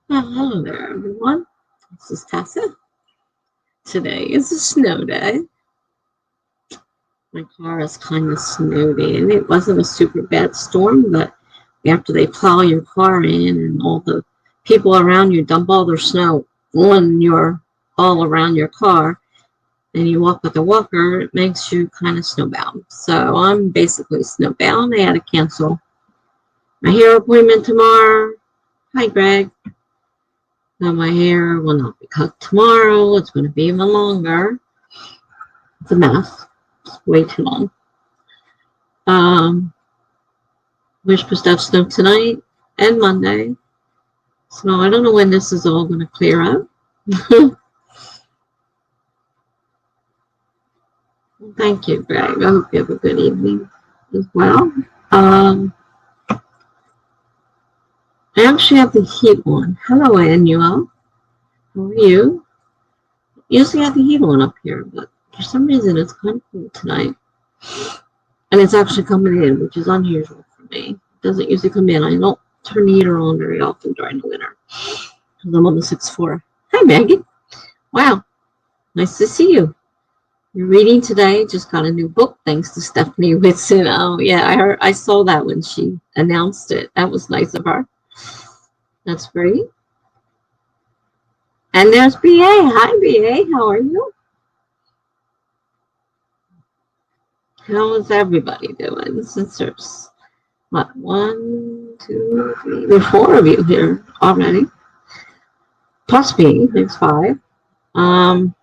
Well, hello there, everyone. This is Tessa. Today is a snow day. My car is kind of snowed in. It wasn't a super bad storm, but after they plow your car in and all the people around you dump all their snow on your all around your car, and you walk with a walker, it makes you kind of snowbound. So I'm basically snowbound. I had to cancel my hair appointment tomorrow. Hi, Greg. Now my hair will not be cut tomorrow. It's going to be even longer. It's a mess. It's way too long. We're supposed to have snow tonight and Monday. So I don't know when this is all going to clear up. Thank you, Greg. I hope you have a good evening as well. I actually have the heat on. Hello, Annuel. How are you? Usually I have the heat on up here, but for some reason it's kind of cool tonight. And it's actually coming in, which is unusual for me. It doesn't usually come in. I don't turn the heater on very often during the winter because I'm on the 6th floor. Hi, Maggie. Wow, nice to see you. You're reading today. Just got a new book thanks to Stephanie Whitson. Oh, yeah, I saw that when she announced it. That was nice of her. That's great. And there's BA. Hi, BA. How are you? How is everybody doing? Since there's, what, 1, 2, 3, there are 4 of you here already. Plus me, there's 5. Um,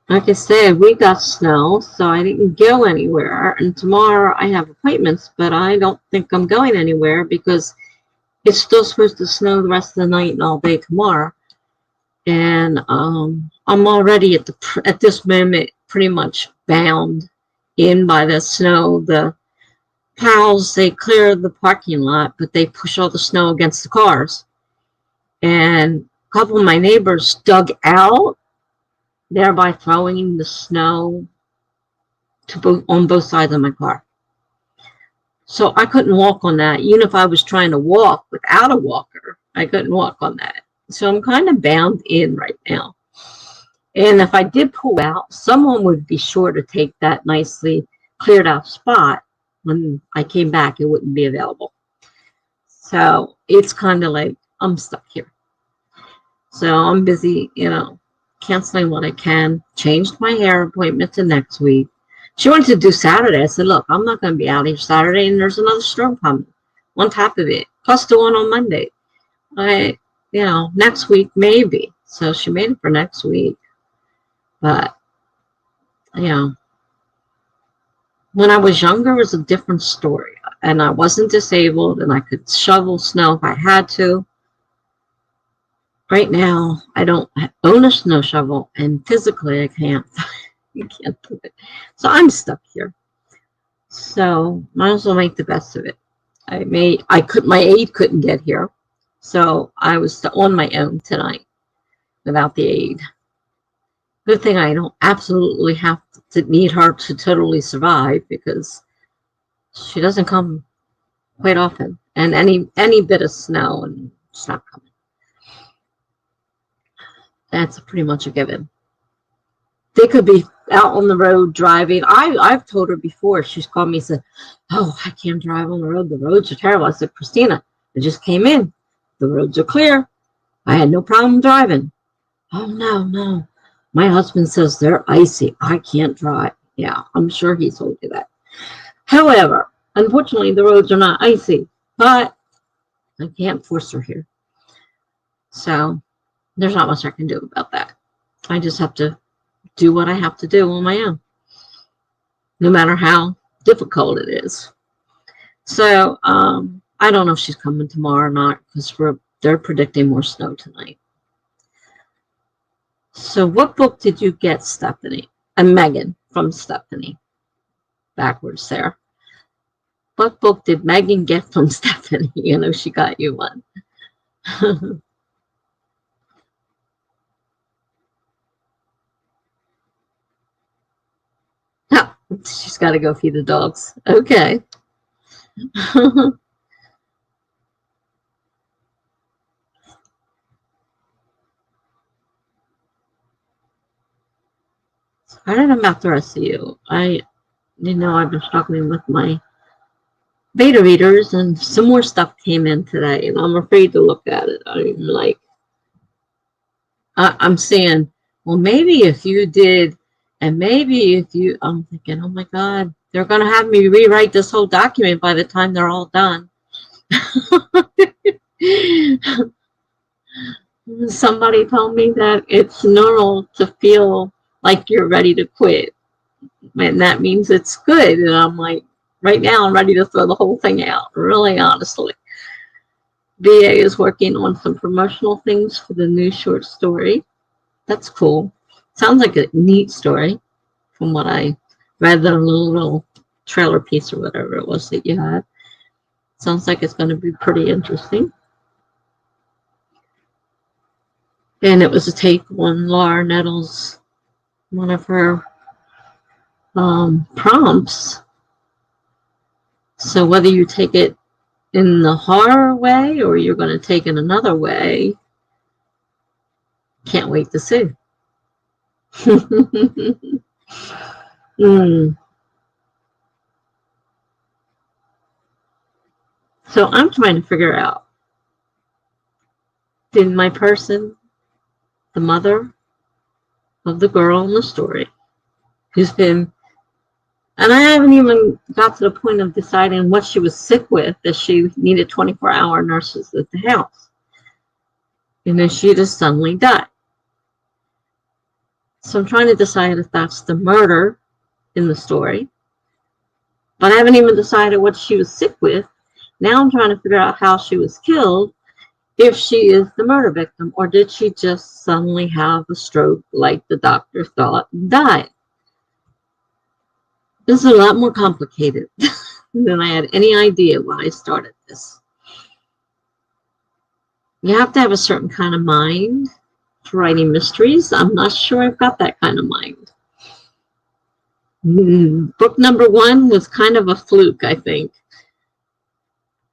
like I said, we got snow, so I didn't go anywhere. And tomorrow I have appointments, but I don't think I'm going anywhere because it's still supposed to snow the rest of the night and all day tomorrow. And I'm already at this moment pretty much bound in by the snow. The plows, they clear the parking lot, but they push all the snow against the cars. And a couple of my neighbors dug out, thereby throwing the snow on both sides of my car. So I couldn't walk on that. Even if I was trying to walk without a walker, I couldn't walk on that. So I'm kind of bound in right now. And if I did pull out, someone would be sure to take that nicely cleared out spot. When I came back, it wouldn't be available. So it's kind of like I'm stuck here. So I'm busy, canceling what I can. Changed my hair appointment to next week. She wanted to do Saturday. I said, look, I'm not going to be out here Saturday, and there's another storm coming on top of it, plus the one on Monday. Next week, maybe. So she made it for next week. But, when I was younger, it was a different story. And I wasn't disabled, and I could shovel snow if I had to. Right now, I don't own a snow shovel, and physically, I can't. You can't do it. So I'm stuck here. So might as well make the best of it. My aide couldn't get here. So I was on my own tonight without the aide. Good thing I don't absolutely have to need her to totally survive because she doesn't come quite often. And any bit of snow and it's not coming. That's pretty much a given. They could be out on the road driving. I've told her before. She's called me and said, oh, I can't drive on the road. The roads are terrible. I said, Christina, I just came in. The roads are clear. I had no problem driving. Oh, no. My husband says they're icy. I can't drive. Yeah, I'm sure he told you that. However, unfortunately, the roads are not icy, but I can't force her here. So there's not much I can do about that. I just have to do what I have to do on my own, no matter how difficult it is. So I don't know if she's coming tomorrow or not because they're predicting more snow tonight. So what book did you get, Stephanie? And Megan from Stephanie. Backwards there. What book did Megan get from Stephanie? She got you one. Oh, she's got to go feed the dogs. Okay. I don't know about the rest of you. I've been struggling with my beta readers, and some more stuff came in today, and I'm afraid to look at it. I'm like, I'm saying, well, maybe if you did, and maybe if you, I'm thinking, oh my God, they're going to have me rewrite this whole document by the time they're all done. Somebody told me that it's normal to feel like you're ready to quit, and that means it's good. And I'm like, right now, I'm ready to throw the whole thing out, really honestly. VA is working on some promotional things for the new short story. That's cool. Sounds like a neat story from what I read, the little trailer piece or whatever it was that you had. Sounds like it's going to be pretty interesting. And it was a take on Laura Nettles, one of her prompts. So whether you take it in the horror way or you're going to take it another way, can't wait to see. So I'm trying to figure out, did my person, the mother of the girl in the story, who's been, and I haven't even got to the point of deciding what she was sick with, that she needed 24-hour nurses at the house. And then she just suddenly died. So I'm trying to decide if that's the murder in the story. But I haven't even decided what she was sick with. Now I'm trying to figure out how she was killed, if she is the murder victim, or did she just suddenly have a stroke like the doctor thought and died? This is a lot more complicated than I had any idea when I started this. You have to have a certain kind of mind for writing mysteries. I'm not sure I've got that kind of mind. Book number 1 was kind of a fluke, I think.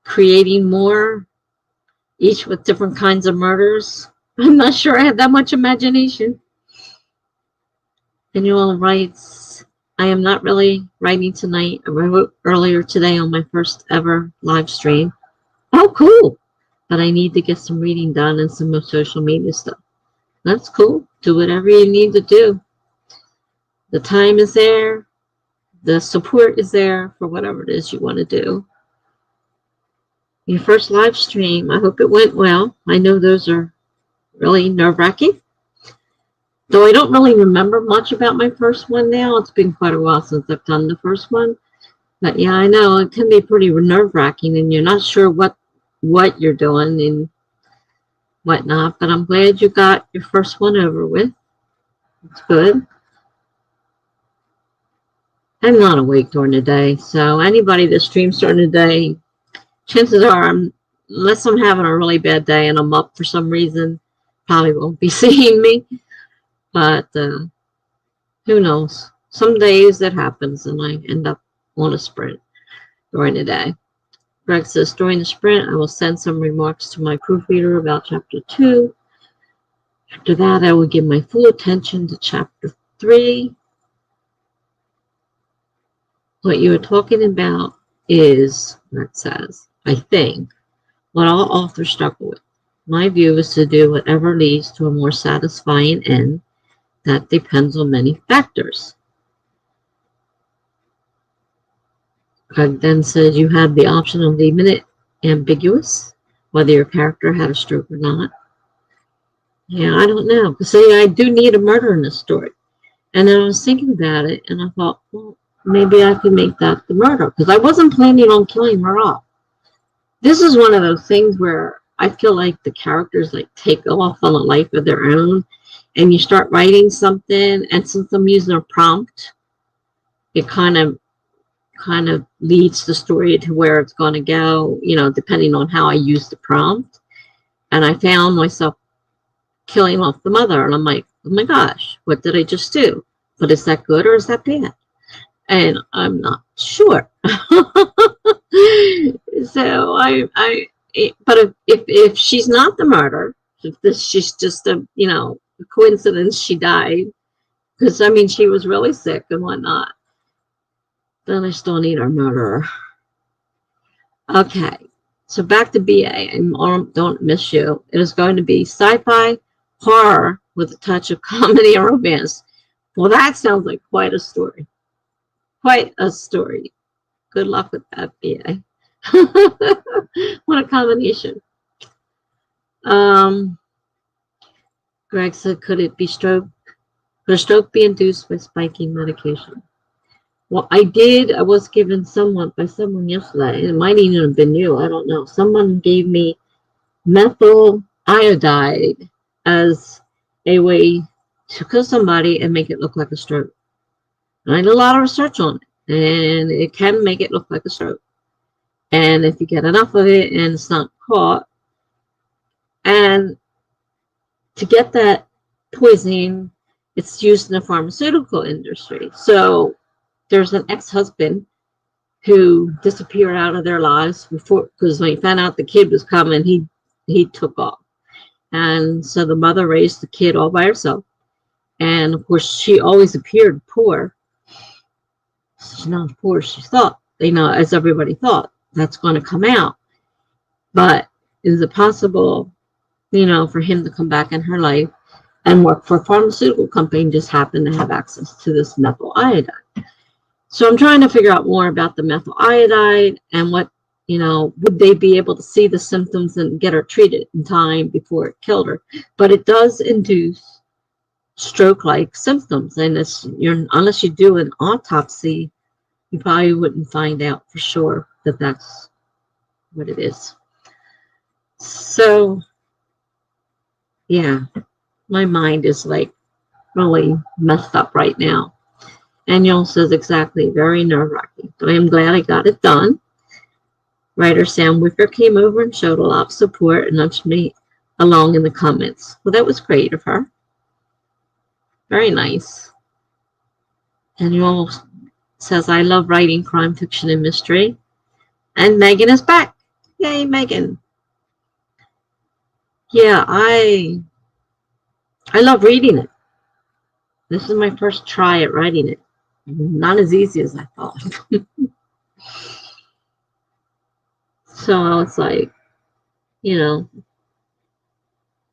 Creating more, each with different kinds of murders. I'm not sure I had that much imagination. Annual writes, I am not really writing tonight. I wrote earlier today on my first ever live stream. Oh, cool. But I need to get some reading done and some social media stuff. That's cool. Do whatever you need to do. The time is there. The support is there for whatever it is you want to do. Your first live stream, I hope it went well. I know those are really nerve-wracking. Though I don't really remember much about my first one now. It's been quite a while since I've done the first one. But yeah, I know it can be pretty nerve-wracking and you're not sure what you're doing and whatnot. But I'm glad you got your first one over with. It's good. I'm not awake during the day. So anybody that streams during the day, chances are, unless I'm having a really bad day and I'm up for some reason, probably won't be seeing me. But who knows? Some days it happens and I end up on a sprint during the day. Greg says, during the sprint, I will send some remarks to my proofreader about Chapter 2. After that, I will give my full attention to Chapter 3. What you are talking about is, Greg says, I think, what all authors struggle with. My view is to do whatever leads to a more satisfying end. That depends on many factors. Craig then says you have the option of leaving it ambiguous, whether your character had a stroke or not. Yeah, I don't know. See, I do need a murder in this story. And then I was thinking about it, and I thought, well, maybe I could make that the murder, because I wasn't planning on killing her off. This is one of those things where I feel like the characters like take off on a life of their own, and you start writing something, and since I'm using a prompt, it kind of leads the story to where it's going to go, depending on how I use the prompt. And I found myself killing off the mother, and I'm like, oh my gosh, what did I just do? But is that good or is that bad? And I'm not sure. So but if she's not the murder, if she's just a coincidence she died, Because, I mean, she was really sick and whatnot. Then I still need our murderer. Okay, so back to BA, and Don't Miss You. It is going to be sci-fi horror with a touch of comedy and romance. Well, that sounds like quite a story. Quite a story. Good luck with that, BA. What a combination. Greg said, could it be stroke? Could a stroke be induced by spiking medication? Well, I was given by someone yesterday. It might even have been you. I don't know. Someone gave me methyl iodide as a way to kill somebody and make it look like a stroke. And I did a lot of research on it, and it can make it look like a stroke. And if you get enough of it and it's not caught, and to get that poisoning, it's used in the pharmaceutical industry. So there's an ex-husband who disappeared out of their lives before, because when he found out the kid was coming, he took off. And so the mother raised the kid all by herself. And of course, she always appeared poor. She's not as poor as she thought, as everybody thought. That's going to come out. But is it possible, for him to come back in her life and work for a pharmaceutical company and just happen to have access to this methyl iodide? So I'm trying to figure out more about the methyl iodide and what, would they be able to see the symptoms and get her treated in time before it killed her? But it does induce stroke-like symptoms. And unless you do an autopsy, you probably wouldn't find out for sure that that's what it is. So, yeah, my mind is like really messed up right now. Daniel says exactly, very nerve-wracking. But I am glad I got it done. Writer Sam Wicker came over and showed a lot of support and nudged me along in the comments. Well, that was great of her. Very nice. Daniel says, I love writing crime fiction and mystery. And Megan is back. Yay, Megan. Yeah, I love reading it. This is my first try at writing it. Not as easy as I thought. So it's like,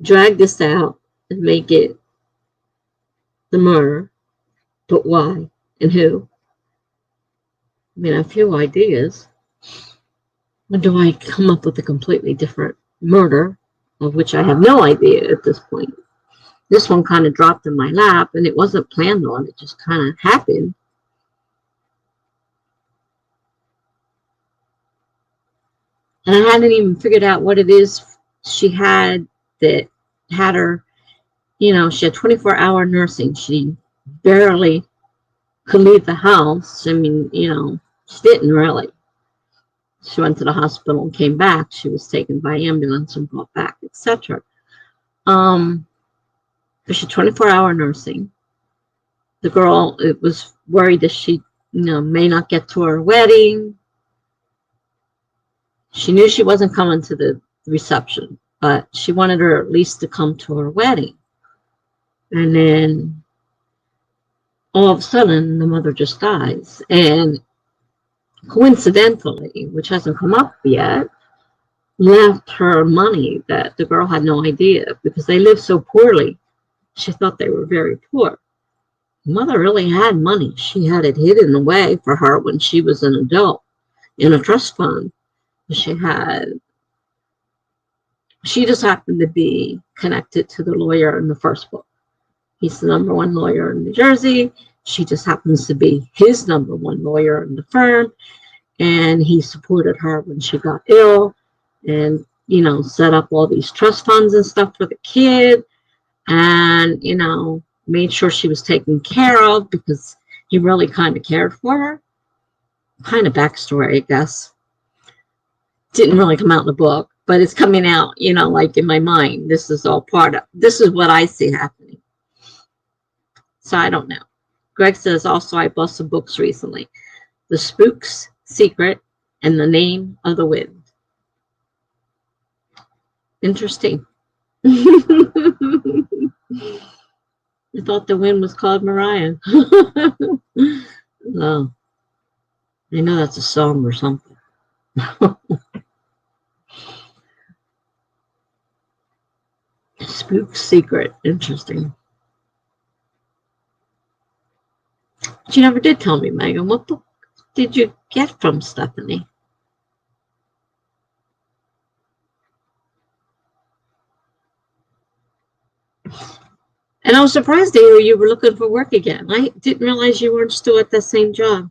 drag this out and make it the murder. But why and who? I mean, I have a few ideas. Or do I come up with a completely different murder, of which I have no idea at this point? This one kind of dropped in my lap, and it wasn't planned on. It just kind of happened. And I hadn't even figured out what it is she had that had her, she had 24-hour nursing. She barely could leave the house. I mean, she didn't really. She went to the hospital and came back. She was taken by ambulance and brought back, etc. But she had 24-hour nursing. The girl was worried that she, may not get to her wedding. She knew she wasn't coming to the reception, but she wanted her at least to come to her wedding. And then all of a sudden, the mother just dies. And coincidentally, which hasn't come up yet, left her money that the girl had no idea, because they lived so poorly. She thought they were very poor. Mother really had money. She had it hidden away for her when she was an adult in a trust fund. She just happened to be connected to the lawyer in the first book. He's the #1 lawyer in New Jersey. She just happens to be his #1 lawyer in the firm. And he supported her when she got ill and, set up all these trust funds and stuff for the kid. And, made sure she was taken care of because he really kind of cared for her. Kind of backstory, I guess. Didn't really come out in the book, but it's coming out, like in my mind. This is all this is what I see happening. So I don't know. Greg says, also, I bought some books recently. The Spook's Secret and The Name of the Wind. Interesting. I thought the wind was called Mariah. No, I know that's a song or something. Spook Secret. Interesting. But you never did tell me, Megan. What book did you get from Stephanie? And I was surprised to hear you were looking for work again. I didn't realize you weren't still at the same job.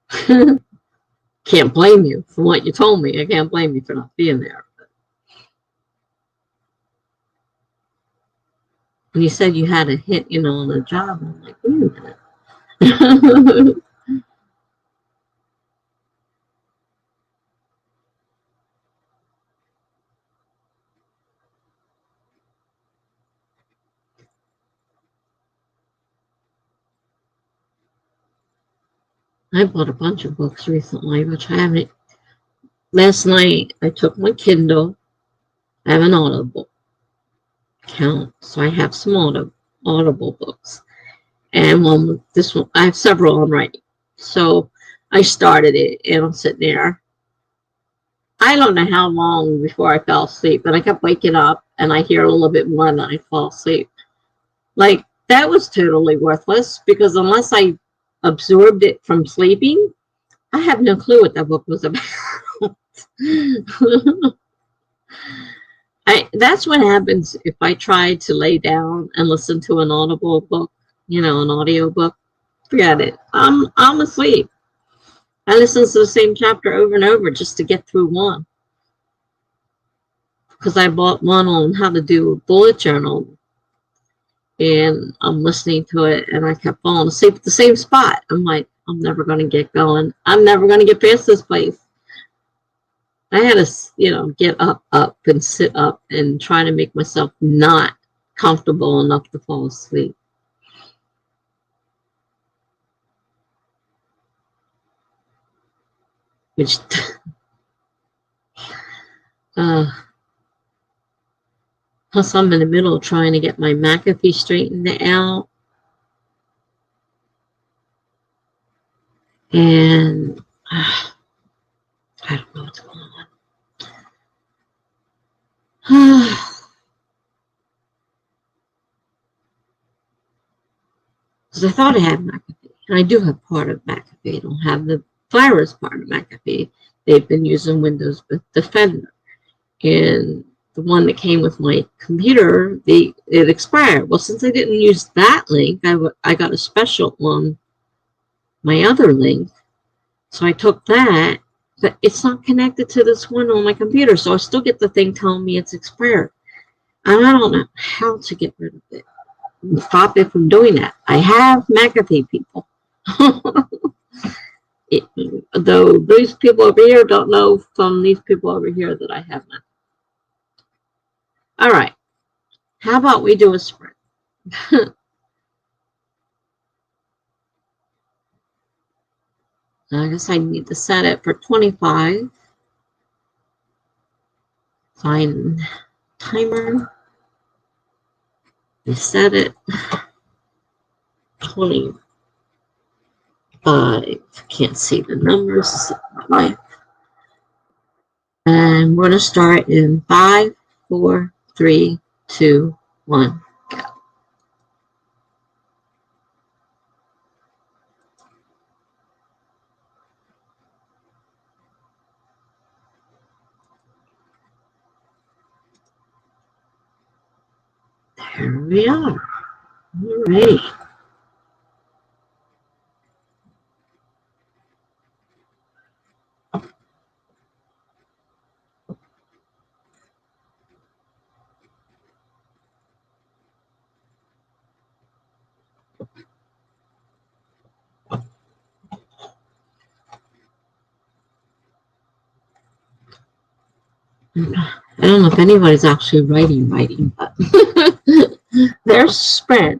Can't blame you for what you told me. I can't blame you for not being there. When you said you had a hit, on the job, I'm like, wait a minute. I bought a bunch of books recently, which I haven't. Last night, I took my Kindle. I have an Audible account, so I have some Audible books. And this one, I have several on writing. So I started it, and I'm sitting there. I don't know how long before I fell asleep, but I kept waking up, and I hear a little bit more, and then I fall asleep. Like, that was totally worthless, because unless I absorbed it from sleeping, I have no clue what that book was about. That's what happens if I try to lay down and listen to an audible book, an audio book. Forget it. I'm asleep. I listen to the same chapter over and over just to get through one. Because I bought one on how to do a bullet journal, and I'm listening to it, and I kept falling asleep at the same spot. I'm like, I'm never going to get going. I'm never going to get past this place. I had to, get up, and sit up and try to make myself not comfortable enough to fall asleep. Which, plus I'm in the middle of trying to get my McAfee straightened out. And I don't know what's going on. Because I thought I had McAfee. And I do have part of McAfee. I don't have the virus part of McAfee. They've been using Windows Defender. And the one that came with my computer, it expired. Well, since I didn't use that link, I got a special on my other link. So I took that, but it's not connected to this one on my computer. So I still get the thing telling me it's expired. And I don't know how to get rid of it. Stop it from doing that. I have McAfee, people. Though these people over here don't know from these people over here that I have McAfee. All right. How about we do a sprint? I guess I need to set it for 25. Find timer. We set it. 25. Can't see the numbers. And we're going to start in 5, 4, 3, 2, 1. Go. There we are. All right. I don't know if anybody's actually writing, but there's spread.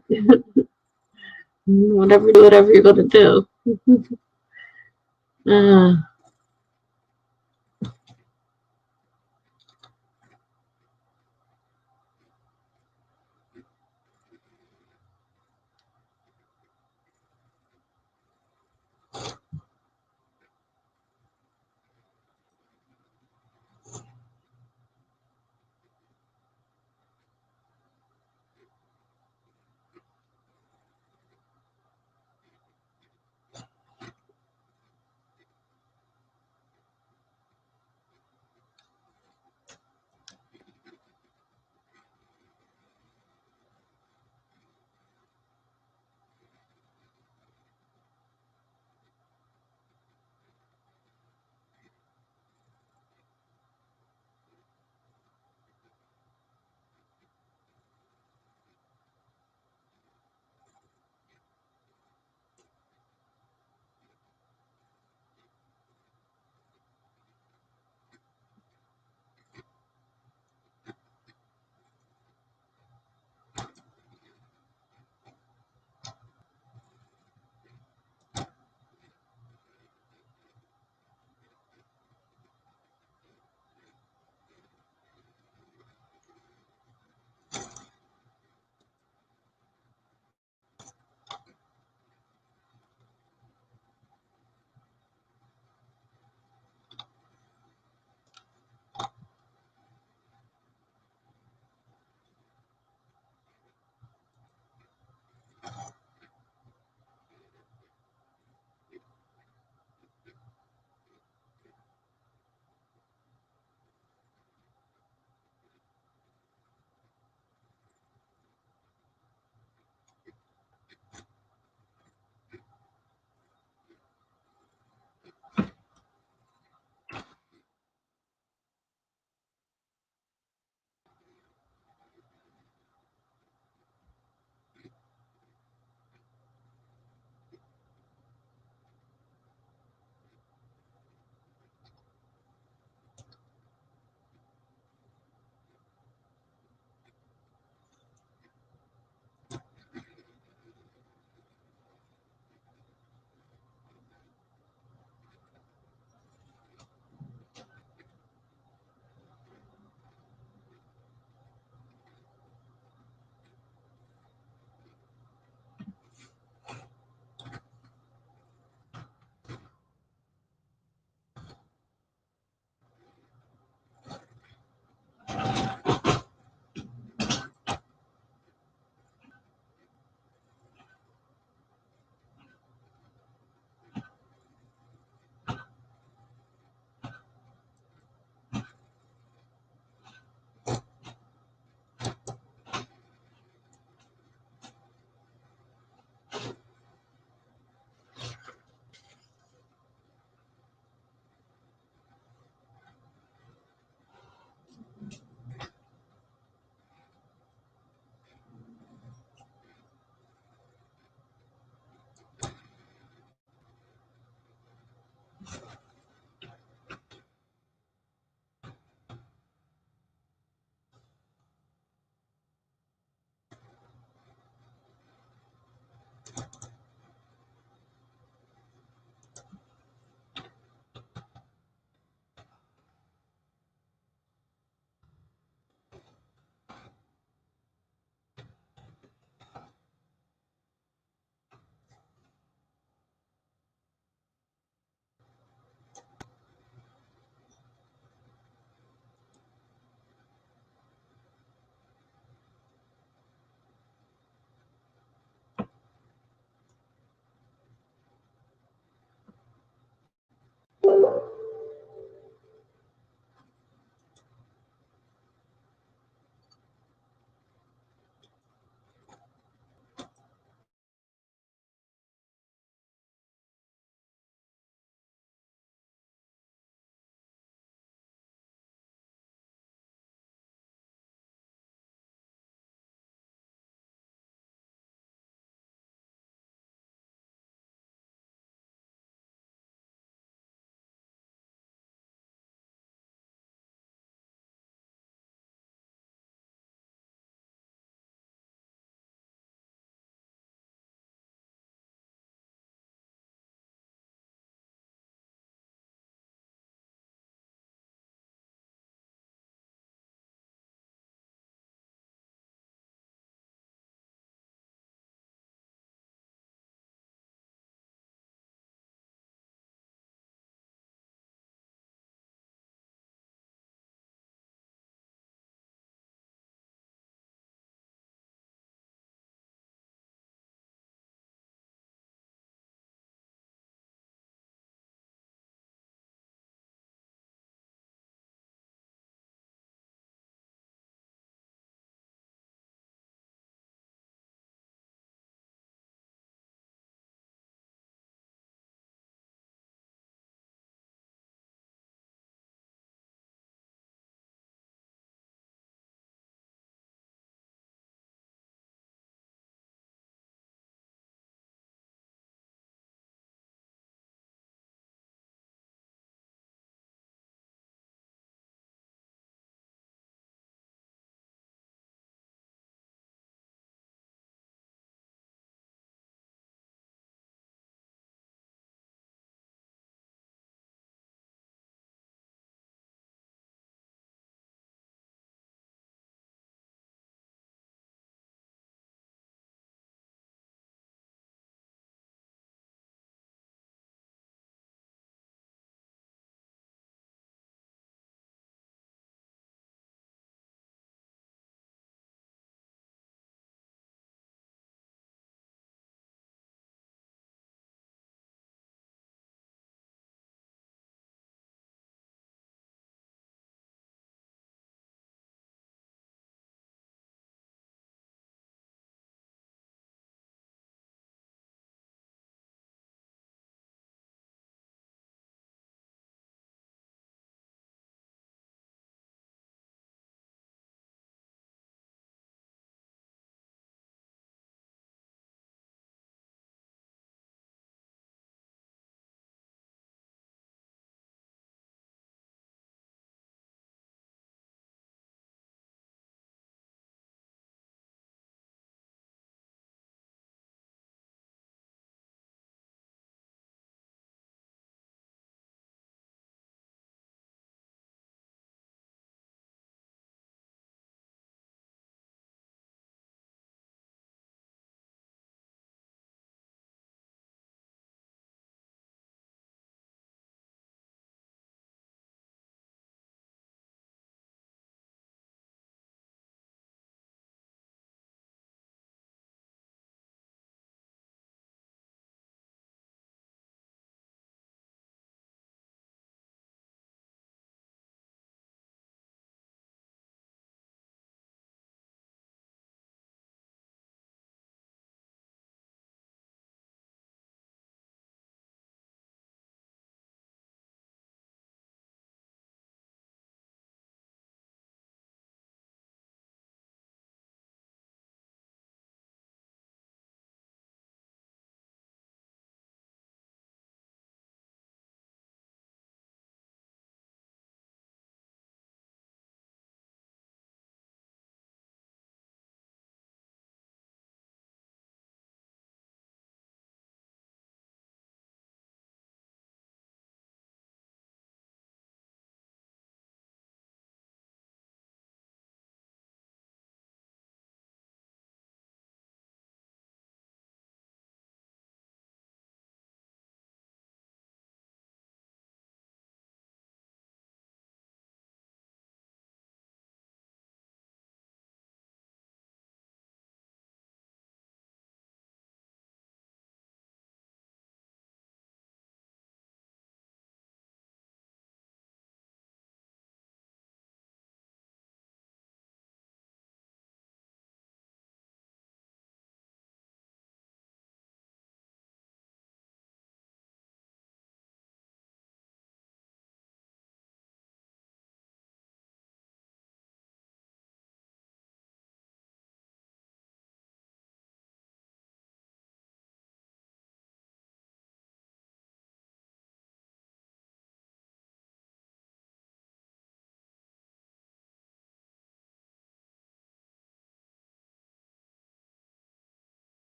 Whatever you're going to do.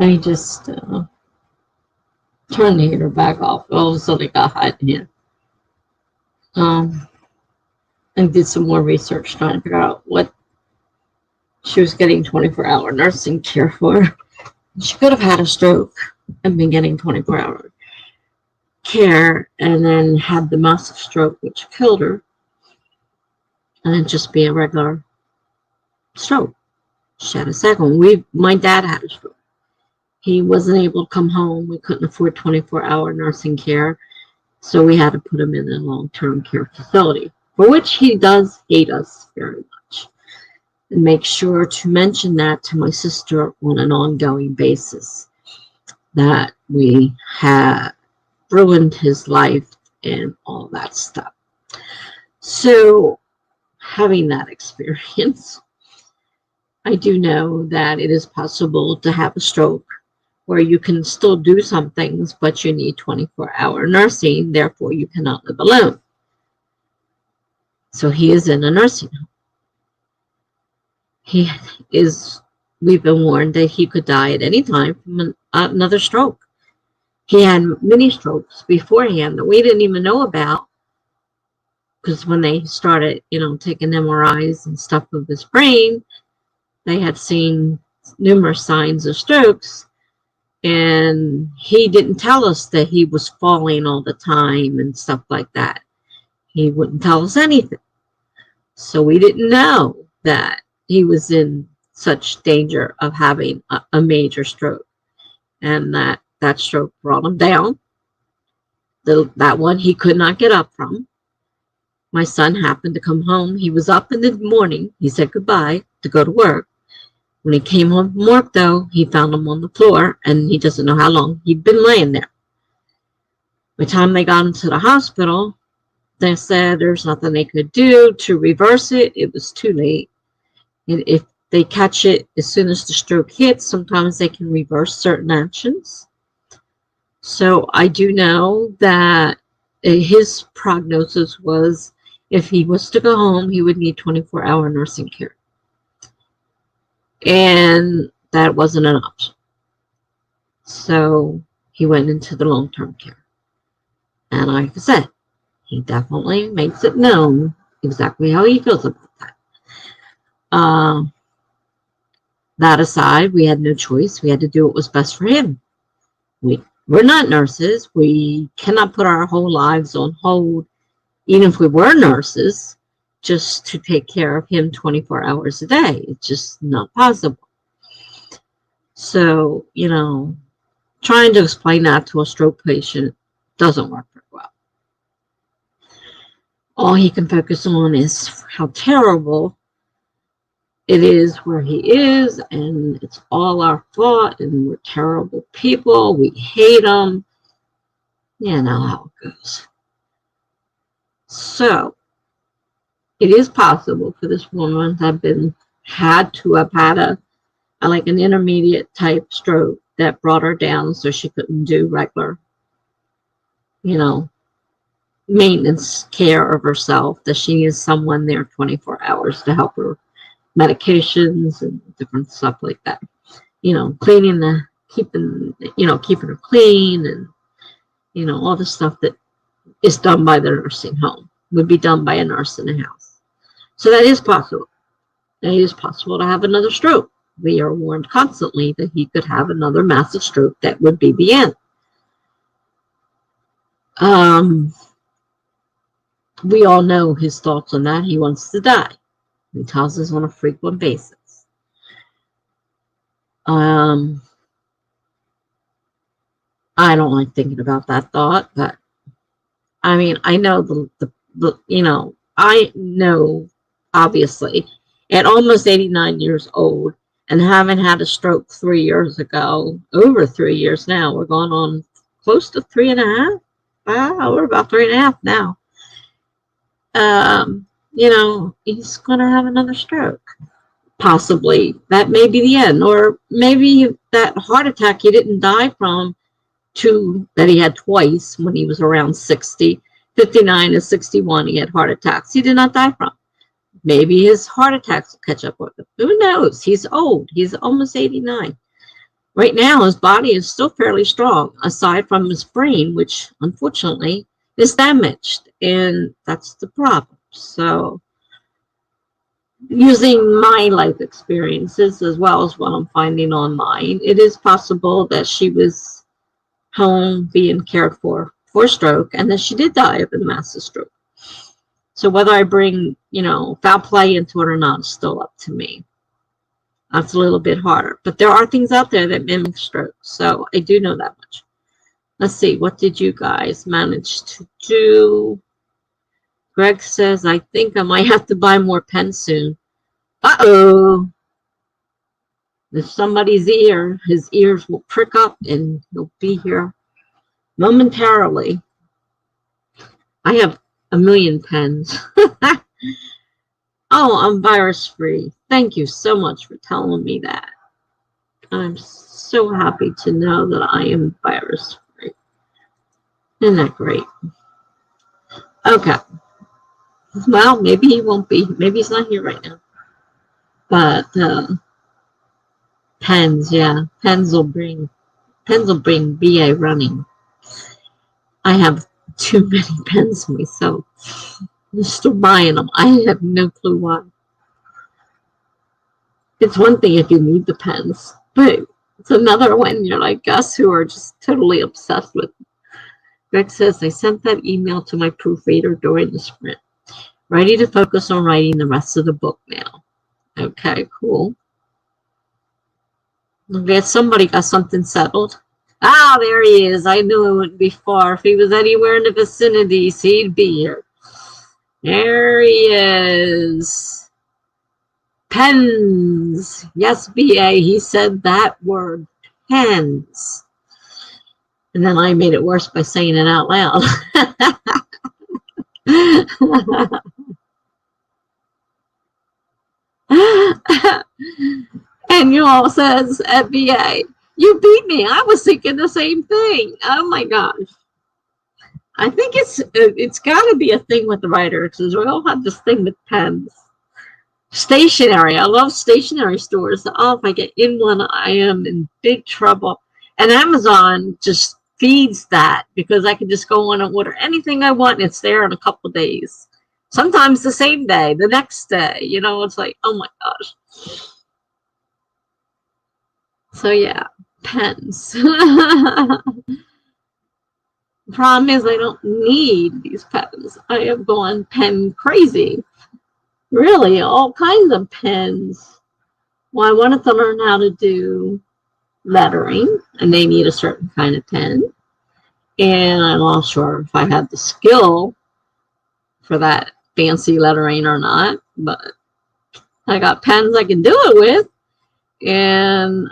I just turned the heater back off. All of a sudden it got hot in here. And did some more research trying to figure out what she was getting 24-hour nursing care for. She could have had a stroke and been getting 24-hour care and then had the massive stroke which killed her, and then just be a regular stroke. She had a second one. My dad had a stroke. He wasn't able to come home. We couldn't afford 24-hour nursing care, so we had to put him in a long-term care facility, for which he does hate us very much. And make sure to mention that to my sister on an ongoing basis, that we had ruined his life and all that stuff. So, having that experience, I do know that it is possible to have a stroke where you can still do some things, but you need 24-hour nursing, therefore you cannot live alone. So he is in a nursing home. We've been warned that he could die at any time from another stroke. He had many strokes beforehand that we didn't even know about, because when they started, taking MRIs and stuff of his brain, they had seen numerous signs of strokes, and he didn't tell us that he was falling all the time and stuff like that. He wouldn't tell us anything. So we didn't know that he was in such danger of having a major stroke, and that stroke brought him down. That one he could not get up from. My son happened to come home. He was up in the morning. He said goodbye to go to work. When he came home from work, though, he found him on the floor, and he doesn't know how long he'd been laying there. By the time they got him to the hospital, they said there's nothing they could do to reverse it. It was too late. And if they catch it as soon as the stroke hits, sometimes they can reverse certain actions. So I do know that his prognosis was, if he was to go home, he would need 24-hour nursing care. And that wasn't an option. So he went into the long-term care. And like I said, he definitely makes it known exactly how he feels about that. That aside, we had no choice. We had to do what was best for him. We're not nurses. We cannot put our whole lives on hold, even if we were nurses, just to take care of him 24 hours a day. It's just not possible. So, trying to explain that to a stroke patient doesn't work very well. All he can focus on is how terrible it is where he is, and it's all our fault, and we're terrible people. We hate him. You know how it goes. So, it is possible for this woman to have had an intermediate type stroke that brought her down, so she couldn't do regular, maintenance care of herself, that she needs someone there 24 hours to help her, medications and different stuff like that. Keeping her clean, and, all the stuff that is done by the nursing home would be done by a nurse in a house. So that is possible. It is possible to have another stroke. We are warned constantly that he could have another massive stroke that would be the end. We all know his thoughts on that. He wants to die. He tells us on a frequent basis. I don't like thinking about that thought, but I know I know, obviously, at almost 89 years old, and having had a stroke 3 years ago, over 3 years now, we're going on close to 3.5. Wow, we're about 3.5 now. He's going to have another stroke. Possibly. That may be the end. Or maybe that heart attack he didn't die from, that he had twice when he was around 60. 59 and 61, he had heart attacks he did not die from. Maybe his heart attacks will catch up with him. Who knows? He's old. He's almost 89. Right now, his body is still fairly strong, aside from his brain, which unfortunately is damaged. And that's the problem. So, using my life experiences as well as what I'm finding online, it is possible that she was home being cared for stroke and that she did die of a massive stroke. So whether I bring, foul play into it or not is still up to me. That's a little bit harder. But there are things out there that mimic stroke. So I do know that much. Let's see. What did you guys manage to do? Greg says, I think I might have to buy more pens soon. Uh-oh. If somebody's his ears will prick up and he'll be here momentarily. I have a million pens. Oh, I'm virus free. Thank you so much for telling me that. I'm so happy to know that I am virus free. Isn't that great? Okay. Well, maybe he won't be. Maybe he's not here right now. But pens, yeah. Pens will bring BA running. I have too many pens myself. I'm still buying them. I have no clue why. It's one thing if you need the pens, but it's another when you're like us who are just totally obsessed with them. Greg says, I sent that email to my proofreader during the sprint. Ready to focus on writing the rest of the book now. Okay, cool. I'm glad somebody got something settled. Ah, there he is. I knew it wouldn't be far. If he was anywhere in the vicinities, he'd be here. There he is. Pens. Yes, BA, he said that word. Pens. And then I made it worse by saying it out loud. And you all says at BA, you beat me. I was thinking the same thing. Oh my gosh. I think it's got to be a thing with the writers because we all have this thing with pens. Stationery. I love stationery stores. Oh, if I get in one, I am in big trouble. And Amazon just feeds that because I can just go on and order anything I want and it's there in a couple of days. Sometimes the same day, the next day. It's like, oh my gosh. So yeah, pens. The problem is I don't need these pens. I have gone pen crazy. Really, all kinds of pens. Well, I wanted to learn how to do lettering, and they need a certain kind of pen. And I'm not sure if I have the skill for that fancy lettering or not, but I got pens I can do it with. And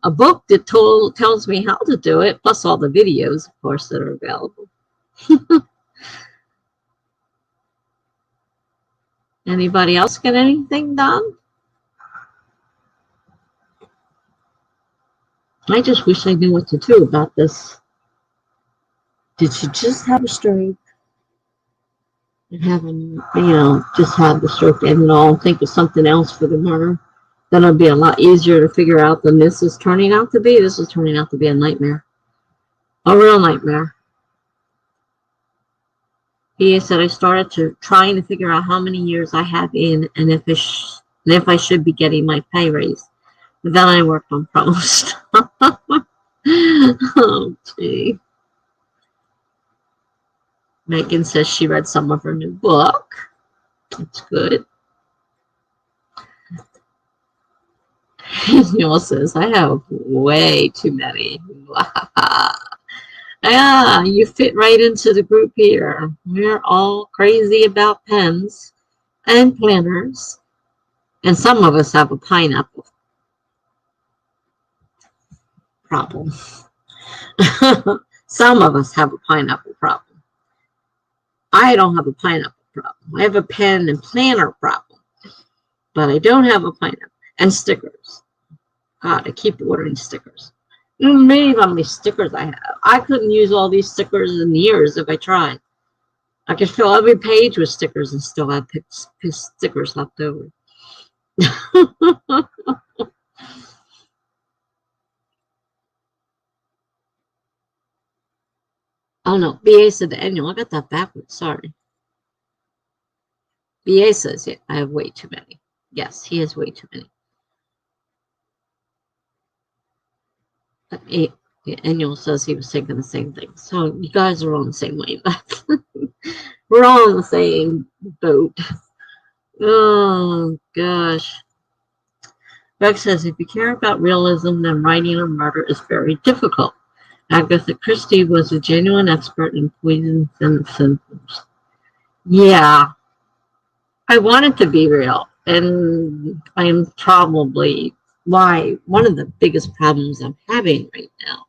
a book that tells me how to do it, plus all the videos, of course, that are available. Anybody else get anything done? I just wish I knew what to do about this. Did she just have a stroke? And having, just had the stroke and all and think of something else for the murder? Then it'll be a lot easier to figure out than this is turning out to be. This is turning out to be a nightmare. A real nightmare. He said I started trying to figure out how many years I have in and if I should be getting my pay raise. But then I worked on promo stuff. Oh, gee. Megan says she read some of her new book. That's good. Neil says, I have way too many. Yeah, you fit right into the group here. We're all crazy about pens and planners. And some of us have a pineapple problem. Some of us have a pineapple problem. I don't have a pineapple problem. I have a pen and planner problem. But I don't have a pineapple. And stickers. God, I keep ordering stickers. Amazing how many stickers I have. I couldn't use all these stickers in years if I tried. I could fill every page with stickers and still have stickers left over. Oh no, BA said the annual. I got that backwards. Sorry. BA says it. I have way too many. Yes, he has way too many. The annual says he was thinking the same thing. So you guys are on the same wavelength. We're all in the same boat. Oh gosh. Greg says if you care about realism, then writing a murder is very difficult. Agatha Christie was a genuine expert in poisons and symptoms. Yeah, I want it to be real, and I'm probably why one of the biggest problems I'm having right now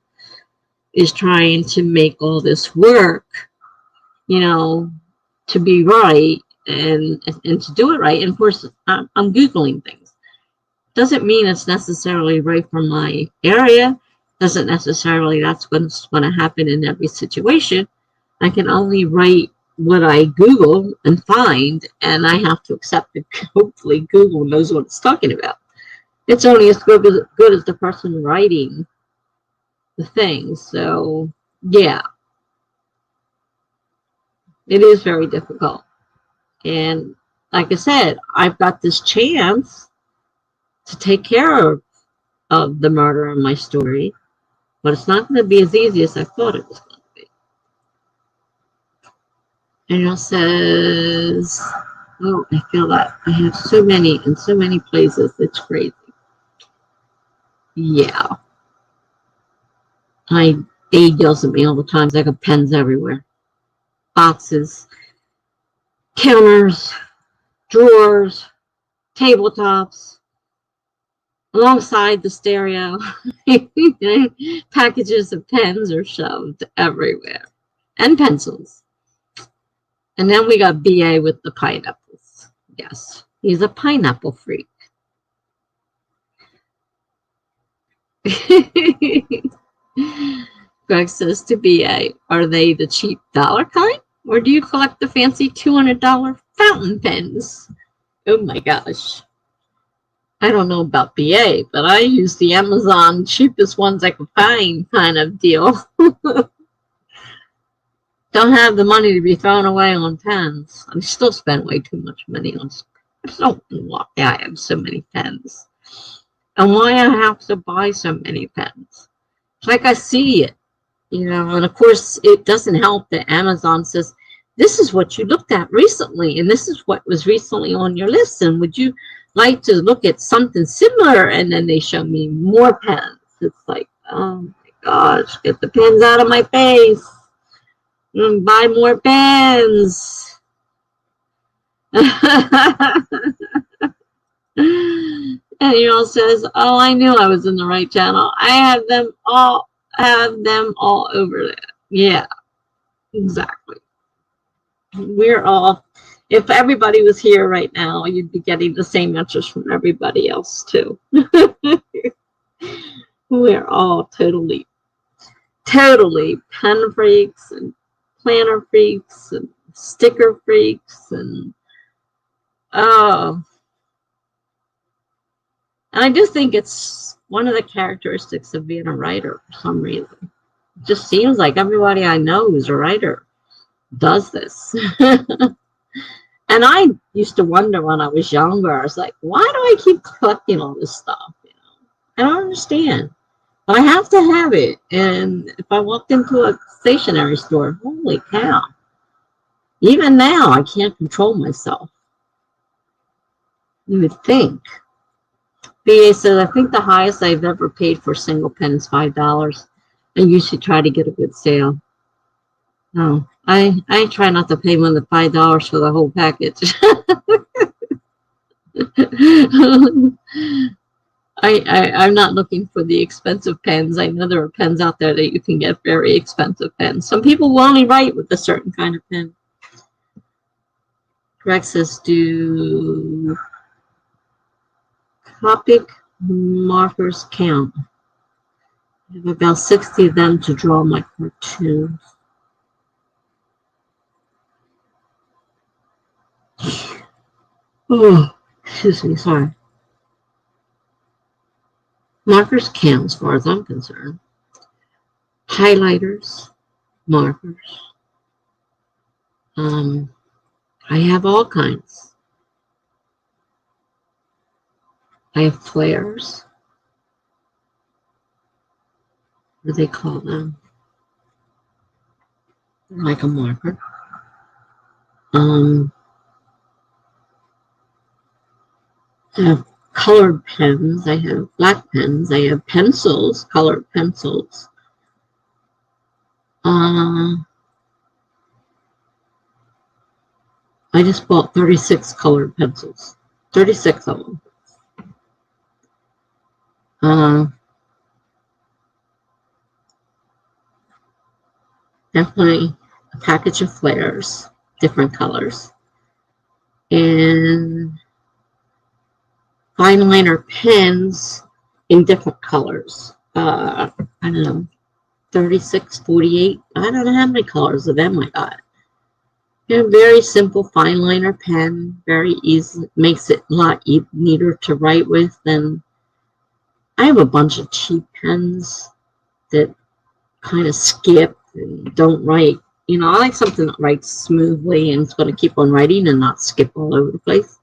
is trying to make all this work, you know, to be right and to do it right. And of course, I'm Googling things. Doesn't mean it's necessarily right for my area. Doesn't necessarily that's what's going to happen in every situation. I can only write what I Google and find, and I have to accept it. Hopefully, Google knows what it's talking about. It's only as good as the person writing the thing. So, yeah, it is very difficult. And like I said, I've got this chance to take care of the murder in my story, but it's not going to be as easy as I thought it was going to be. And it says, oh, I feel that I have so many in so many places. It's crazy. Yeah. Aid yells at me all the time. I got pens everywhere. Boxes, counters, drawers, tabletops, alongside the stereo. Packages of pens are shoved everywhere. And pencils. And then we got BA with the pineapples. Yes, he's a pineapple freak. Greg says to BA, are they the cheap dollar kind? Or do you collect the fancy $200 fountain pens? Oh my gosh. I don't know about BA, but I use the Amazon cheapest ones I can find kind of deal. Don't have the money to be thrown away on pens. I still spend way too much money on. I don't know why I have so many pens, and why I have to buy so many pens. It's like I see it, you know. And of course, it doesn't help that Amazon says this is what you looked at recently, and this is what was recently on your list. And would you like to look at something similar? And then they show me more pens. It's like, oh my gosh, get the pens out of my face. Buy more pens. And he all says, oh, I knew I was in the right channel. I have them all over there. Yeah, exactly. We're all, if everybody was here right now, you'd be getting the same answers from everybody else too. We're all totally pen freaks and planner freaks and sticker freaks and oh, and I just think it's one of the characteristics of being a writer for some reason. It just seems like everybody I know who's a writer does this. And I used to wonder when I was younger, I was like, why do I keep collecting all this stuff? You know, I don't understand. But I have to have it. And if I walked into a stationery store, holy cow. Even now, I can't control myself. You would think. BA says, I think the highest I've ever paid for a single pen is $5. I usually try to get a good sale. No, I try not to pay more than $5 for the whole package. I'm not looking for the expensive pens. I know there are pens out there that you can get very expensive pens. Some people will only write with a certain kind of pen. Greg says, do Copic markers count? I have about 60 of them to draw my cartoons. Oh, excuse me, sorry. Markers count as far as I'm concerned. Highlighters, markers. I have all kinds. I have flares. What do they call them? Like a marker. I have colored pens. I have black pens. I have pencils, colored pencils. I just bought 36 colored pencils. 36 of them. Definitely a package of flares, different colors. And fine liner pens in different colors. I don't know, 36, 48. I don't know how many colors of them I got. Very simple fine liner pen, very easy, makes it a lot neater to write with than. I have a bunch of cheap pens that kind of skip and don't write. You know, I like something that writes smoothly and it's going to keep on writing and not skip all over the place.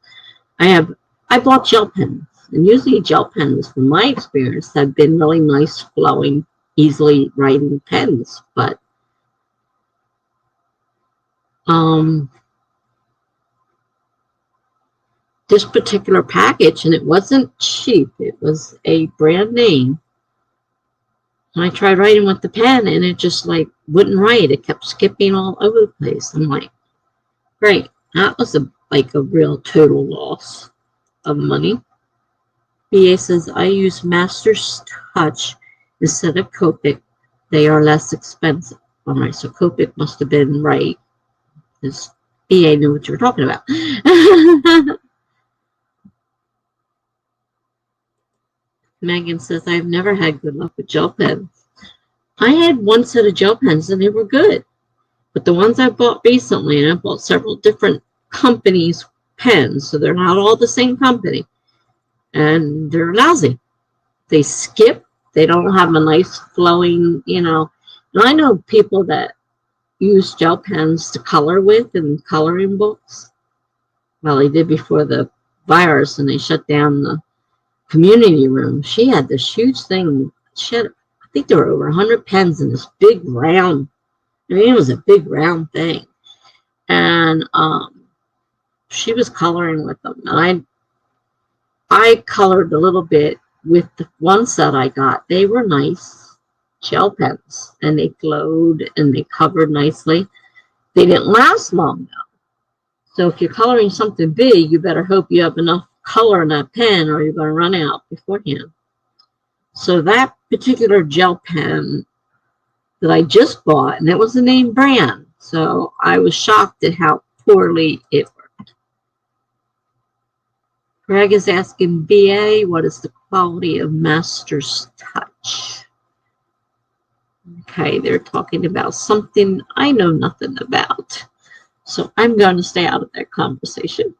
I bought gel pens, and usually gel pens, from my experience, have been really nice, flowing, easily writing pens. But this particular package, and it wasn't cheap, it was a brand name. And I tried writing with the pen, and it just like wouldn't write. It kept skipping all over the place. I'm like, great, that was like a real total loss of money. BA says, I use Master's Touch instead of Copic. They are less expensive. All right, so Copic must have been right, because BA knew what you were talking about. Megan says, I've never had good luck with gel pens. I had one set of gel pens, and they were good. But the ones I bought recently, and I bought several different companies' pens, so they're not all the same company, and they're lousy. They skip. They don't have a nice flowing, you know. And I know people that use gel pens to color with in coloring books. Well, they did before the virus, and they shut down the community room. She had this huge thing. She had, I think there were over 100 pens in this big round. I mean, it was a big round thing. And she was coloring with them. And I colored a little bit with the ones that I got. They were nice gel pens, and they glowed and they covered nicely. They didn't last long though. So if you're coloring something big, you better hope you have enough color in that pen, or you're going to run out beforehand. So that particular gel pen that I just bought, and it was a name brand, so I was shocked at how poorly it worked. Greg is asking BA, what is the quality of Master's Touch? Okay, they're talking about something I know nothing about, so I'm going to stay out of that conversation.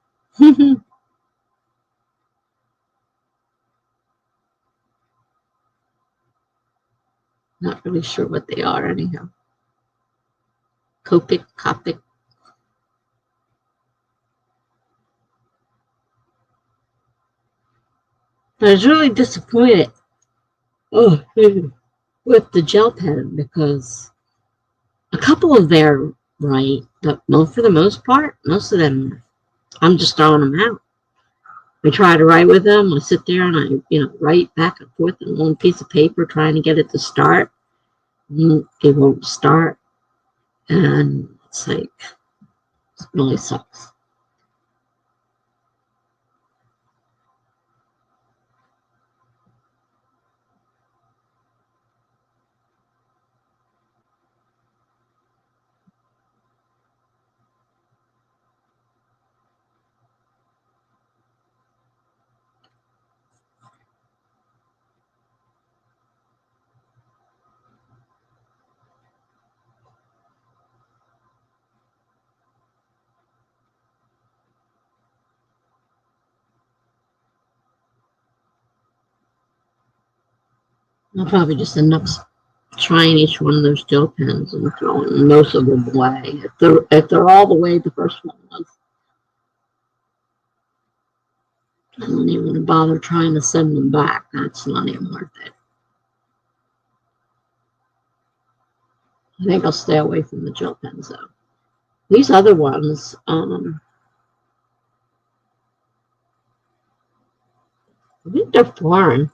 Not really sure what they are anyhow. Copic. I was really disappointed with the gel pen, because a couple of them right, but for the most part, most of them, I'm just throwing them out. I try to write with them. I sit there and I, write back and forth on one piece of paper trying to get it to start. It won't start. And it's like, it really sucks. I'll probably just end up trying each one of those gel pens and throwing most of them away. If they're all the way the first one was, I don't even bother trying to send them back. That's not even worth it. I think I'll stay away from the gel pens though. These other ones, I think they're foreign.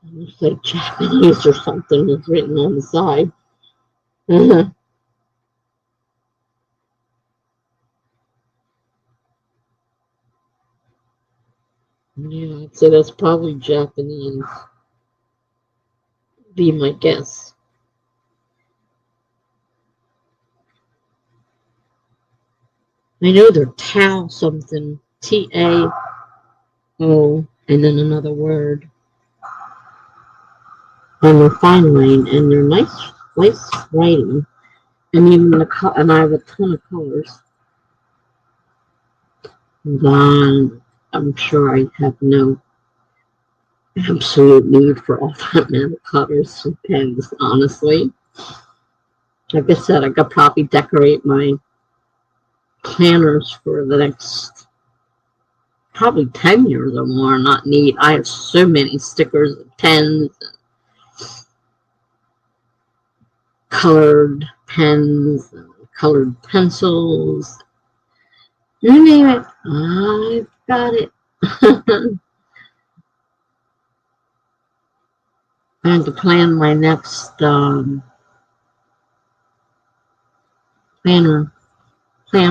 It looks like Japanese or something is written on the side. Yeah, so that's probably Japanese. Be my guess. I know they're Tao something. Tao, and then another word. And they're fine line, and they're nice writing. And even and I have a ton of colors. Then I'm sure I have no absolute need for all that many colors and pens, honestly. Like I said, I could probably decorate my planners for the next probably 10 years or more, not need. I have so many stickers and pens and colored pens and colored pencils. You name it, I've got it. I have to plan my next plan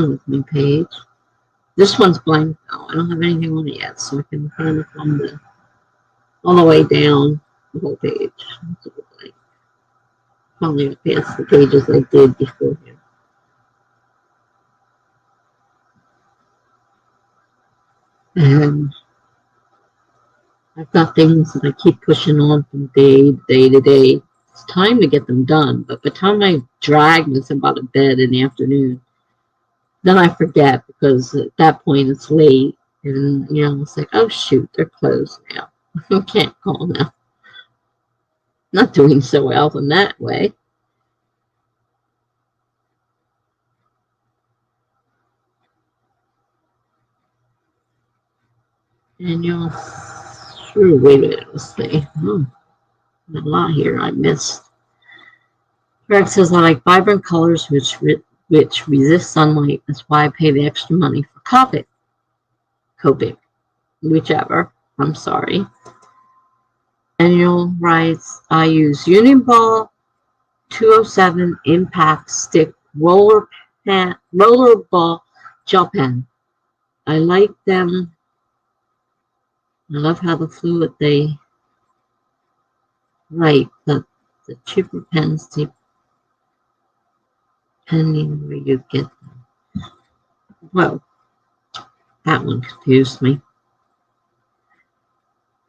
with me page. This one's blank though. I don't have anything on it yet, so I can plan it from all the way down the whole page. Probably past the pages I did before here. And I've got things that I keep pushing on from day to day. It's time to get them done, but by the time I drag this about to bed in the afternoon, then I forget because at that point it's late, and it's like, oh shoot, they're closed now. I can't call now. Not doing so well in that way. And sure, wait a minute, let's see. A lot here I missed. Greg says, I like vibrant colors which resist sunlight. That's why I pay the extra money for Copic, whichever. I'm sorry. Daniel writes, I use Uniball 207 Impact Stick Roller Ball Gel Pen. I like them. I love how the fluid they write, but the cheaper pens, depending where you get them. Well, that one confused me.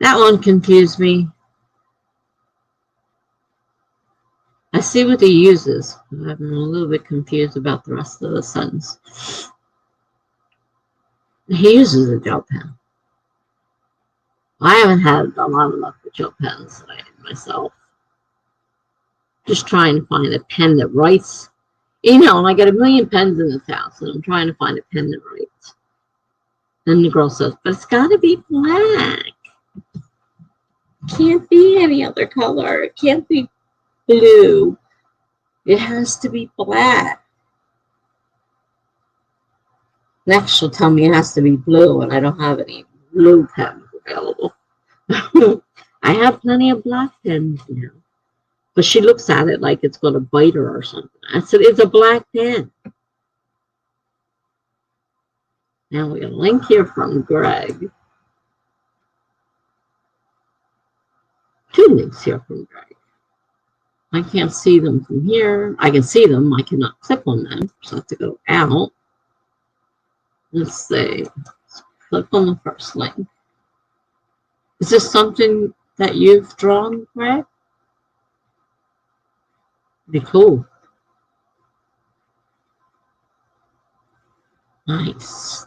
That one confused me. I see what he uses. I'm a little bit confused about the rest of the sentence. He uses a gel pen. I haven't had a lot of luck with gel pens myself. Just trying to find a pen that writes. And I got a million pens in this house, and I'm trying to find a pen that writes. Then the girl says, but it's got to be black. Can't be any other color. It can't be blue. It has to be black. Next, she'll tell me it has to be blue, and I don't have any blue pens available. I have plenty of black pens now. But she looks at it like it's going to bite her or something. I said, it's a black pen. Now we got a link here from Greg. 2 links here from Greg. I can't see them from here. I can see them. I cannot click on them. So I have to go out. Let's see. Let's click on the first link. Is this something that you've drawn, Greg? Be cool. Nice.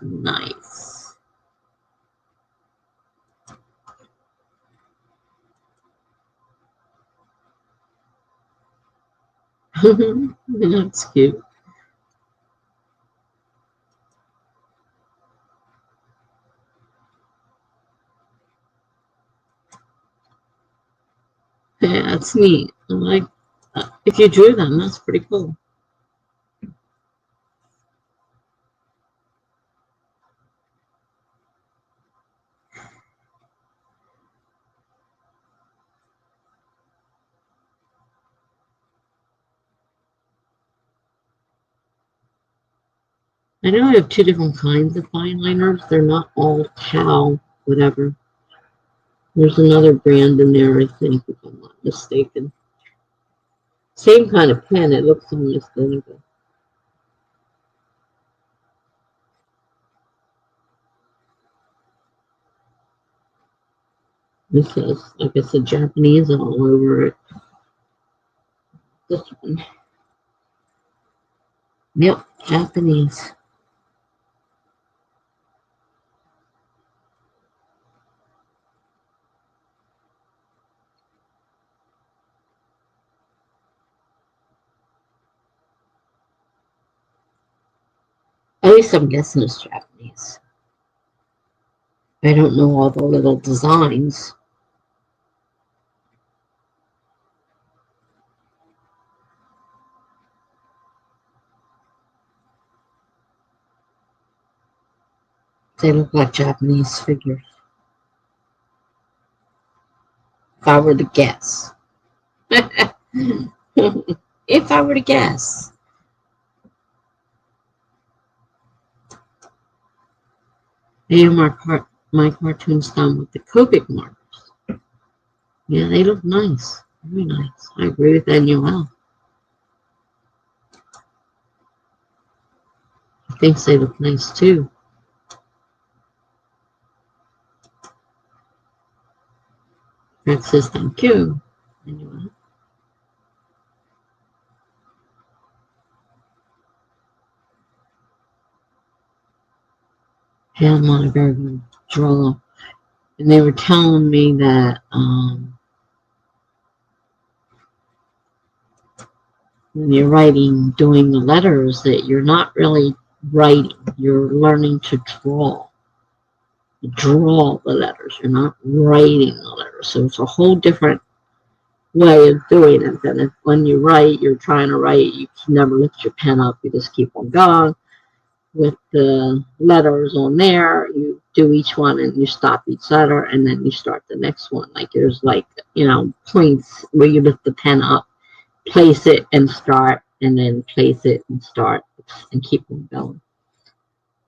That's cute. Yeah, that's neat. I like if you drew them, that's pretty cool. I know I have two different kinds of fine liners. They're not all cow, whatever. There's another brand in there, I think, if I'm not mistaken. Same kind of pen. It looks almost identical. This is, like I said, Japanese all over it. This one. Yep, Japanese. At least I'm guessing it's Japanese. I don't know all the little designs. They look like Japanese figures. If I were to guess. If I were to guess. And my cartoon's done with the Copic markers. Yeah, they look nice. Very nice. I agree with Danielle. I think they look nice too. That says thank you. Anyway. Yeah, I'm not a very good drawer. And they were telling me that when you're writing, doing the letters, that you're not really writing. You're learning to draw. Draw the letters. You're not writing the letters. So it's a whole different way of doing it than if when you write, you're trying to write, you can never lift your pen up. You just keep on going with the letters on there. You do each one and you stop each letter and then you start the next one. Like there's like, points where you lift the pen up, place it and start, and then place it and start and keep on going.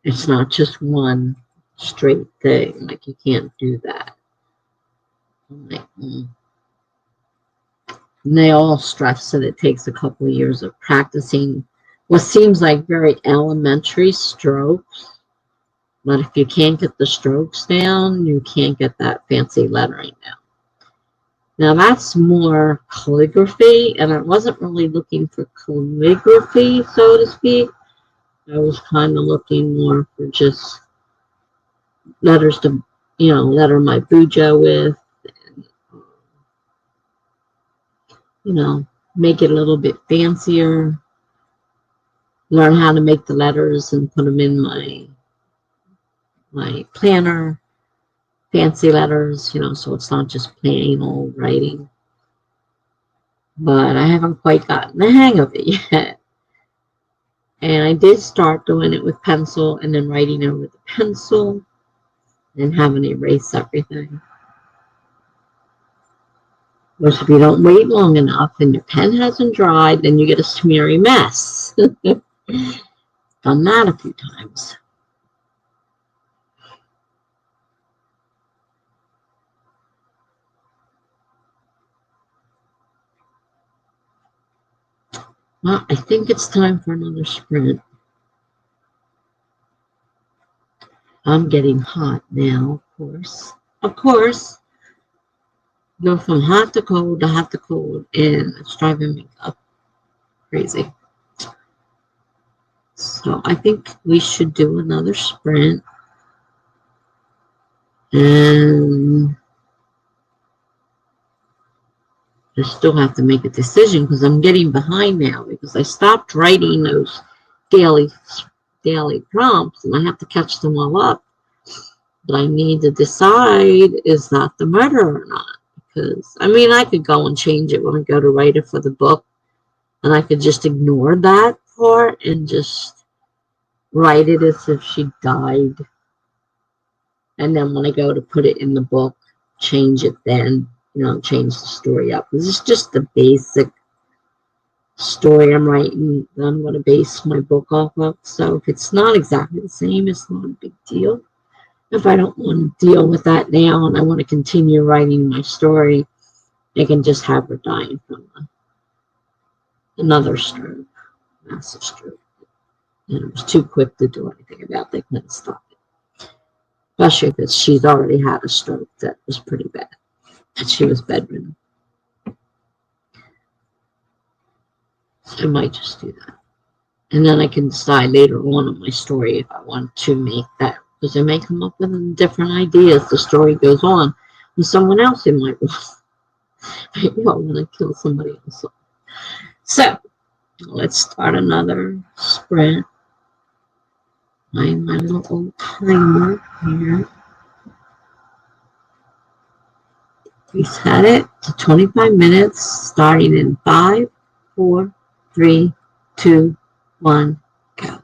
It's not just one straight thing. Like you can't do that. Like, And they all stress that it takes a couple of years of practicing what seems like very elementary strokes. But if you can't get the strokes down, you can't get that fancy lettering down. Now that's more calligraphy, and I wasn't really looking for calligraphy, so to speak. I was kind of looking more for just letters to, letter my bujo with, and, make it a little bit fancier, learn how to make the letters and put them in my planner, fancy letters, so it's not just plain old writing. But I haven't quite gotten the hang of it yet. And I did start doing it with pencil and then writing over the pencil and having to erase everything. Which if you don't wait long enough and your pen hasn't dried, then you get a smeary mess. Done that a few times. Well, I think it's time for another sprint. I'm getting hot now, of course. Of course. Go from hot to hot to cold, and it's driving me up crazy. So I think we should do another sprint. And I still have to make a decision because I'm getting behind now because I stopped writing those daily daily prompts and I have to catch them all up. But I need to decide, is that the murder or not? Because, I mean, I could go and change it when I go to write it for the book, and I could just ignore that part and just write it as if she died. And then when I go to put it in the book, change it then, change the story up. This is just the basic story I'm writing that I'm going to base my book off of. So if it's not exactly the same, it's not a big deal. If I don't want to deal with that now and I want to continue writing my story, I can just have her dying from another stroke, massive stroke. And it was too quick to do anything about. They couldn't stop it. Especially because she's already had a stroke that was pretty bad. And she was bedridden. So I might just do that. And then I can decide later on in my story if I want to make that. Because I may come up with different ideas. The story goes on. And someone else in my maybe I want to kill somebody else. So let's start another sprint. Find my little old timer here. We set it to 25 minutes, starting in 5, 4, 3, 2, 1, go.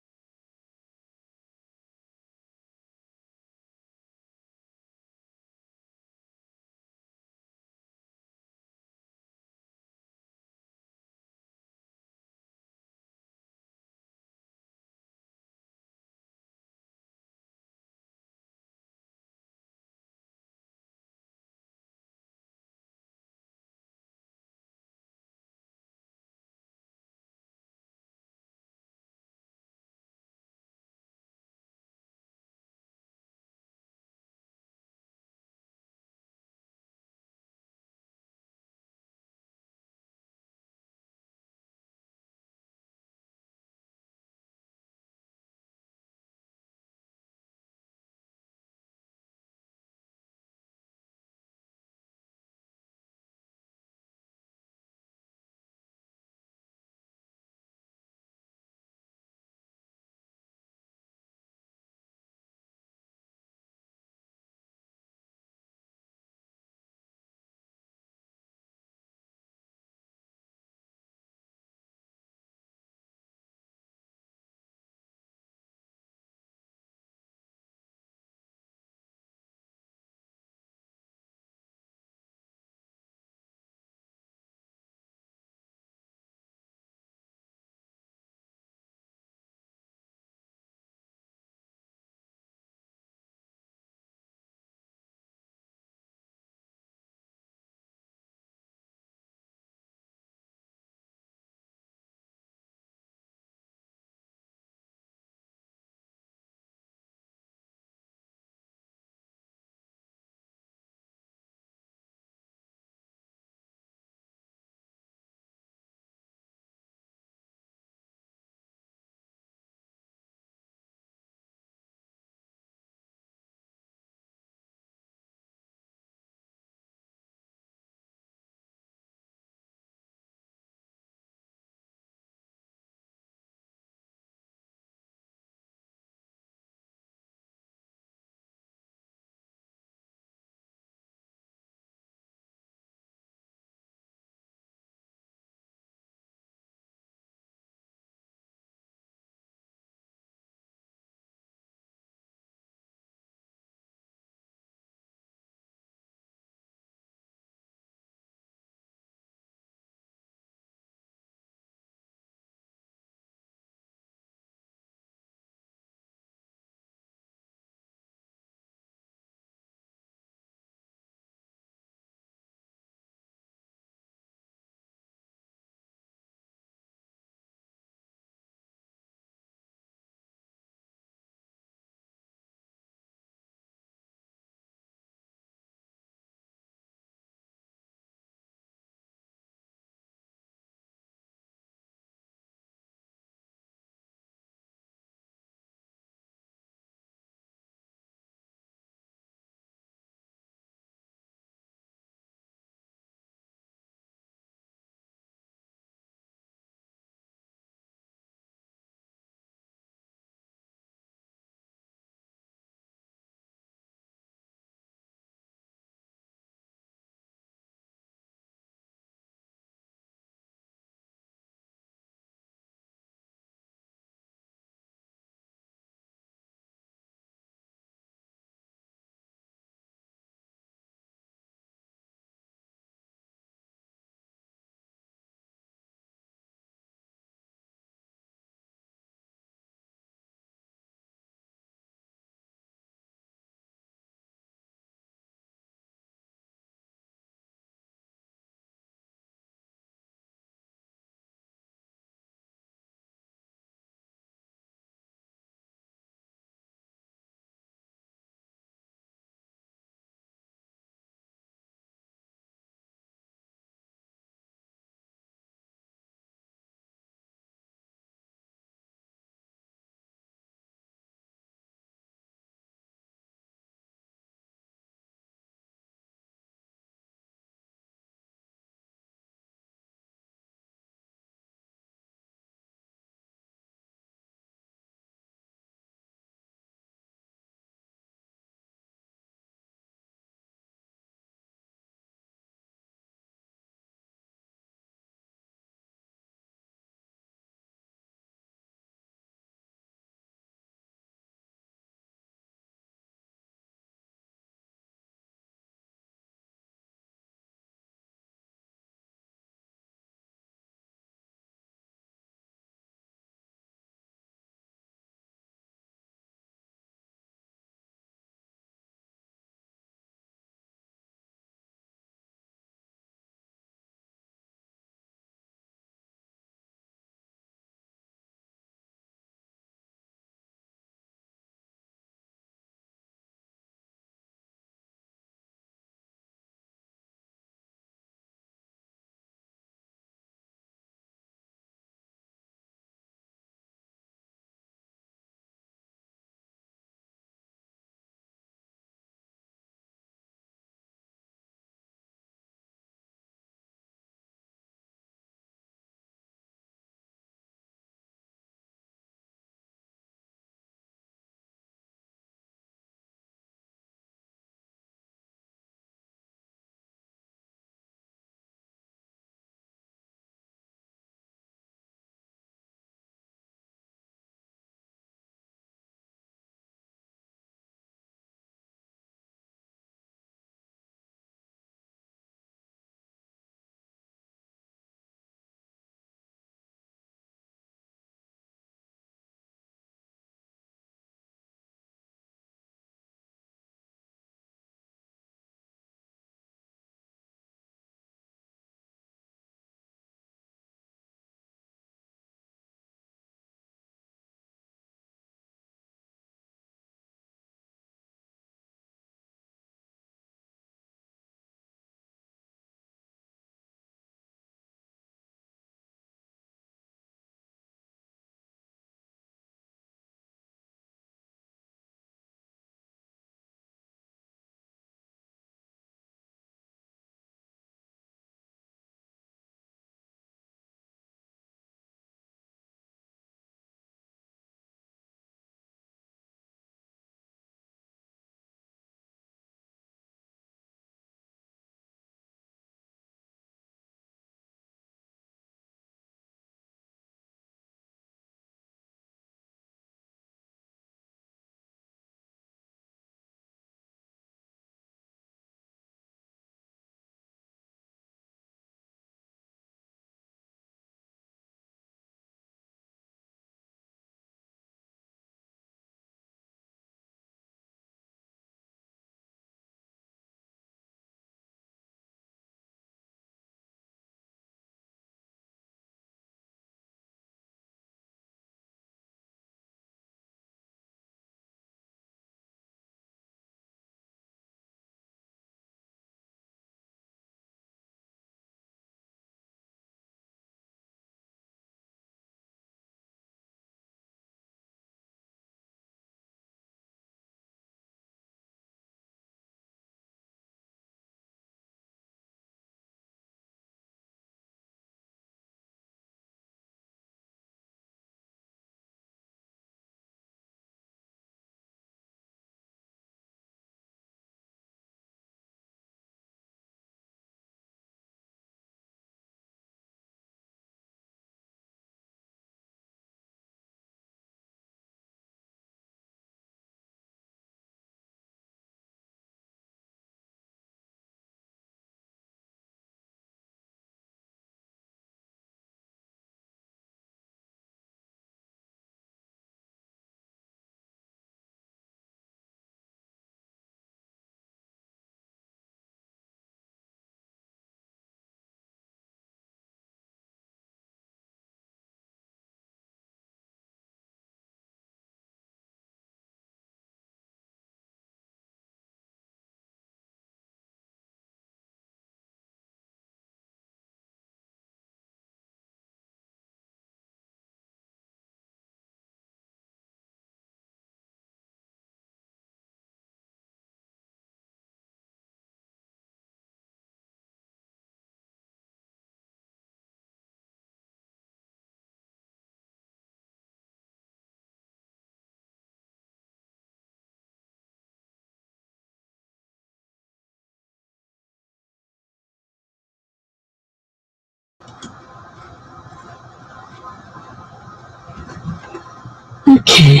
Okay,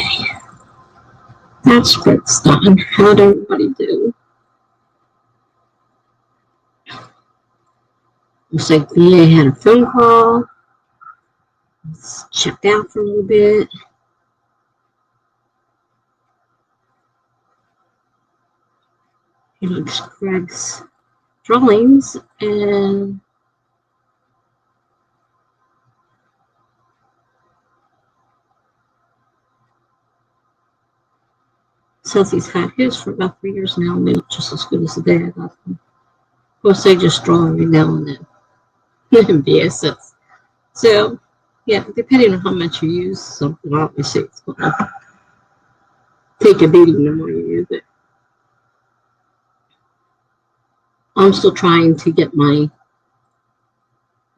that spread's done. How'd everybody do? Looks like VA had a phone call. Let's check out for a little bit. He looks Greg's drawings and says he's had his for about 3 years now, and they look just as good as the day I got them. Of course, they just draw every now and then. BSS. So, yeah, depending on how much you use something, obviously it's going to take a beating the more you use it. I'm still trying to get my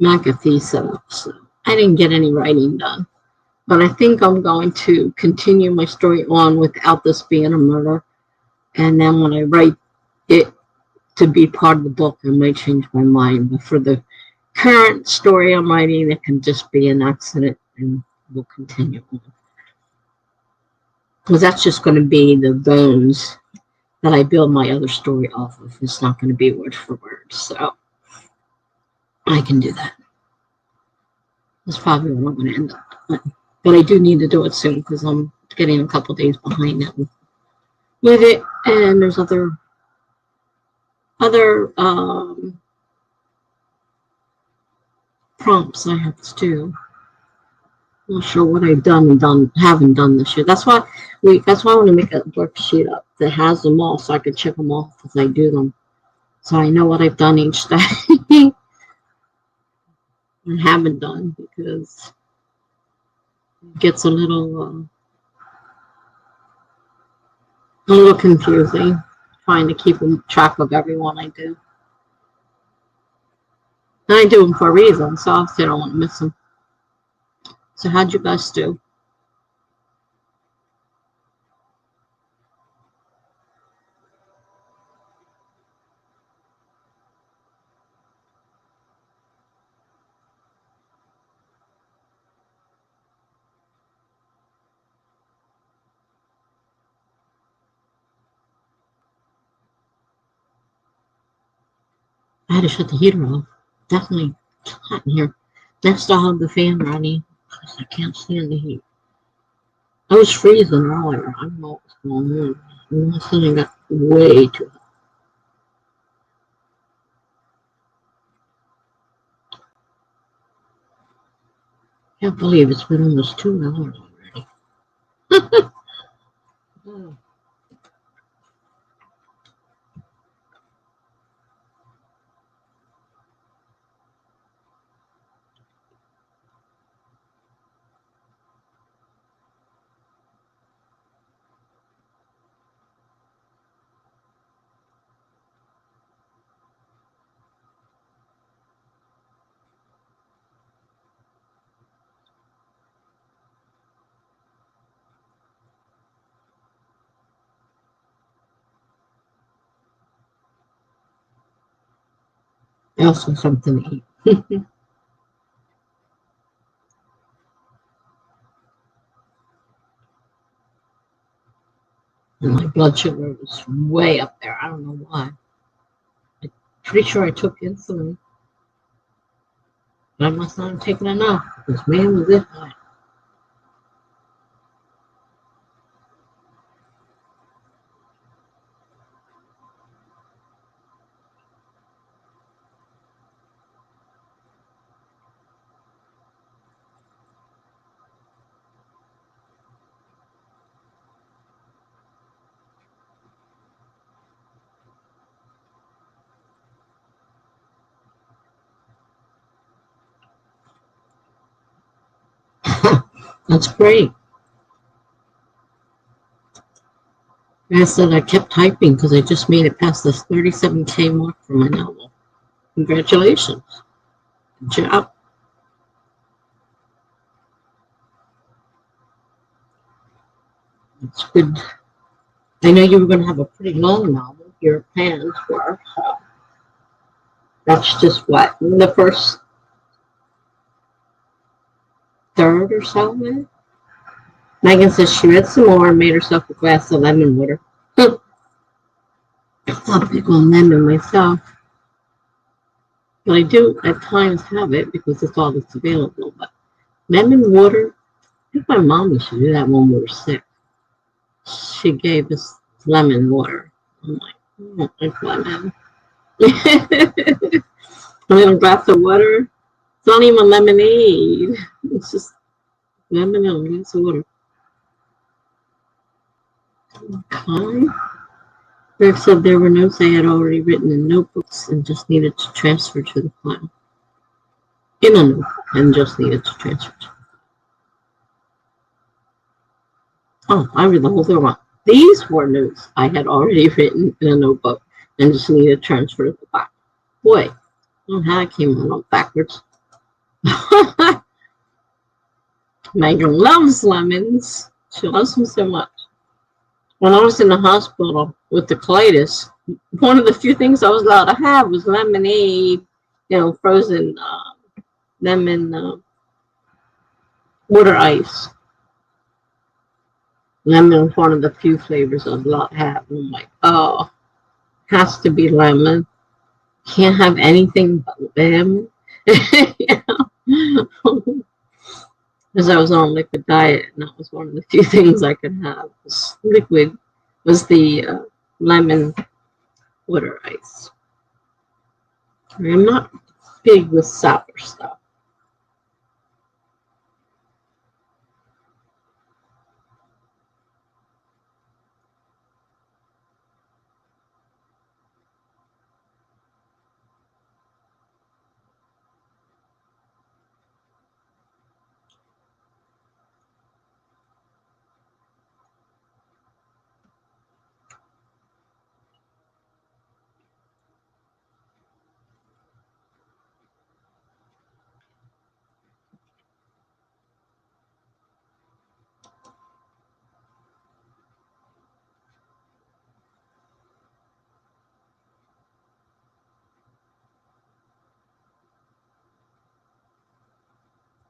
McAfee set up, so I didn't get any writing done. But I think I'm going to continue my story on without this being a murder. And then when I write it to be part of the book, I might change my mind. But for the current story I'm writing, it can just be an accident and we'll continue on. Because that's just going to be the bones that I build my other story off of. It's not going to be word for word. So I can do that. That's probably what I'm going to end up doing. But I do need to do it soon because I'm getting a couple days behind now with it. And there's other prompts I have to do. I'm not sure what I've haven't done this year. That's why I want to make a worksheet up that has them all so I can check them off as I do them. So I know what I've done each day and haven't done, because it gets a little confusing trying to keep track of everyone I do. And I do them for a reason, so obviously I don't want to miss them. So how'd you guys do? I had to shut the heater off. Definitely hot in here. Next I'll have the fan running because I can't stand the heat. I was freezing earlier. I don't know what's going on. All of a sudden got way too hot. Can't believe it's been almost 2 hours already. Oh, also something to eat. And my blood sugar was way up there. I don't know why. I'm pretty sure I took insulin, but I must not have taken enough because man was it high. That's great. I said I kept typing because I just made it past this 37K mark for my novel. Congratulations. Good job. It's good. I know you were going to have a pretty long novel. Your plans were. So that's just what? The first third or so, maybe? Megan says she read some more and made herself a glass of lemon water. I'm not big on lemon myself, but I do at times have it because it's all that's available. But lemon water, I think my mom used to do that when we were sick. She gave us lemon water. I'm like, I don't like lemon. A little glass of water. It's not even lemonade. It's just lemon and a glass of water. Okay. Rick said there were notes I had already written in notebooks and just needed to transfer to the file. In a notebook and just needed to transfer to. Oh, I read the whole thing wrong. These were notes I had already written in a notebook and just needed to transfer to the file. Boy, I don't know how I came out backwards. Megan loves lemons. She loves them so much. When I was in the hospital with the colitis, one of the few things I was allowed to have was lemonade, frozen lemon water ice. Lemon was one of the few flavors I was allowed to have. I'm like, oh, has to be lemon. Can't have anything but lemon. Because I was on a liquid diet, and that was one of the few things I could have. Liquid was the lemon water ice. I'm not big with sour stuff.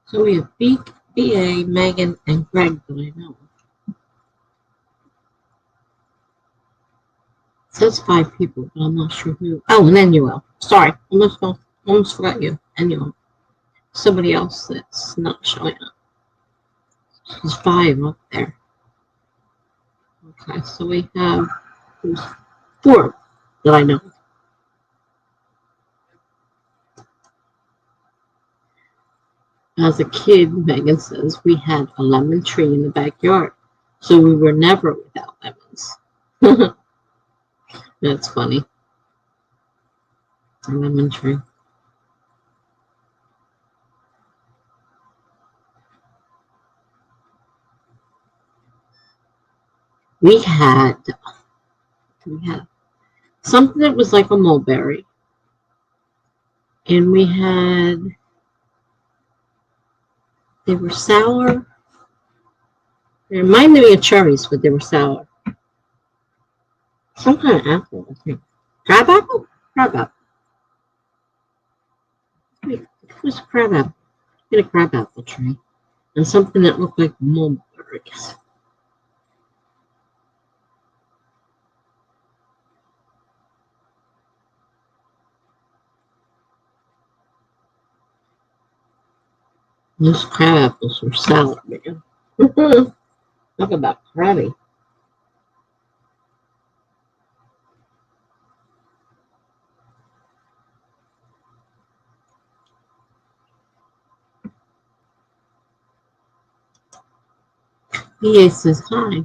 So we have BA, Megan, and Greg that I know. It says 5 people, but I'm not sure who. Oh, and Enuel. Sorry, almost forgot you. Enuel. Somebody else that's not showing up. There's 5 up there. Okay, so we have 4 that I know. As a kid, Megan says, we had a lemon tree in the backyard, so we were never without lemons. That's funny. A lemon tree. We had something that was like a mulberry, and they were sour. They reminded me of cherries, but they were sour. Some kind of apple, I think. Crab apple? Crab apple. Wait, it was a crab apple. We had a crab apple tree. And something that looked like mulberries. Those crab apples were sour, man. Talk about crabby. BA says, hi,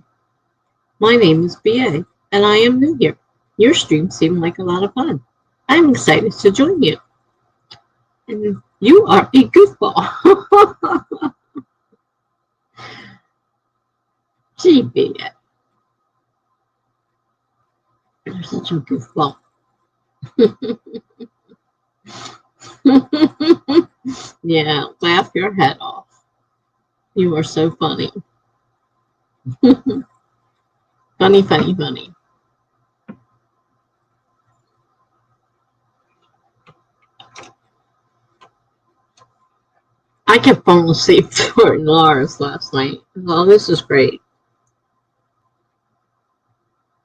my name is BA, and I am new here. Your stream seemed like a lot of fun. I'm excited to join you. And you are a goofball. Gee, BA. You're such a goofball. Yeah, laugh your head off. You are so funny. Funny, funny, funny. I kept falling asleep during Lars last night. Oh, this is great.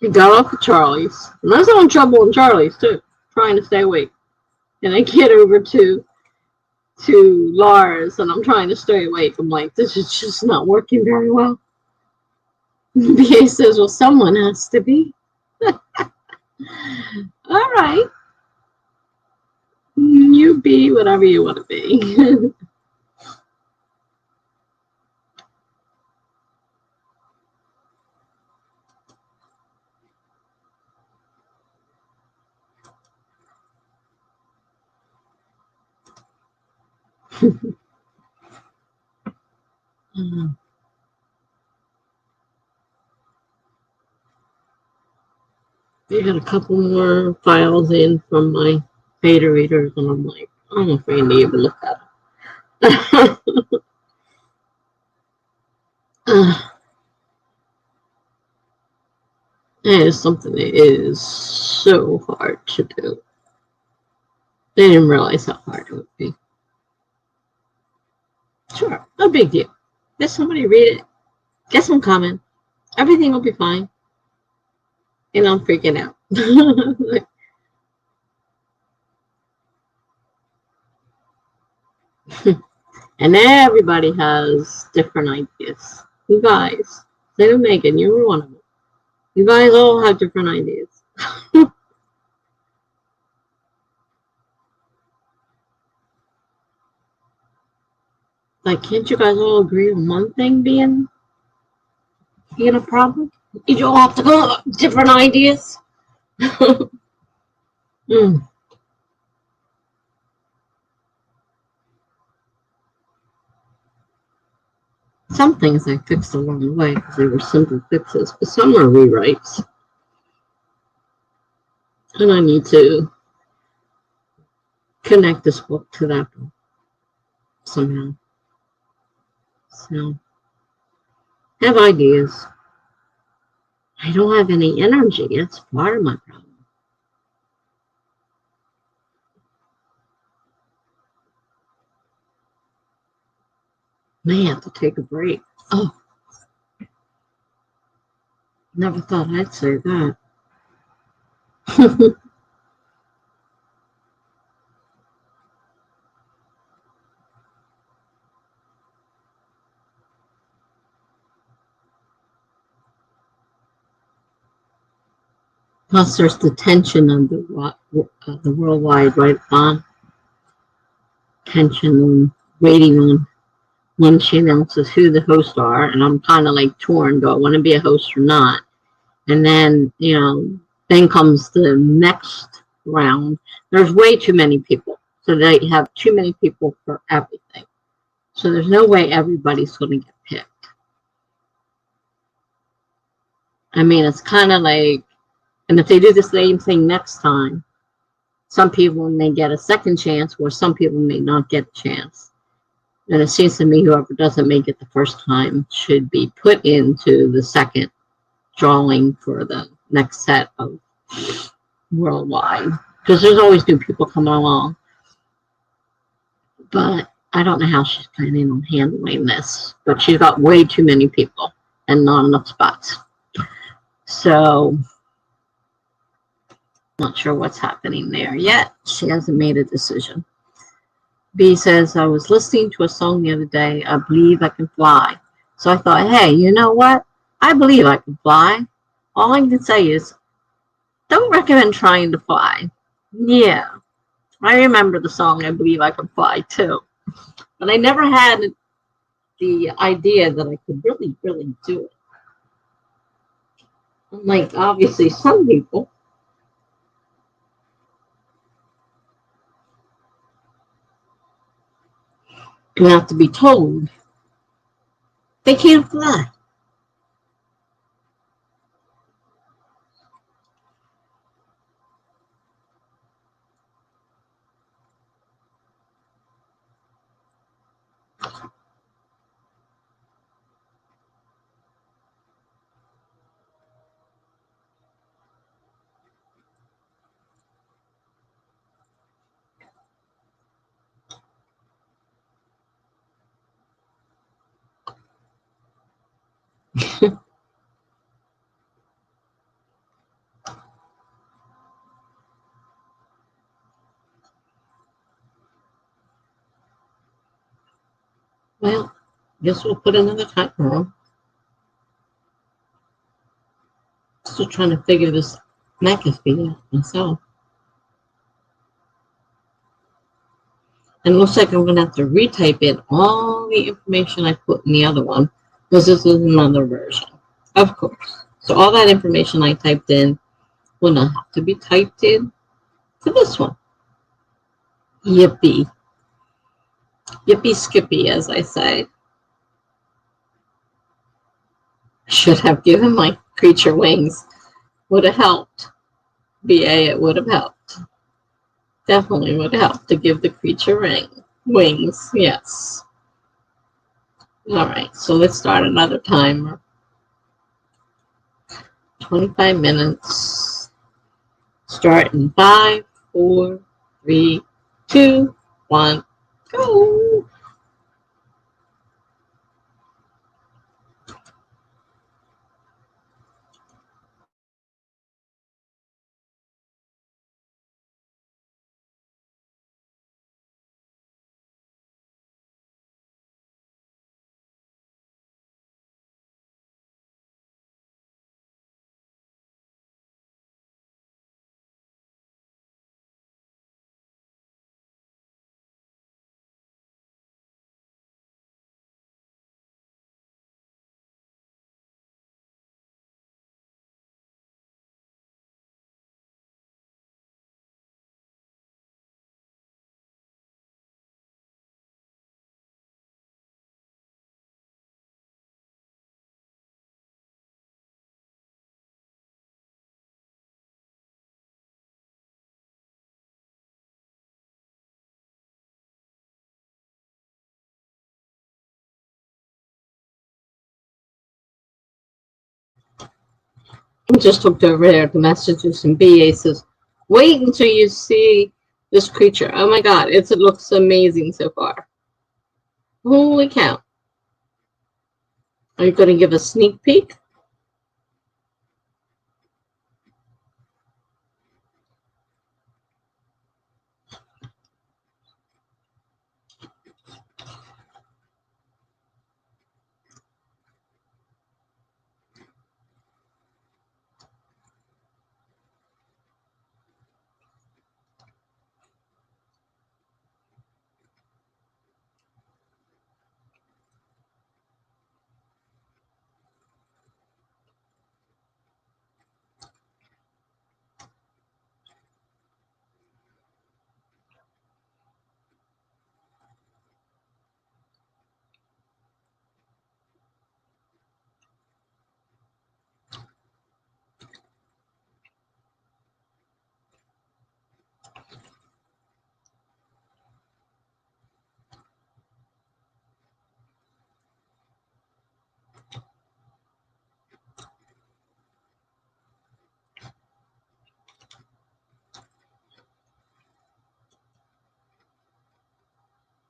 We got off at Charlie's. And I was having trouble in Charlie's too, trying to stay awake. And I get over to Lars and I'm trying to stay awake. I'm like, this is just not working very well. The BA says, well, someone has to be. All right. You be whatever you want to be. I got a couple more files in from my beta readers, and I'm like, I'm afraid to even look at them. It is something that is so hard to do. They didn't realize how hard it would be. Sure, no big deal. Let somebody read it, get some comment, everything will be fine. And I'm freaking out. And everybody has different ideas. You guys, say to Megan, you were one of them. You guys all have different ideas. Like, can't you guys all agree on one thing being a problem? You all have to go different ideas. Mm. Some things I fixed along the way because they were simple fixes, but some are rewrites. And I need to connect this book to that book somehow. So, have ideas. I don't have any energy. That's part of my problem. May have to take a break. Oh, never thought I'd say that. Plus, there's the tension of the worldwide right-on tension and waiting on when she announces who the hosts are, and I'm kind of like torn. Do I want to be a host or not? And then, then comes the next round. There's way too many people, so they have too many people for everything. So there's no way everybody's going to get picked. I mean, it's kind of like, and if they do the same thing next time, some people may get a second chance, or some people may not get a chance. And it seems to me whoever doesn't make it the first time should be put into the second drawing for the next set of worldwide. Because there's always new people coming along. But I don't know how she's planning on handling this. But she's got way too many people and not enough spots. So, not sure what's happening there yet. She hasn't made a decision. B says, I was listening to a song the other day, I Believe I Can Fly. So I thought, hey, you know what? I believe I can fly. All I can say is, don't recommend trying to fly. Yeah, I remember the song I Believe I Can Fly too. But I never had the idea that I could really, really do it. Unlike, obviously, some people. You have to be told they can't fly. Well, guess we'll put another timer on. Still trying to figure this McAfee out myself. And it looks like I'm going to have to retype in all the information I put in the other one, because this is another version, of course. So all that information I typed in will not have to be typed in for this one. Yippee. Yippee skippy, as I say. Should have given my creature wings. Would have helped. BA, it would have helped. Definitely would help to give the creature wings. Yes. All right, so let's start another timer. 25 minutes. Start in 5, 4, 3, 2, 1, go. I just looked over there at the messages, and BA says, wait until you see this creature. Oh my god, it looks amazing so far. Holy cow. Are you going to give a sneak peek?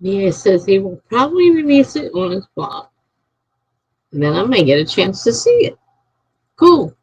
BA says he will probably release it on his blog. And then I may get a chance to see it. Cool.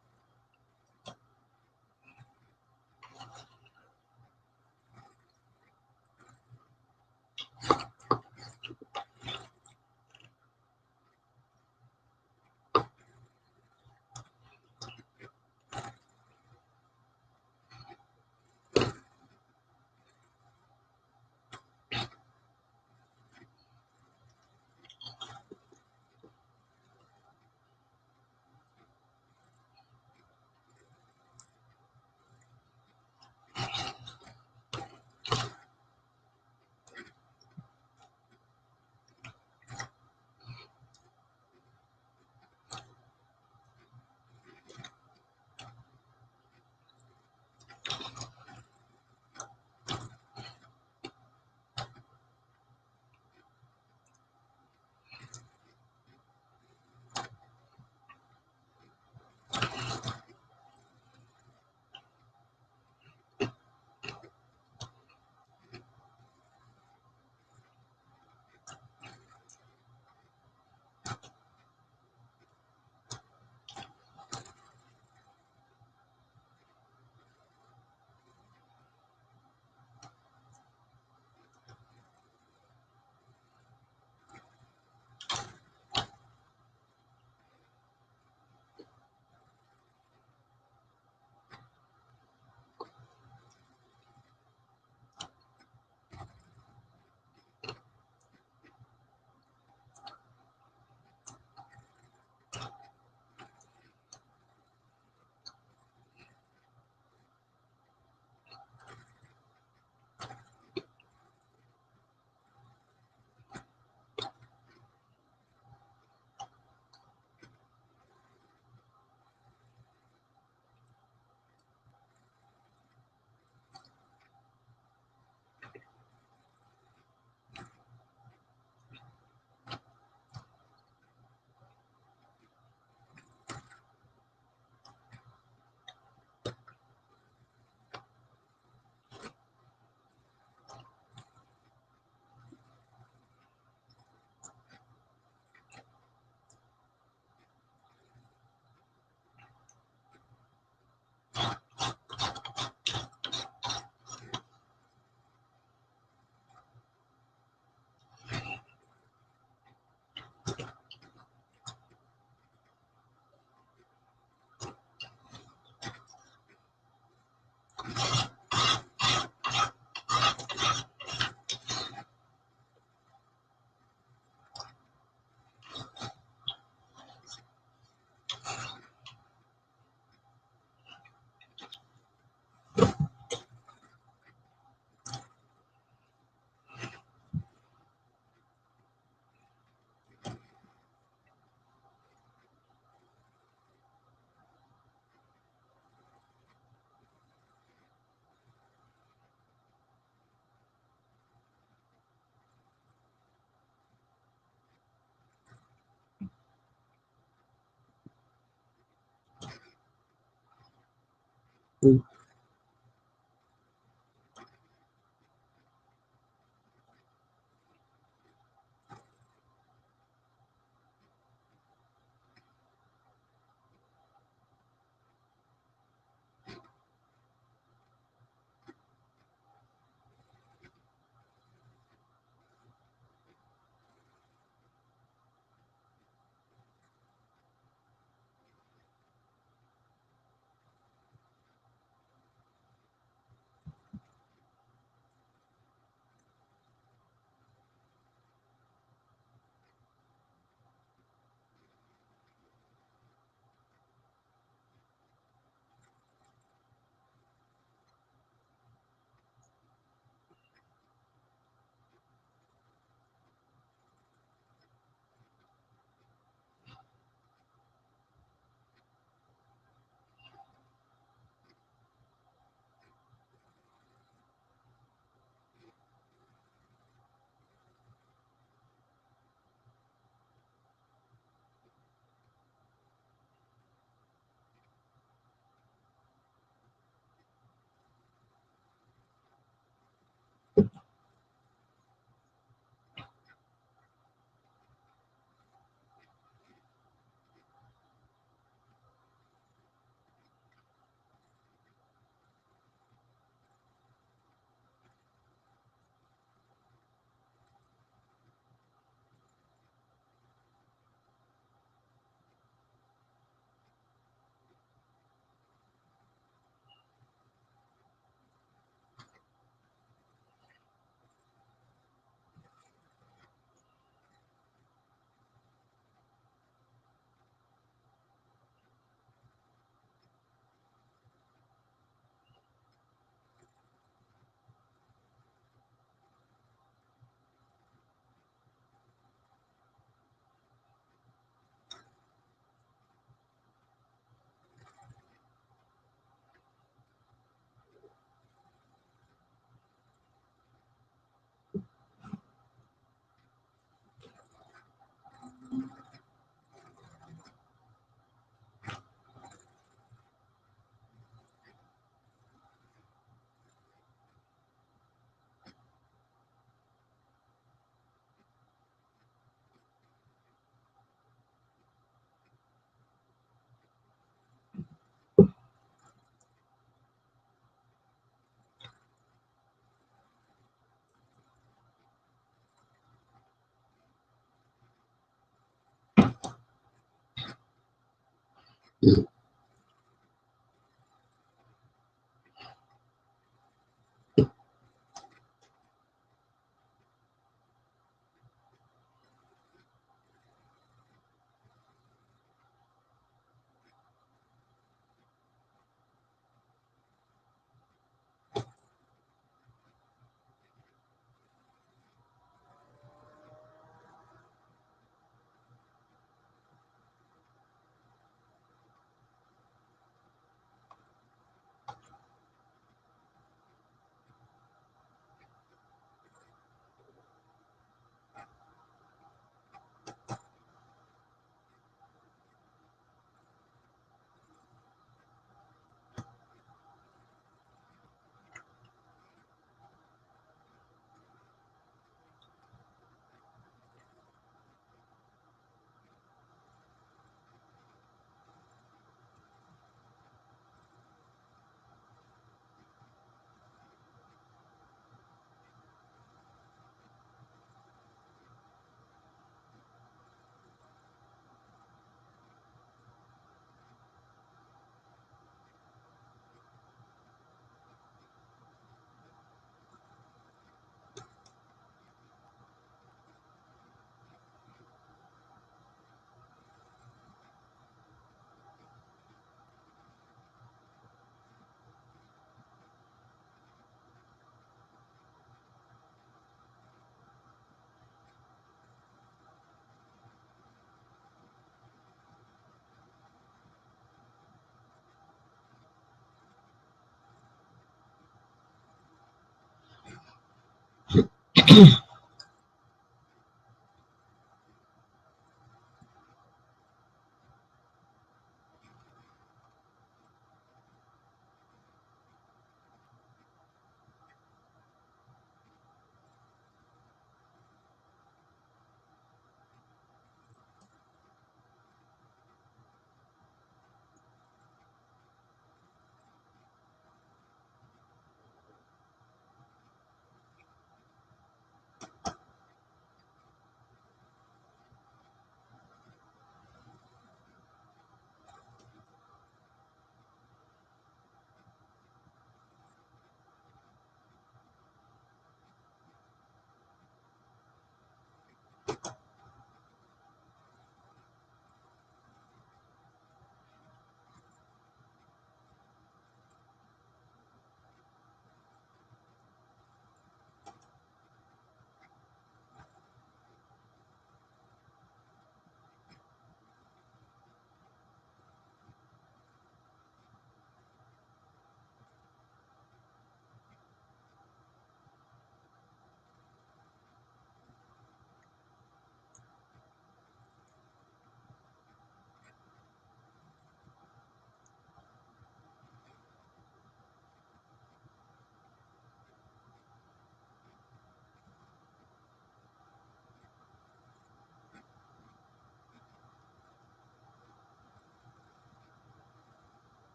Mm.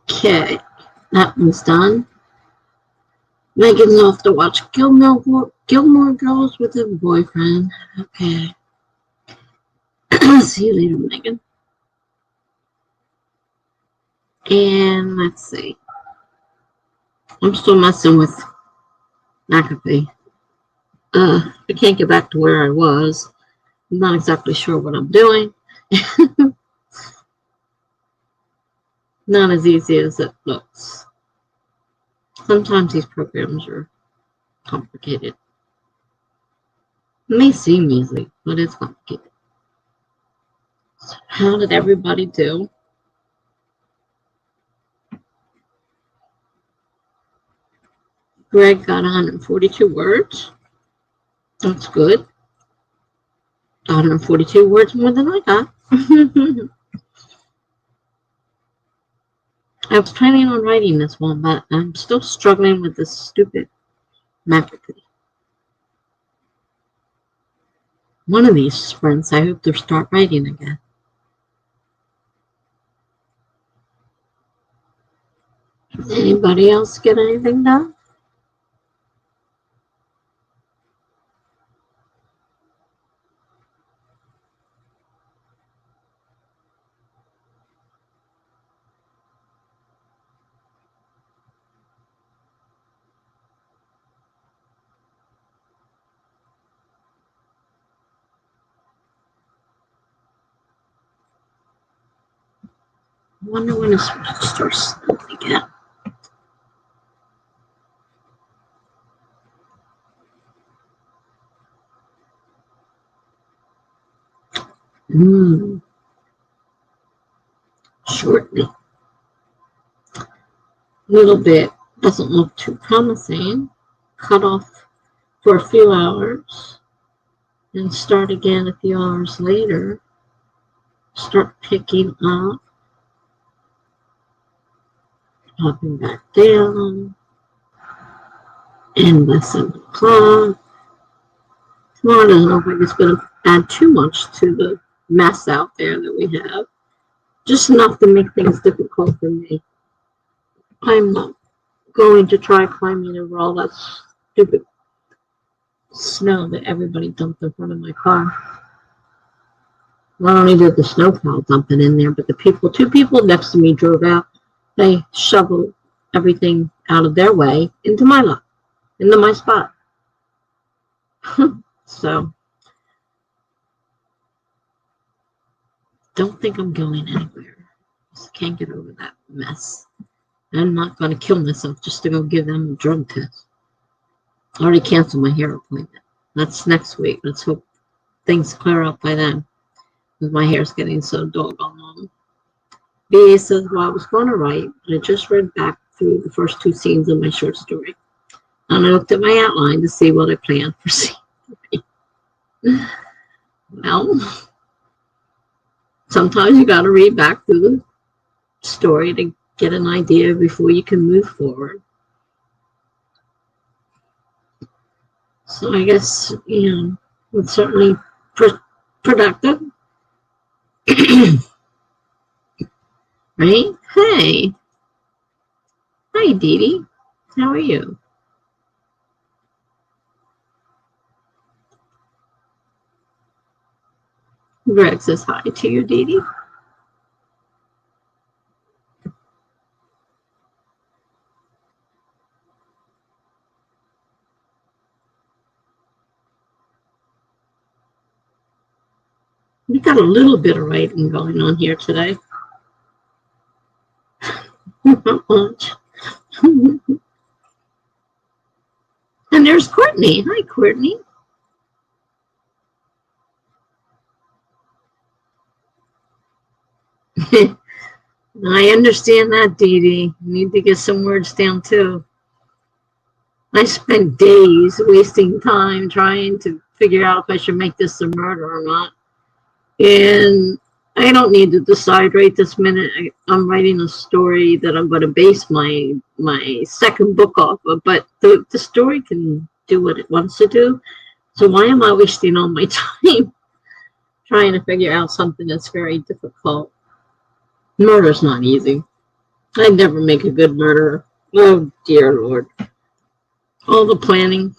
Okay, that one's done. Megan's off to watch Gilmore Girls with her boyfriend. Okay. See you later, Megan. And let's see. I'm still messing with McAfee. I can't get back to where I was. I'm not exactly sure what I'm doing. Not as easy as it looks. Sometimes these programs are complicated. It may seem easy, but it's complicated. So how did everybody do? Greg got 142 words. That's good. 142 words more than I got. I was planning on writing this one, but I'm still struggling with this stupid McAfee. One of these sprints, I hope to start writing again. Anybody else get anything done? wonder when it's supposed to start snowing again. Shortly. A little bit. Doesn't look too promising. Cut off for a few hours and start again a few hours later. Start picking up. Popping back down. And by 7 o'clock. Tomorrow doesn't look like it's going to add too much to the mess out there that we have. Just enough to make things difficult for me. I'm not going to try climbing over all that stupid snow that everybody dumped in front of my car. Not only did the snowplow dump it in there, but the two people next to me drove out. They shoveled everything out of their way into my lot, into my spot. So, don't think I'm going anywhere. Just can't get over that mess. I'm not going to kill myself just to go give them a drug test. I already canceled my hair appointment. That's next week. Let's hope things clear up by then. Because my hair's getting so doggone long. B says, well, I was going to write, but I just read back through the first 2 scenes of my short story. And I looked at my outline to see what I planned for scene 3. Well, sometimes you got to read back through the story to get an idea before you can move forward. So I guess, it's certainly productive. Right? Hey. Hi, Dee Dee. How are you? Greg says hi to you, Dee Dee. We got a little bit of writing going on here today. Not much. And there's Courtney. Hi, Courtney. I understand that, Dee Dee. You need to get some words down, too. I spent days wasting time trying to figure out if I should make this a murder or not. And I don't need to decide right this minute. I'm writing a story that I'm going to base my second book off of, but the story can do what it wants to do. So why am I wasting all my time trying to figure out something that's very difficult? Murder's not easy. I'd never make a good murderer. Oh, dear Lord. All the planning,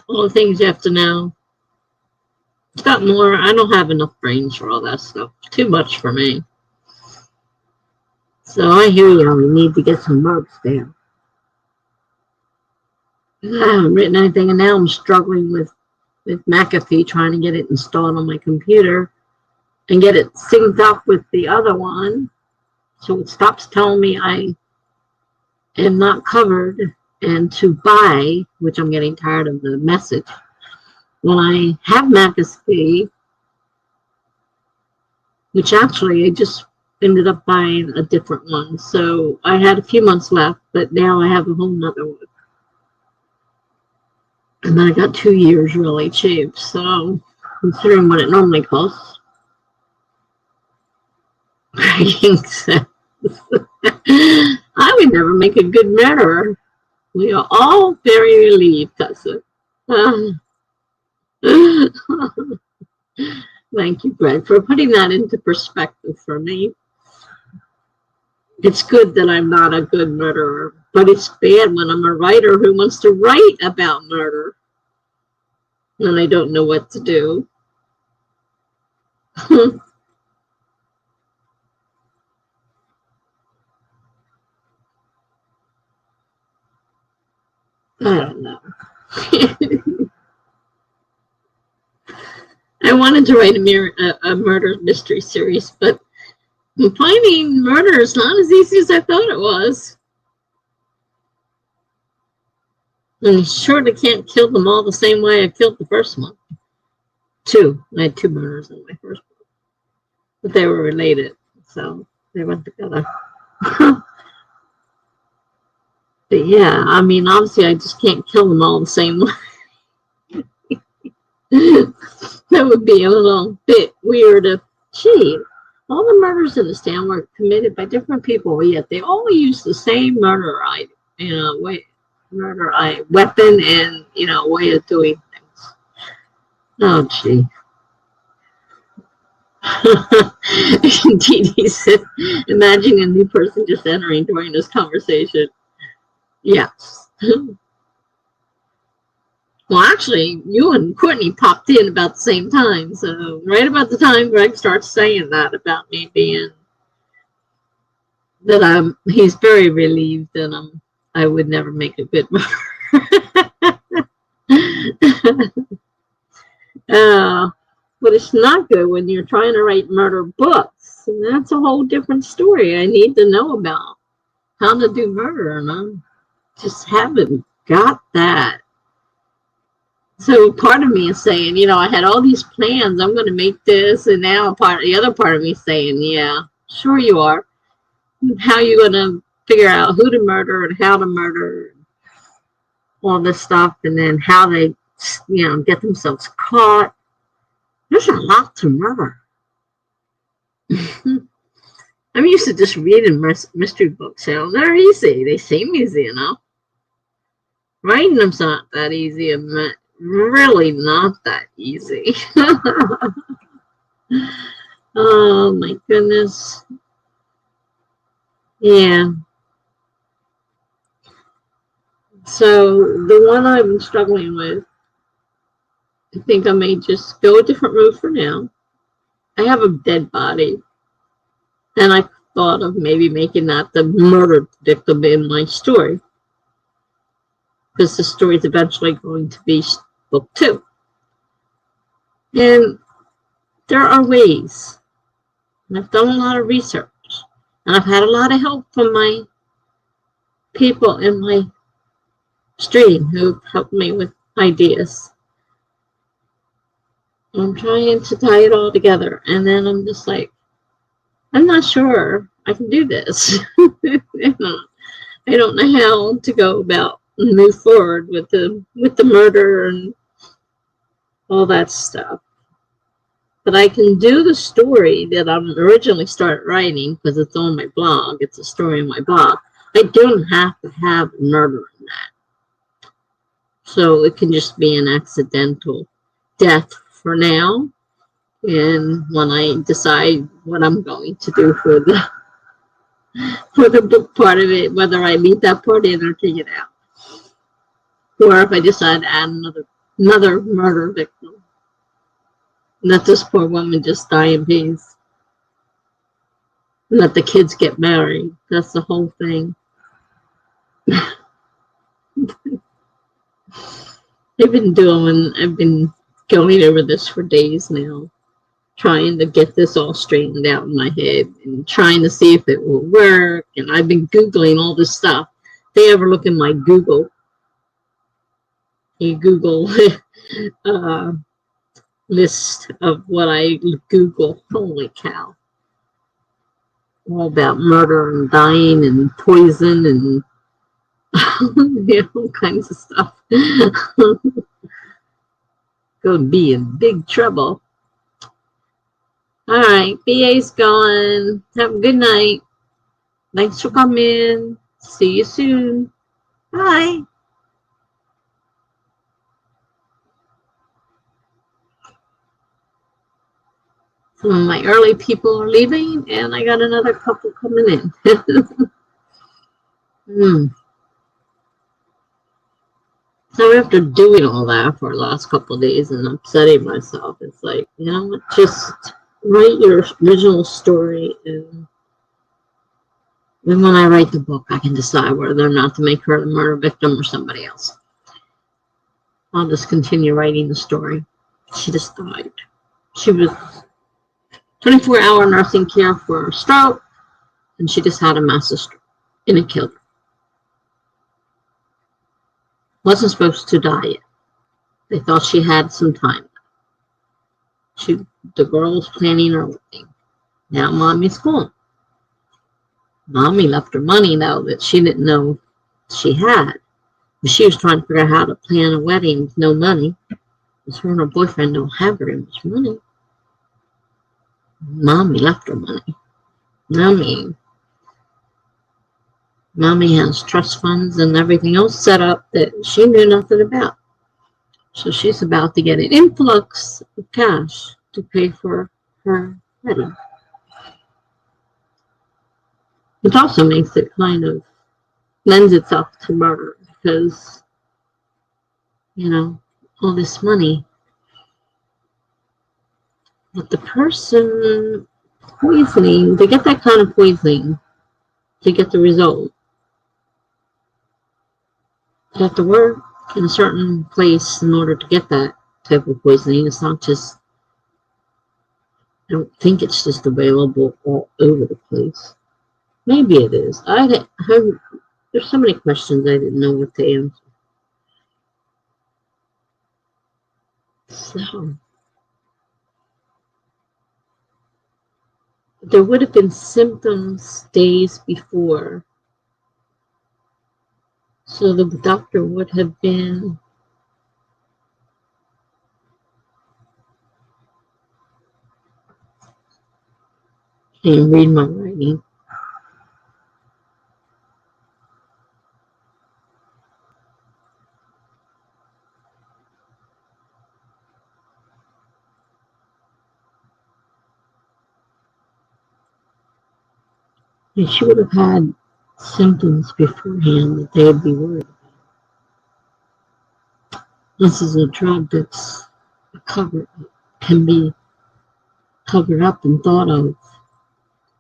all the things you have to know. It's got more. I don't have enough brains for all that stuff. Too much for me. So I hear you. We need to get some marks there. I haven't written anything, and now I'm struggling with McAfee, trying to get it installed on my computer and get it synced up with the other one, so it stops telling me I am not covered and to buy, which I'm getting tired of the message. When I have McAfee, which actually I just ended up buying a different one. So I had a few months left, but now I have a whole nother one. And then I got 2 years really cheap. So considering what it normally costs, I would never make a good murderer. We are all very relieved, Tessa. Thank you, Greg, for putting that into perspective for me. It's good that I'm not a good murderer, but it's bad when I'm a writer who wants to write about murder and I don't know what to do. I don't know. I wanted to write a murder mystery series, but Finding murder is not as easy as I thought it was. And you surely can't kill them all the same way I killed the first one. Two. I had two murders in my first book. But they were related. So they went together. But yeah, I mean, obviously I just can't kill them all the same way. That would be a little bit weird if, gee, all the murders in this town were committed by different people, yet they all use the same murder item, weapon and, way of doing things. Oh, gee. Indeed, he said, imagine a new person just entering during this conversation. Yes. Well, actually, you and Courtney popped in about the same time. So right about the time Greg starts saying that about me being that he's very relieved that I would never make a good murderer. But it's not good when you're trying to write murder books. And that's a whole different story. I need to know about how to do murder, and I just haven't got that. So part of me is saying, I had all these plans. I'm going to make this, and now the other part of me is saying, yeah, sure you are. How are you going to figure out who to murder and how to murder, all this stuff, and then how they, get themselves caught. There's a lot to murder. I'm used to just reading mystery books. They're easy. They seem easy enough. Writing them's not that easy. Really not that easy. Oh my goodness. Yeah. So the one I've been struggling with, I think I may just go a different route for now. I have a dead body, and I thought of maybe making that the murder victim in my story, because the story is eventually going to be book 2. And there are ways. And I've done a lot of research. And I've had a lot of help from my people in my stream who've helped me with ideas. I'm trying to tie it all together. And then I'm just like, I'm not sure I can do this. I don't know how to go about and move forward with the murder and all that stuff. But I can do the story that I originally started writing because it's on my blog. It's a story on my blog. I don't have to have murder in that. So it can just be an accidental death for now. And when I decide what I'm going to do for the book part of it, whether I leave that part in or take it out. Or if I decide to add another murder victim. Let this poor woman just die in peace. Let the kids get married. That's the whole thing. I've been going over this for days now, trying to get this all straightened out in my head and trying to see if it will work. And I've been Googling all this stuff. If they ever look in my Google list of what I Google, holy cow. All about murder and dying and poison and all kinds of stuff. Gonna be in big trouble. All right, BA's gone. Have a good night. Thanks for coming. See you soon. Bye. Some of my early people are leaving, and I got another couple coming in. So after doing all that for the last couple of days and upsetting myself, it's like, just write your original story, and then when I write the book, I can decide whether or not to make her the murder victim or somebody else. I'll just continue writing the story. She just died. She was 24-hour nursing care for a stroke, and she just had a massive stroke, and it killed her. Wasn't supposed to die yet. They thought she had some time. The girl was planning her wedding. Now mommy's gone. Mommy left her money, though, that she didn't know she had. But she was trying to figure out how to plan a wedding with no money. Because her and her boyfriend don't have very much money. Mommy left her money. Mommy has trust funds and everything else set up that she knew nothing about. So she's about to get an influx of cash to pay for her wedding. It also makes it kind of lends itself to murder because, all this money. But the person poisoning, to get that kind of poisoning, to get the result, you have to work in a certain place in order to get that type of poisoning. It's not just, I don't think it's just available all over the place. Maybe it is. There's so many questions I didn't know what to answer. So, there would have been symptoms days before. So the doctor would have been can't read my writing. And she would have had symptoms beforehand that they'd be worried about. This is a drug that's can be covered up and thought of.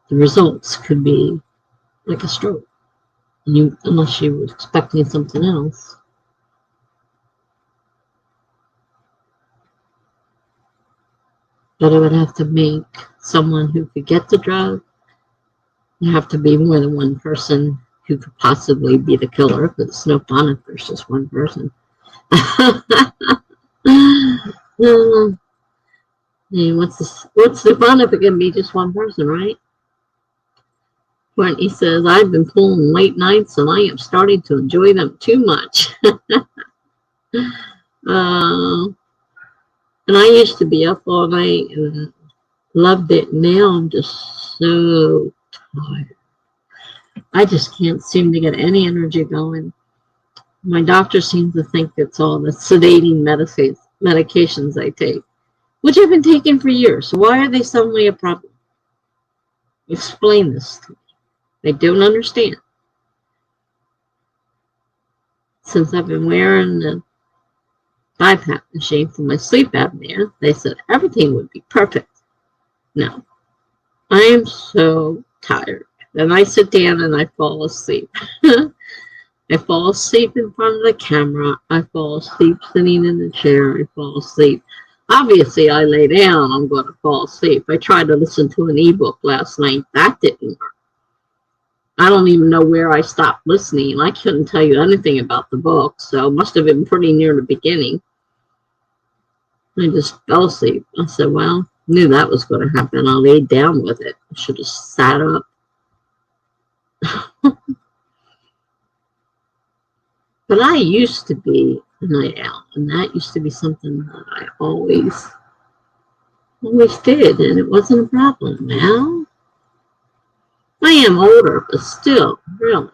The results could be like a stroke, unless you were expecting something else. But it would have to make someone who could get the drug. You have to be more than one person who could possibly be the killer, but it's no fun if there's just one person. What's the fun if it can be just one person, right? Courtney says, I've been pulling late nights and I am starting to enjoy them too much. And I used to be up all night and loved it. Now I'm just so tired. I just can't seem to get any energy going. My doctor seems to think it's all the sedating medications I take, which I've been taking for years. So why are they suddenly a problem? Explain this to me. They don't understand. Since I've been wearing the BiPAP machine for my sleep apnea, they said everything would be perfect. No, I am so tired. Then I sit down and I fall asleep. I fall asleep in front of the camera. I fall asleep sitting in the chair. I fall asleep. Obviously, I lay down. I'm going to fall asleep. I tried to listen to an ebook last night. That didn't work. I don't even know where I stopped listening. I couldn't tell you anything about the book, so it must have been pretty near the beginning. I just fell asleep. I said, well, knew that was going to happen. I laid down with it. I should have sat up. But I used to be a night owl, and that used to be something that I always did, and it wasn't a problem. Now, I am older, but still, really.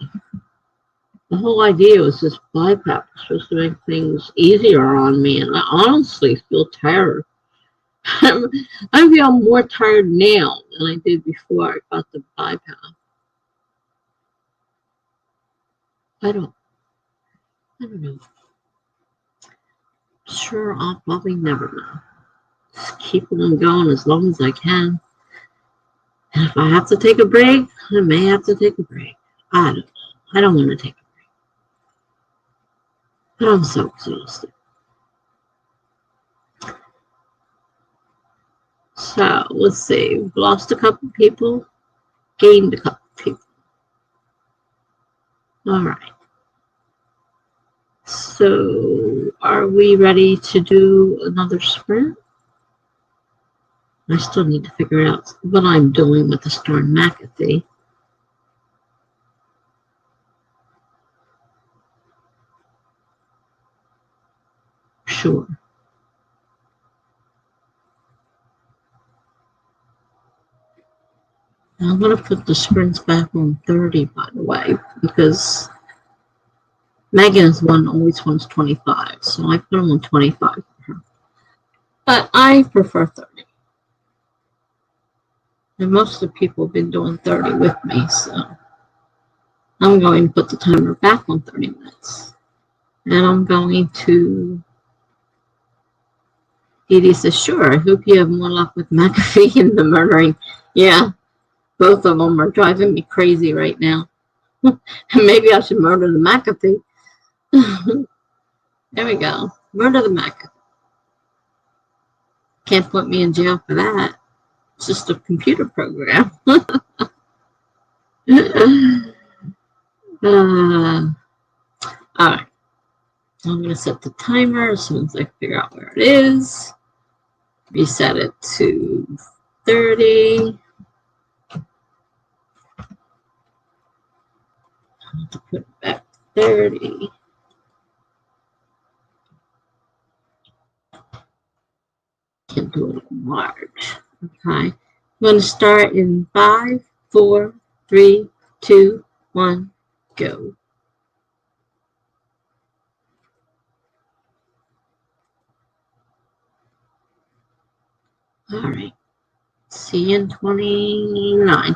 The whole idea was this BiPAP was supposed to make things easier on me, and I honestly feel tired. I feel more tired now than I did before I got the BiPAP. I don't know. Sure, I'll probably never know. Just keeping them going as long as I can. And if I have to take a break, I may have to take a break. I don't know. I don't want to take a break. But I'm so exhausted. So let's see. We've lost a couple people, gained a couple people. All right. So are we ready to do another sprint? I still need to figure out what I'm doing with the Storm McAfee. Sure. I'm going to put the sprints back on 30, by the way, because Megan's one always wants 25, so I put them on 25 for her. But I prefer 30. And most of the people have been doing 30 with me, so I'm going to put the timer back on 30 minutes. And I'm going to... Edie says, sure, I hope you have more luck with McAfee and the murdering. Yeah, both of them are driving me crazy right now. Maybe I should murder the McAfee. There we go. Murder the McAfee. Can't put me in jail for that. It's just a computer program. All right. I'm going to set the timer as soon as I figure out where it is. Reset it to 30. I have to put it back to 30. Can't do it in large. Okay. I'm going to start in 5, 4, 3, 2, 1, go. All right. See you in 29.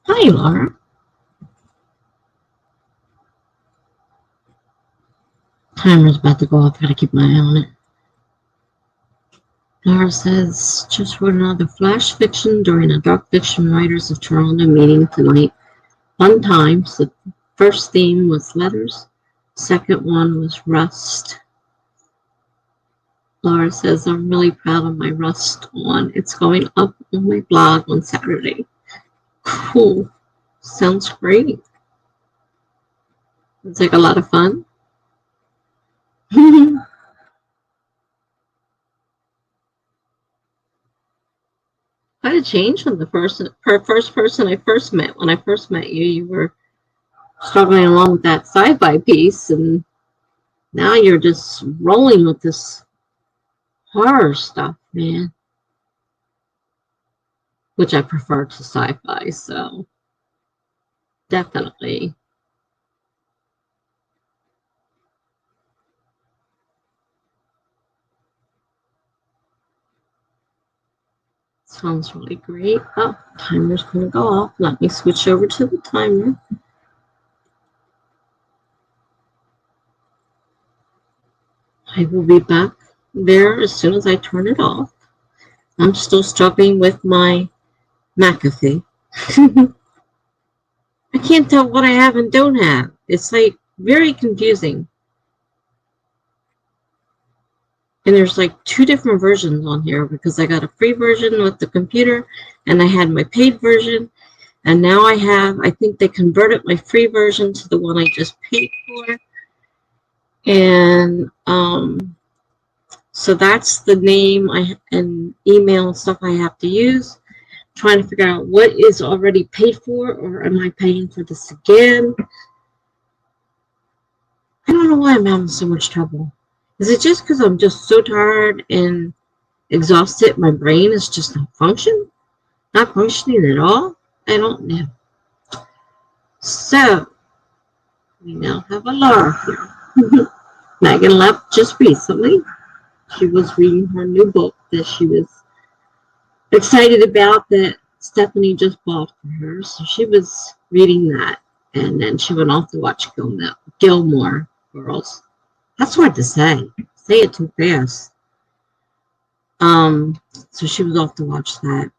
Hi, Laura. Timer's about to go off. Gotta keep my eye on it. Laura says, just wrote another flash fiction during a dark fiction writers of Toronto meeting tonight. Fun times. The first theme was letters. Second one was rust. Laura says, I'm really proud of my rust one. It's going up on my blog on Saturday. Cool. Sounds great. It's like a lot of fun. Quite a change from the first person I first met. When I first met you, you were struggling along with that sci-fi piece, and now you're just rolling with this horror stuff, man, which I prefer to sci-fi, so definitely. Sounds really great. Oh, timer's going to go off. Let me switch over to the timer. I will be back there as soon as I turn it off. I'm still struggling with my McAfee. I can't tell what I have and don't have. It's like very confusing. And there's like two different versions on here because I got a free version with the computer and I had my paid version. And now I think they converted my free version to the one I just paid for. And so that's the name and email and stuff I have to use. Trying to figure out what is already paid for, or am I paying for this again? I don't know why I'm having so much trouble. Is it just because I'm just so tired and exhausted? My brain is just not functioning at all? I don't know. So, we now have a Laura here. Megan left just recently. She was reading her new book that she was excited about that Stephanie just bought for her. So she was reading that. And then she went off to watch Gilmore Girls. That's hard to say. Say it too fast. So she was off to watch that.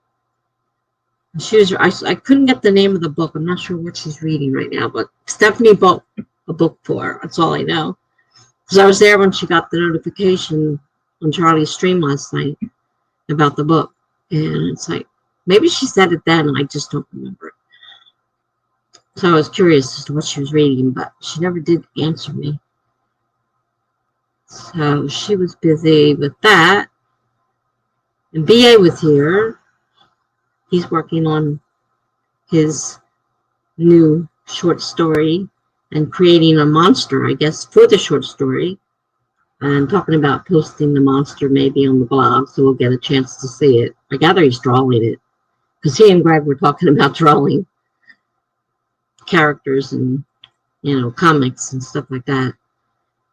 I couldn't get the name of the book. I'm not sure what she's reading right now, but Stephanie bought a book for her. That's all I know. Because I was there when she got the notification on Charlie's stream last night about the book. And it's like, maybe she said it then, and I just don't remember it. So I was curious as to what she was reading, but she never did answer me. So she was busy with that. And BA was here. He's working on his new short story and creating a monster, I guess, for the short story. And talking about posting the monster maybe on the blog, so we'll get a chance to see it. I gather he's drawing it, because he and Greg were talking about drawing characters and, comics and stuff like that.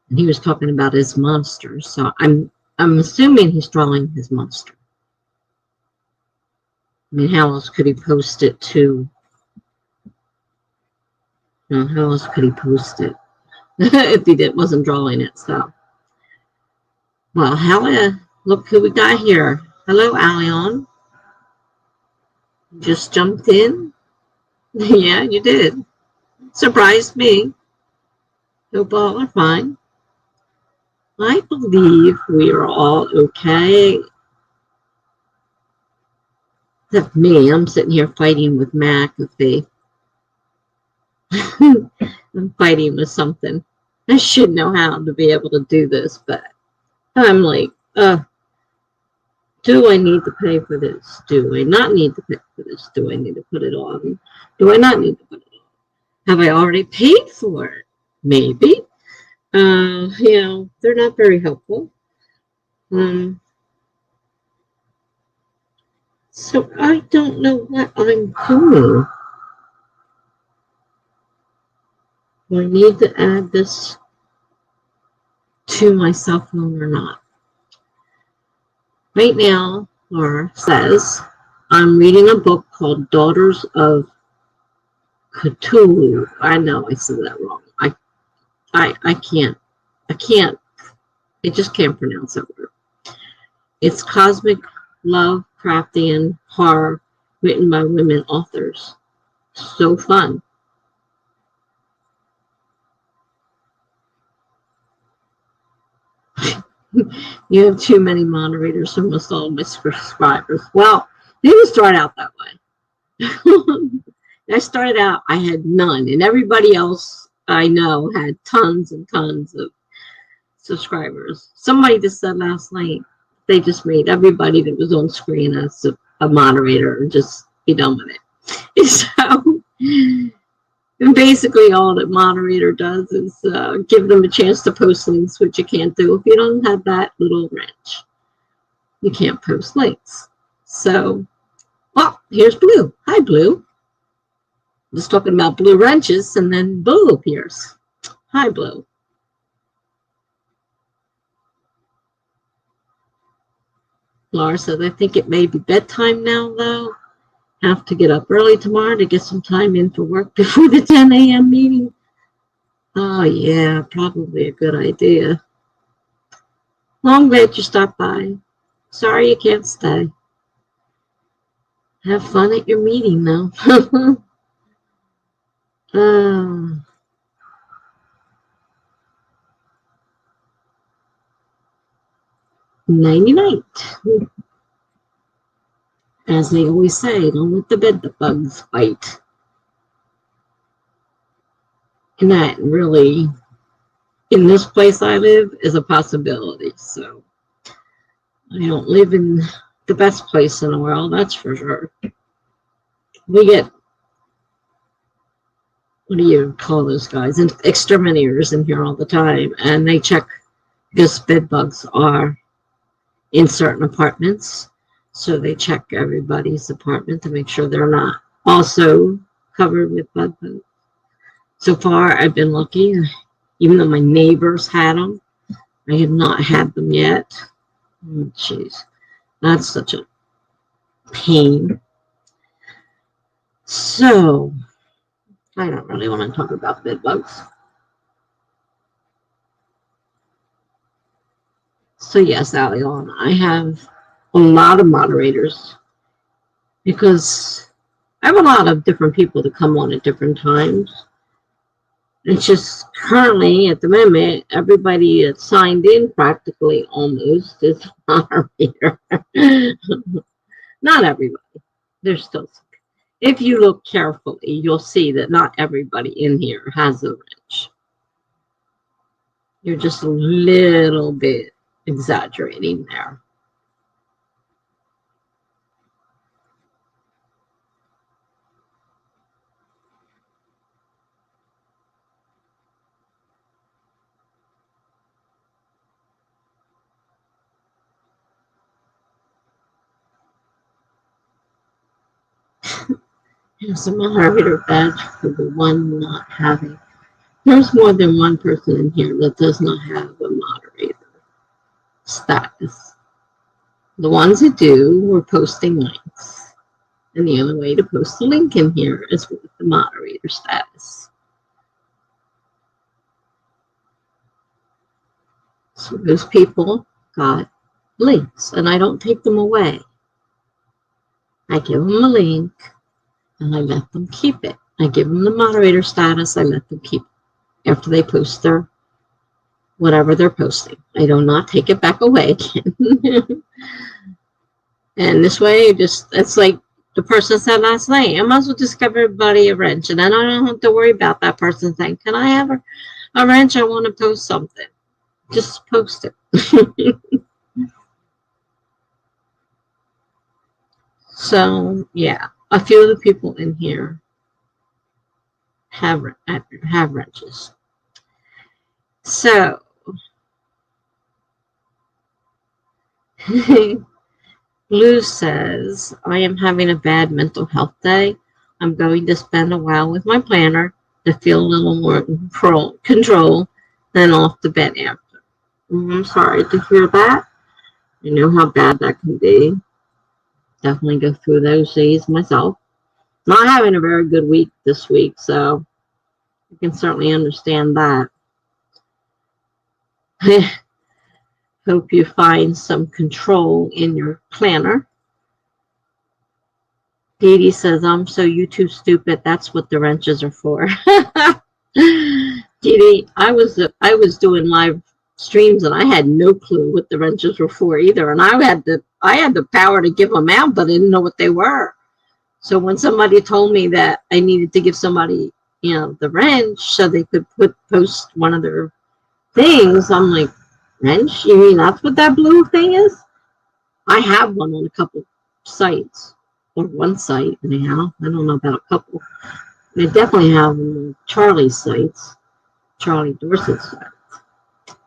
And he was talking about his monster, so I'm assuming he's drawing his monster. I mean, how else could he post it to? How else could he post it if he wasn't drawing it? So, well, look who we got here. Hello, Alion. Just jumped in. Yeah, you did. Surprised me. Hope all are fine. I believe we are all okay. Except me. I'm sitting here fighting with McAfee. I'm fighting with something. I should know how to be able to do this, but I'm like, do I need to pay for this? Do I not need to pay for this? Do I need to put it on? Do I not need to put it on? Have I already paid for it? Maybe. They're not very helpful. So I don't know what I'm doing. Do I need to add this to my cell phone or not? Right now, Laura says, I'm reading a book called Daughters of Cthulhu. I know I said that wrong. I can't. I can't. I just can't pronounce that word. It's cosmic Lovecraftian horror written by women authors. So fun. You have too many moderators, so must all my subscribers. Well, they didn't start out that way. I started out, I had none, and everybody else I know had tons and tons of subscribers. Somebody just said last night they just made everybody that was on screen as a moderator and just be done with it. So, and basically all that moderator does is give them a chance to post links, which you can't do if you don't have that little wrench. You can't post links. So, well, here's Blue. Hi, Blue. Just talking about blue wrenches, and then Blue appears. Hi, Blue. Laura says, I think it may be bedtime now, though. Have to get up early tomorrow to get some time in for work before the 10 a.m. meeting. Oh, yeah, probably a good idea. Long glad you stopped by. Sorry you can't stay. Have fun at your meeting, though. Nighty-night. As they always say, don't let the bed bugs bite. And that really, in this place I live, is a possibility. So I don't live in the best place in the world, that's for sure. We get, what do you call those guys? Exterminators in here all the time, and they check because bed bugs are in certain apartments. So they check everybody's apartment to make sure they're not also covered with bed bugs. So far, I've been lucky. Even though my neighbors had them, I have not had them yet. Jeez, that's such a pain. So, I don't really want to talk about bed bugs. So yes, Alion, I have a lot of moderators because I have a lot of different people to come on at different times. It's just currently, at the moment, everybody that's signed in practically almost is a moderator. Not everybody. There's still some. If you look carefully, you'll see that not everybody in here has a wrench. You're just a little bit exaggerating there. There's a moderator badge for the one not having. There's more than one person in here that does not have a moderator status. The ones that do, we're posting links. And the only way to post a link in here is with the moderator status. So those people got links, and I don't take them away. I give them a link, and I let them keep it. I give them the moderator status, I let them keep it after they post their whatever they're posting. I do not take it back away again. And this way, it's like the person said last night, I might as well just give everybody a wrench, and then I don't have to worry about that person saying, can I have a wrench? I want to post something. Just post it. So, yeah, a few of the people in here have wrenches. So, Blue says, I am having a bad mental health day. I'm going to spend a while with my planner to feel a little more control than off the bed after. I'm sorry to hear that. I know how bad that can be. Definitely go through those days myself. Not having a very good week this week, so I can certainly understand that. Hope you find some control in your planner. Dee Dee says, I'm so YouTube stupid. That's what the wrenches are for. Dee Dee, I was doing live streams and I had no clue what the wrenches were for either. And I had the power to give them out, but I didn't know what they were. So when somebody told me that I needed to give somebody, the wrench so they could post one of their things, I'm like, wrench? You mean that's what that blue thing is? I have one on a couple sites, or one site anyhow. I don't know about a couple. I definitely have Charlie's sites, Charlie Dorset's sites.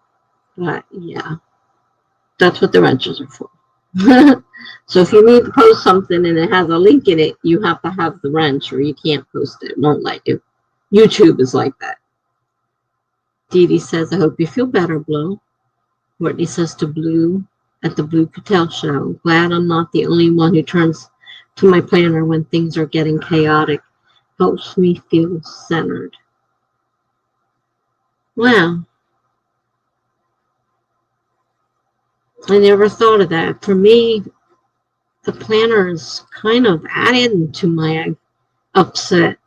But yeah, that's what the wrenches are for. So if you need to post something and it has a link in it, you have to have the wrench or you can't post it. It won't let you. YouTube is like that. Dee Dee says, I hope you feel better, Blue. Courtney says to Blue at the Blue Patel show, glad I'm not the only one who turns to my planner when things are getting chaotic. Helps me feel centered. Wow. I never thought of that. For me, the planner is kind of added to my upset.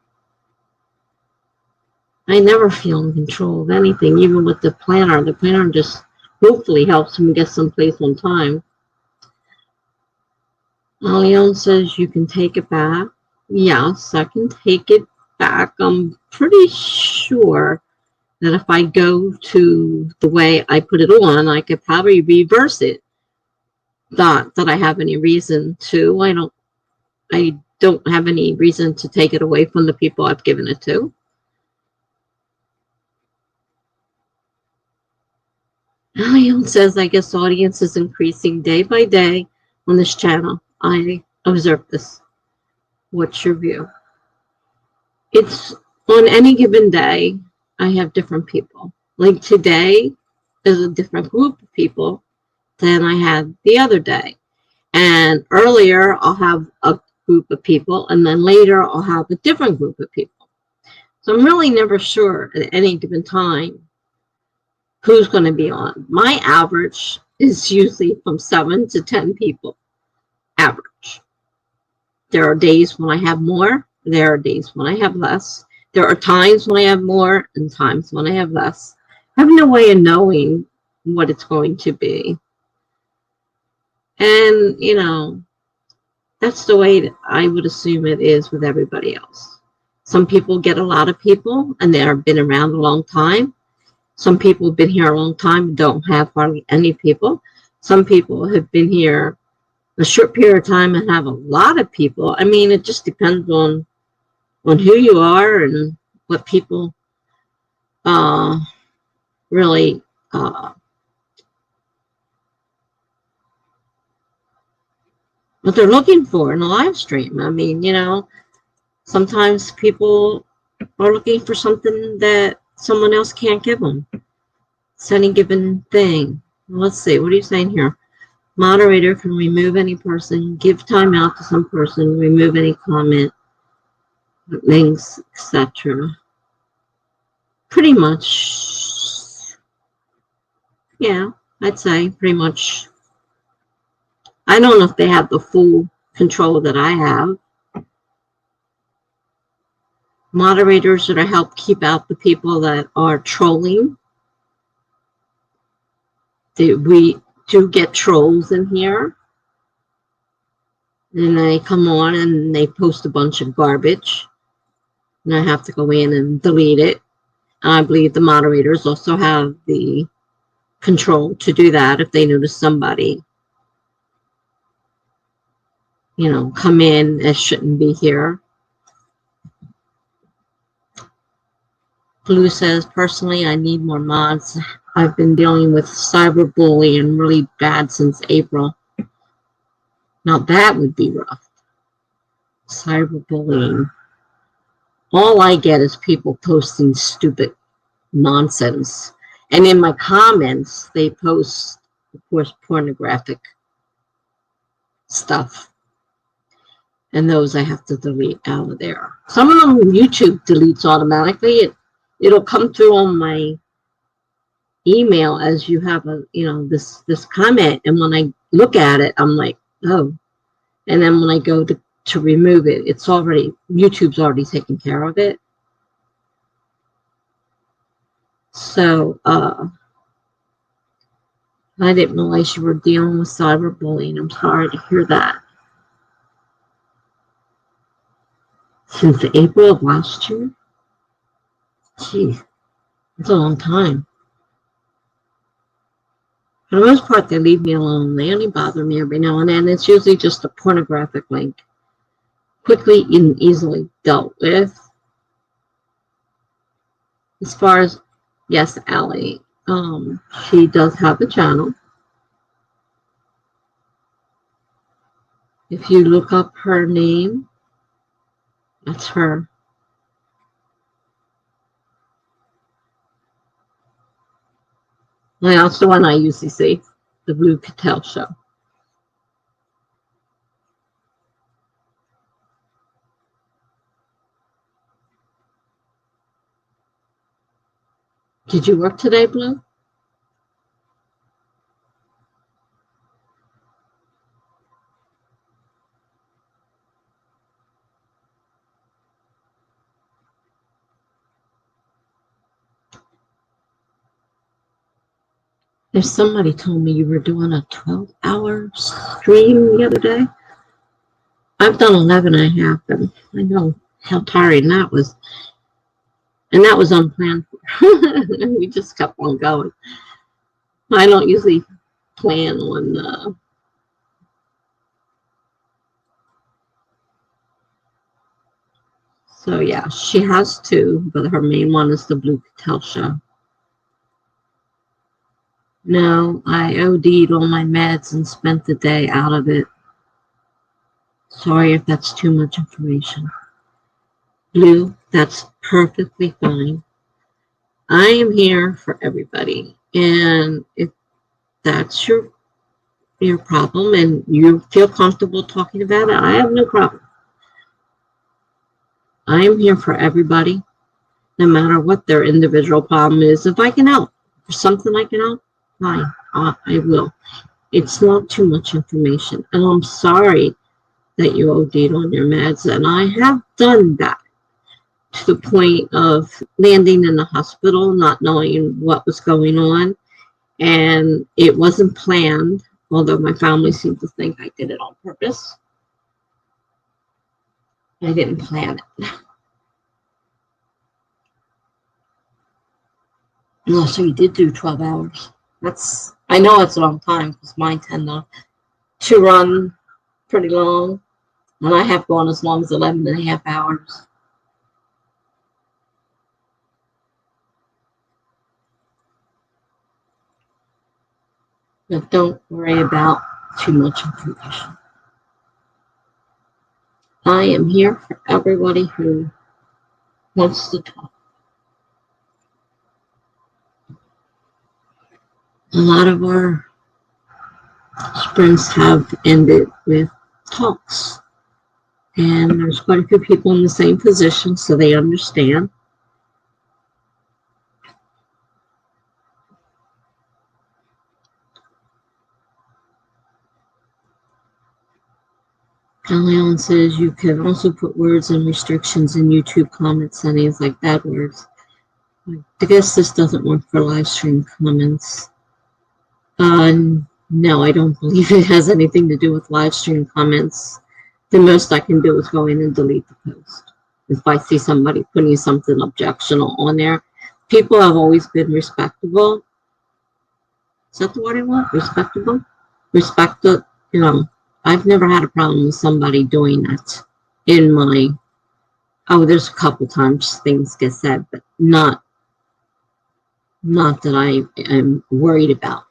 I never feel in control of anything, even with the planner. The planner just hopefully helps me get someplace on time. Leon says you can take it back. Yes, I can take it back. I'm pretty sure that if I go to the way I put it on, I could probably reverse it. Not that I have any reason to. I don't have any reason to take it away from the people I've given it to. Leon says, I guess audience is increasing day by day on this channel. I observe this. What's your view? It's on any given day, I have different people. Like today is a different group of people than I had the other day. And earlier I'll have a group of people, and then later I'll have a different group of people. So I'm really never sure at any given time who's going to be on. My average is usually from 7 to 10 people. Average. There are days when I have more. There are days when I have less. There are times when I have more and times when I have less. I have no way of knowing what it's going to be. And, that's the way that I would assume it is with everybody else. Some people get a lot of people and they've been around a long time. Some people have been here a long time and don't have hardly any people. Some people have been here a short period of time and have a lot of people. I mean, it just depends on who you are and what people really what they're looking for in a live stream. I mean, sometimes people are looking for something that someone else can't give them. It's any given thing. Let's see, what are you saying here? Moderator can remove any person, give time out to some person, remove any comment, links, etc. Pretty much, yeah, I'd say pretty much. I don't know if they have the full control that I have. Moderators that help keep out the people that are trolling. We do get trolls in here. And they come on and they post a bunch of garbage. And I have to go in and delete it. And I believe the moderators also have the control to do that if they notice somebody, come in that shouldn't be here. Blue says, personally, I need more mods. I've been dealing with cyberbullying really bad since April. Now that would be rough. Cyberbullying. All I get is people posting stupid nonsense. And in my comments, they post, of course, pornographic stuff. and those I have to delete out of there. Some of them YouTube deletes automatically. It'll come through on my email as you have a, this comment, and when I look at it, I'm like, oh. And then when I go to remove it, YouTube's already taken care of it. So I didn't realize you were dealing with cyberbullying. I'm sorry to hear that. Since April of last year? Gee, that's a long time. For the most part, they leave me alone. They only bother me every now and then. It's usually just a pornographic link. Quickly and easily dealt with. As far as, yes, Allie, she does have a channel. If you look up her name, that's her. Well, that's the one I usually see, the Blue Cattell Show. Did you work today, Blue? There's somebody told me you were doing a 12-hour stream the other day. I've done 11 and a half, and I know how tiring that was. And that was unplanned for. We just kept on going. I don't usually plan on so yeah, she has two, but her main one is the Blue Cattell Show. No, I OD'd all my meds and spent the day out of it. Sorry if that's too much information. Blue, that's perfectly fine. I am here for everybody. And if that's your problem and you feel comfortable talking about it, I have no problem. I am here for everybody, no matter what their individual problem is. If I can help, if there's something I can help, fine, I will. It's not too much information. And I'm sorry that you OD'd on your meds. And I have done that to the point of landing in the hospital, not knowing what was going on. And it wasn't planned, although my family seemed to think I did it on purpose. I didn't plan it. No, so you did do 12 hours. I know it's a long time because mine tend to run pretty long. And I have gone as long as 11 and a half hours. But don't worry about too much information. I am here for everybody who wants to talk. A lot of our sprints have ended with talks. And there's quite a few people in the same position, so they understand. John Allen says you can also put words and restrictions in YouTube comments and things like bad words. I guess this doesn't work for live stream comments. No, I don't believe it has anything to do with live stream comments. The most I can do is go in and delete the post. If I see somebody putting something objectionable on there, people have always been respectable. Is that the word I want? Respectable? Respected, I've never had a problem with somebody doing that in my, there's a couple times things get said, but not that I am worried about.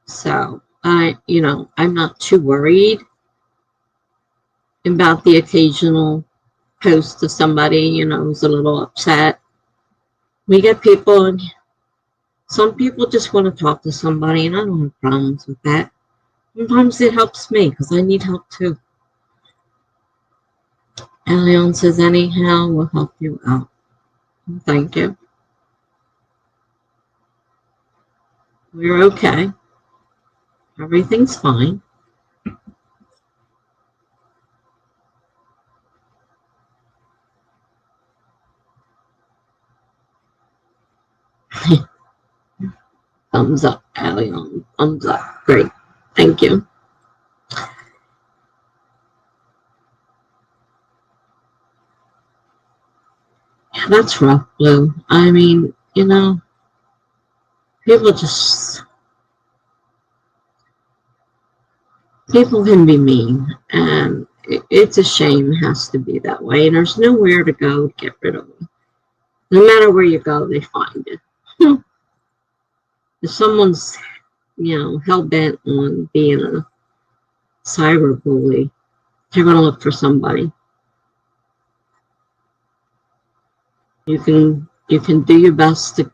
So I'm not too worried about the occasional post of somebody, who's a little upset. We get people, and some people just want to talk to somebody, and I don't have problems with that. Sometimes it helps me because I need help too. And Leon says, anyhow, we'll help you out. Thank you. We're okay. Everything's fine. Thumbs up, Leon. Thumbs up. Great. Thank you. Yeah, that's rough, Blue. I mean, people just, people can be mean, and it's a shame it has to be that way, and there's nowhere to go to get rid of them. No matter where you go, they find it. If someone's, hell-bent on being a cyber bully, they're going to look for somebody. You can do your best to,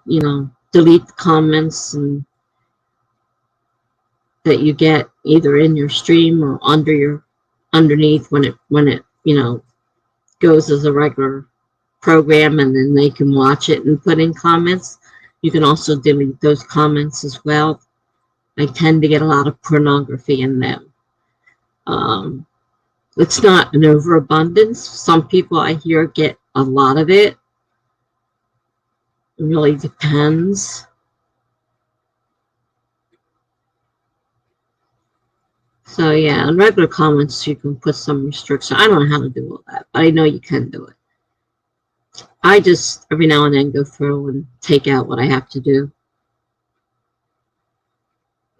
delete the comments and that you get either in your stream or underneath when it goes as a regular program, and then they can watch it and put in comments. You can also delete those comments as well. I tend to get a lot of pornography in them. It's not an overabundance. Some people I hear get a lot of it. It really depends. So yeah, on regular comments you can put some restriction. I don't know how to do all that, but I know you can do it. I just every now and then go through and take out what I have to do.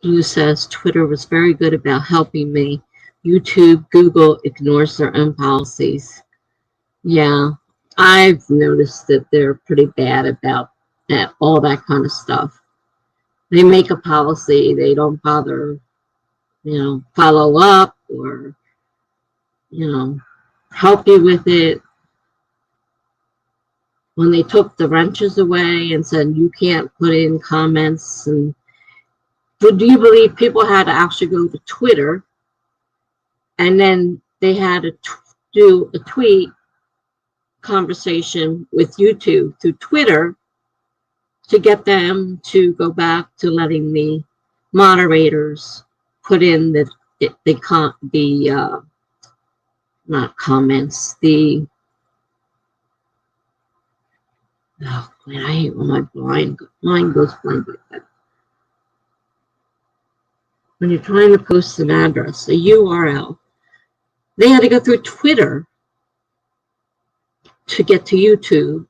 Blue says Twitter was very good about helping me. YouTube, Google ignores their own policies. Yeah, I've noticed that they're pretty bad about that, all that kind of stuff. They make a policy, they don't bother, follow up or, you know, help you with it. When they took the wrenches away and said you can't put in comments, and do you believe people had to actually go to Twitter and then they had to do a tweet conversation with YouTube through Twitter to get them to go back to letting the moderators put in the not comments, the oh man, I hate when my mind goes blank like that. When you're trying to post an address, a URL, they had to go through Twitter to get to YouTube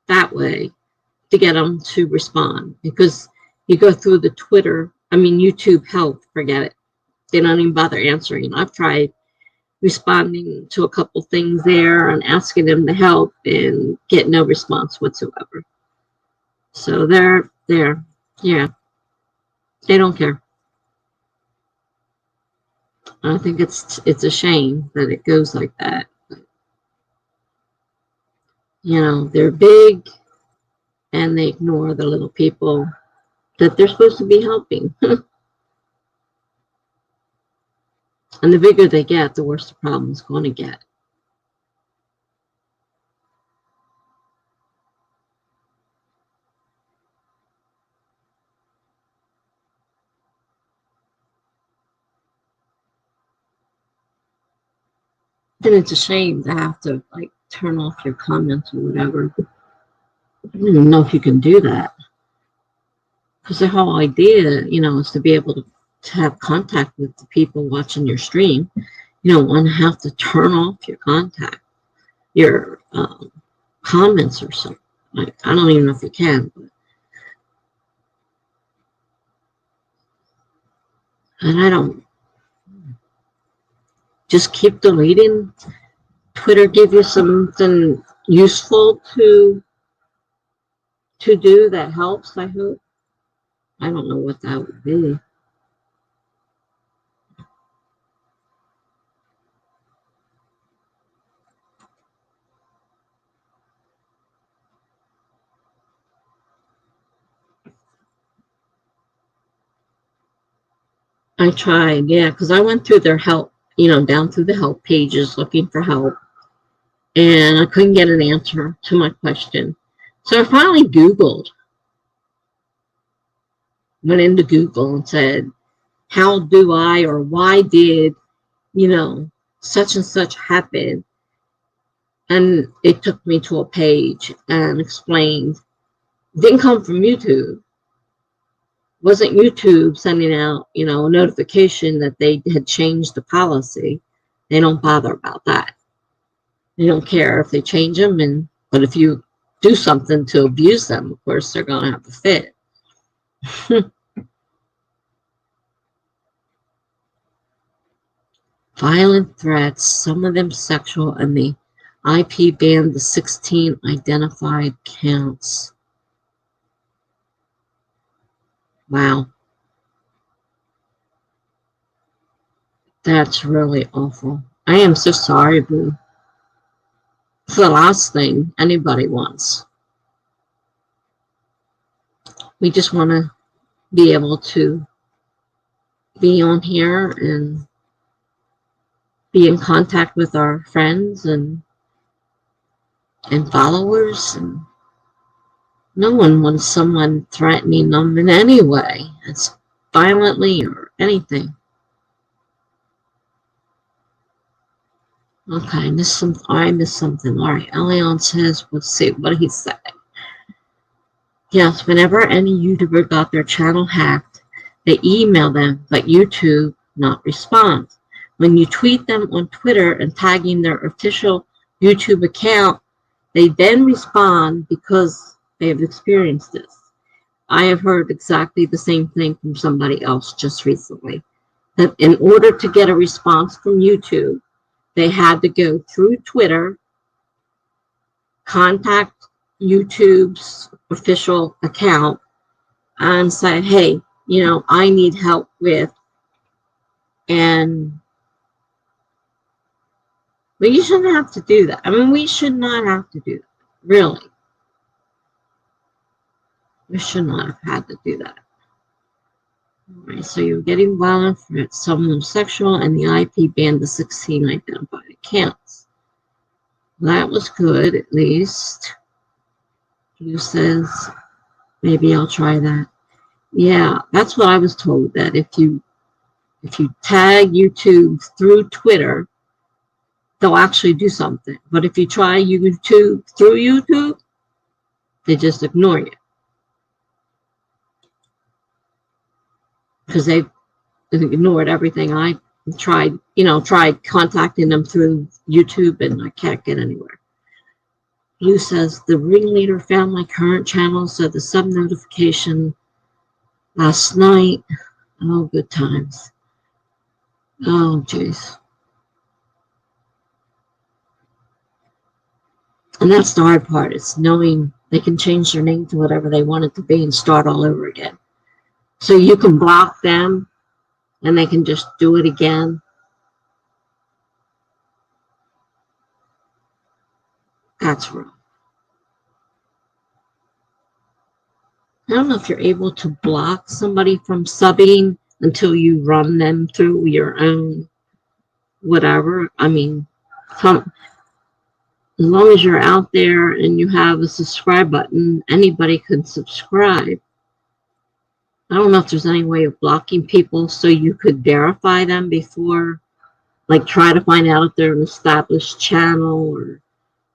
that way to get them to respond, because you go through the Twitter, YouTube help, forget it. They don't even bother answering. I've tried responding to a couple things there and asking them to help and get no response whatsoever. So they're there. Yeah, they don't care. I think it's a shame that it goes like that. They're big and they ignore the little people that they're supposed to be helping. And the bigger they get, the worse the problem's going to get. Then it's a shame to have to turn off your comments or whatever. I don't even know if you can do that, because the whole idea, is to be able to have contact with the people watching your stream. You don't want to have to turn off your comments or something. I don't even know if you can, but and I don't just keep deleting. Twitter give you something useful to do that helps, I hope. I don't know what that would be. I tried, yeah, because I went through their help, down through the help pages looking for help, and I couldn't get an answer to my question. So I finally went into Google and said, how do I, or why did, such and such happen? And it took me to a page and explained, it didn't come from YouTube. Wasn't YouTube sending out, a notification that they had changed the policy. They don't bother about that. They don't care if they change them, but if you do something to abuse them, of course, they're going to have a fit. Violent threats, some of them sexual, and the IP banned the 16 identified counts. Wow. That's really awful. I am so sorry, Boo. It's the last thing anybody wants. We just want to be able to be on here and be in contact with our friends and followers, and no one wants someone threatening them in any way. It's violently or anything. Okay, I missed something. All right, Elion says, let's see what he said. Yes, whenever any YouTuber got their channel hacked, they email them, but YouTube not respond. When you tweet them on Twitter and tagging their official YouTube account, they then respond because they have experienced this. I have heard exactly the same thing from somebody else just recently. That in order to get a response from YouTube, they had to go through Twitter, contact YouTube's official account, and say, hey, I need help with, and you shouldn't have to do that. I mean, we should not have to do that. Really. We should not have had to do that. All right, so you're getting violent threats, some of them sexual, and the IP banned the 16 identified accounts. That was good, at least. Who says, maybe I'll try that. Yeah, that's what I was told, that if you tag YouTube through Twitter, they'll actually do something. But if you try YouTube through YouTube, they just ignore you. Because they've ignored everything. I tried contacting them through YouTube, and I can't get anywhere. Blue says, the ringleader found my current channel, so the sub notification last night. Oh, good times. Oh, jeez. And that's the hard part. It's knowing they can change their name to whatever they want it to be and start all over again. So you can block them, and they can just do it again. That's wrong. I don't know if you're able to block somebody from subbing until you run them through your own whatever. I mean, as long as you're out there and you have a subscribe button, anybody can subscribe. I don't know if there's any way of blocking people so you could verify them before, like try to find out if they're an established channel, or,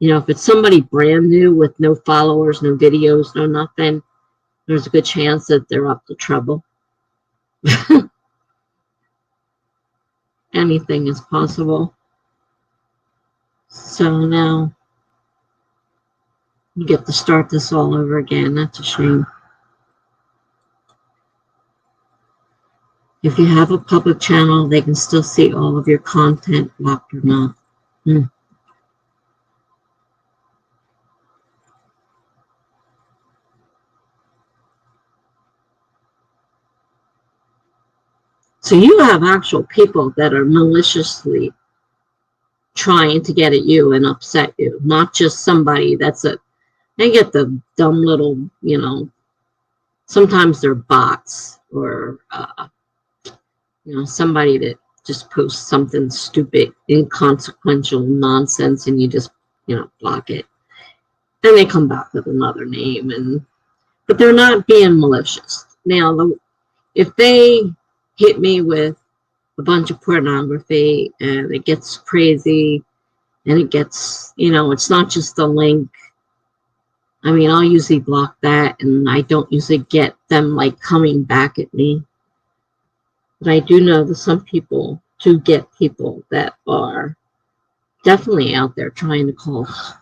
if it's somebody brand new with no followers, no videos, no nothing, there's a good chance that they're up to trouble. Anything is possible. So now you get to start this all over again. That's a shame. If you have a public channel, they can still see all of your content, blocked or not. So you have actual people that are maliciously trying to get at you and upset you, not just somebody they get the dumb little, sometimes they're bots, or, somebody that just posts something stupid, inconsequential nonsense, and you just, block it. Then they come back with another name, but they're not being malicious. Now, if they hit me with a bunch of pornography and it gets crazy and it gets, it's not just a link. I mean, I'll usually block that, and I don't usually get them like coming back at me. But I do know that some people do get people that are definitely out there trying to cause.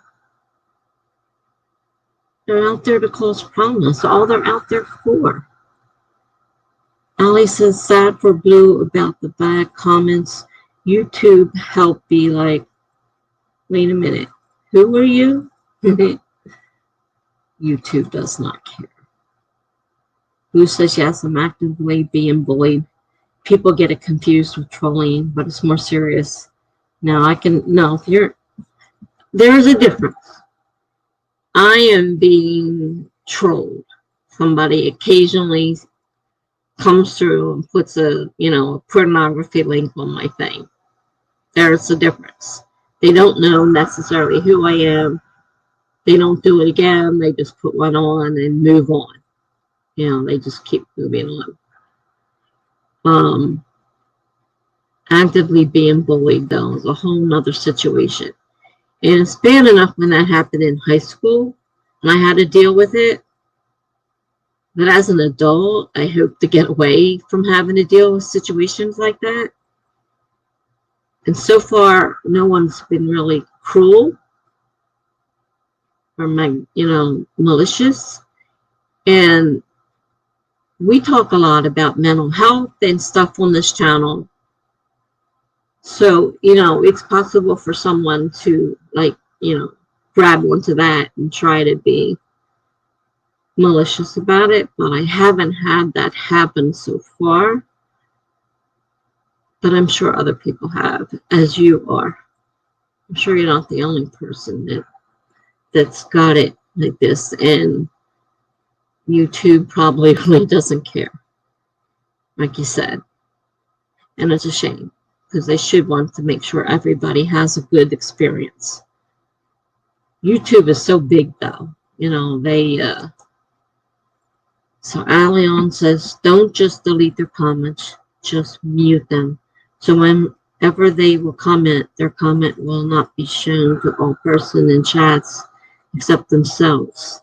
They're out there to cause problems. That's all they're out there for. Allie says, sad for Blue about the bad comments. YouTube help be like, wait a minute, who are you? YouTube does not care. Blue says, yes, I'm actively being bullied. People get it confused with trolling, but it's more serious. Now there's a difference. I am being trolled. Somebody occasionally comes through and puts a pornography link on my thing. There's a difference. They don't know necessarily who I am. They don't do it again. They just put one on and move on. They just keep moving on. Actively being bullied, though, is a whole nother situation. And it's bad enough when that happened in high school and I had to deal with it. But as an adult, I hope to get away from having to deal with situations like that. And so far, no one's been really cruel or malicious. And we talk a lot about mental health and stuff on this channel. So, it's possible for someone to grab onto that and try to be malicious about it, but I haven't had that happen so far. But I'm sure other people have, as you are. I'm sure you're not the only person that's got it like this, and YouTube probably really doesn't care, like you said. And it's a shame, because they should want to make sure everybody has a good experience. YouTube is so big, though. So Alion says, don't just delete their comments, just mute them. So whenever they will comment, their comment will not be shown to all persons in chats except themselves.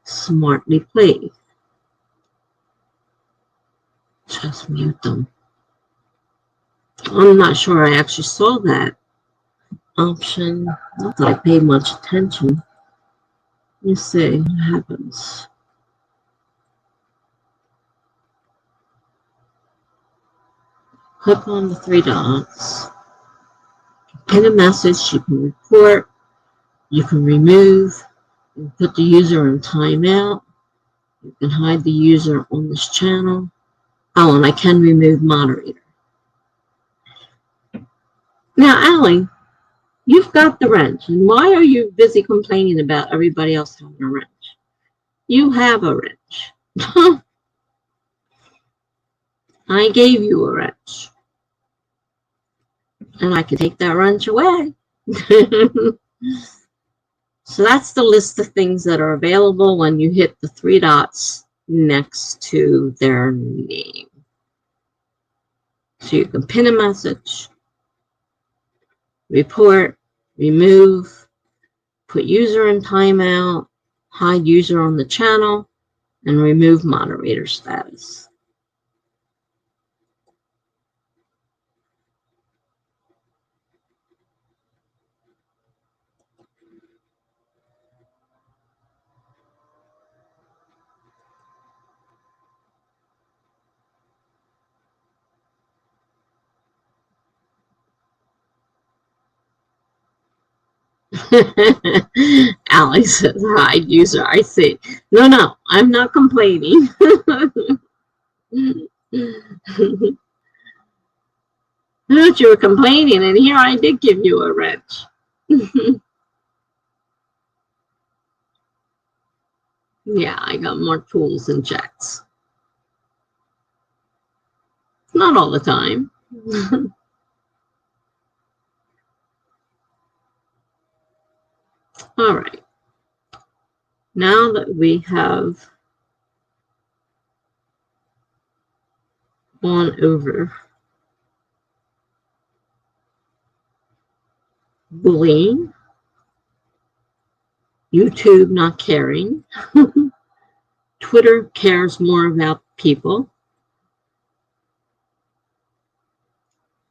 Smartly played. Just mute them. I'm not sure I actually saw that option. Not that I paid much attention. Let me see what happens. Click on the three dots. Pin a message. You can report. You can remove. You can put the user in timeout. You can hide the user on this channel. Oh, and I can remove moderator. Now, Allie, you've got the wrench. And why are you busy complaining about everybody else having a wrench? You have a wrench. I gave you a wrench. And I can take that wrench away. So that's the list of things that are available when you hit the three dots next to their name. So you can pin a message, report, remove, put user in timeout, hide user on the channel, and remove moderator status. Alex says, hide user. I see. No, I'm not complaining. I thought you were complaining, and here I did give you a wrench. Yeah, I got more tools and checks. Not all the time. All right. Now that we have gone over bullying, YouTube not caring, Twitter cares more about people,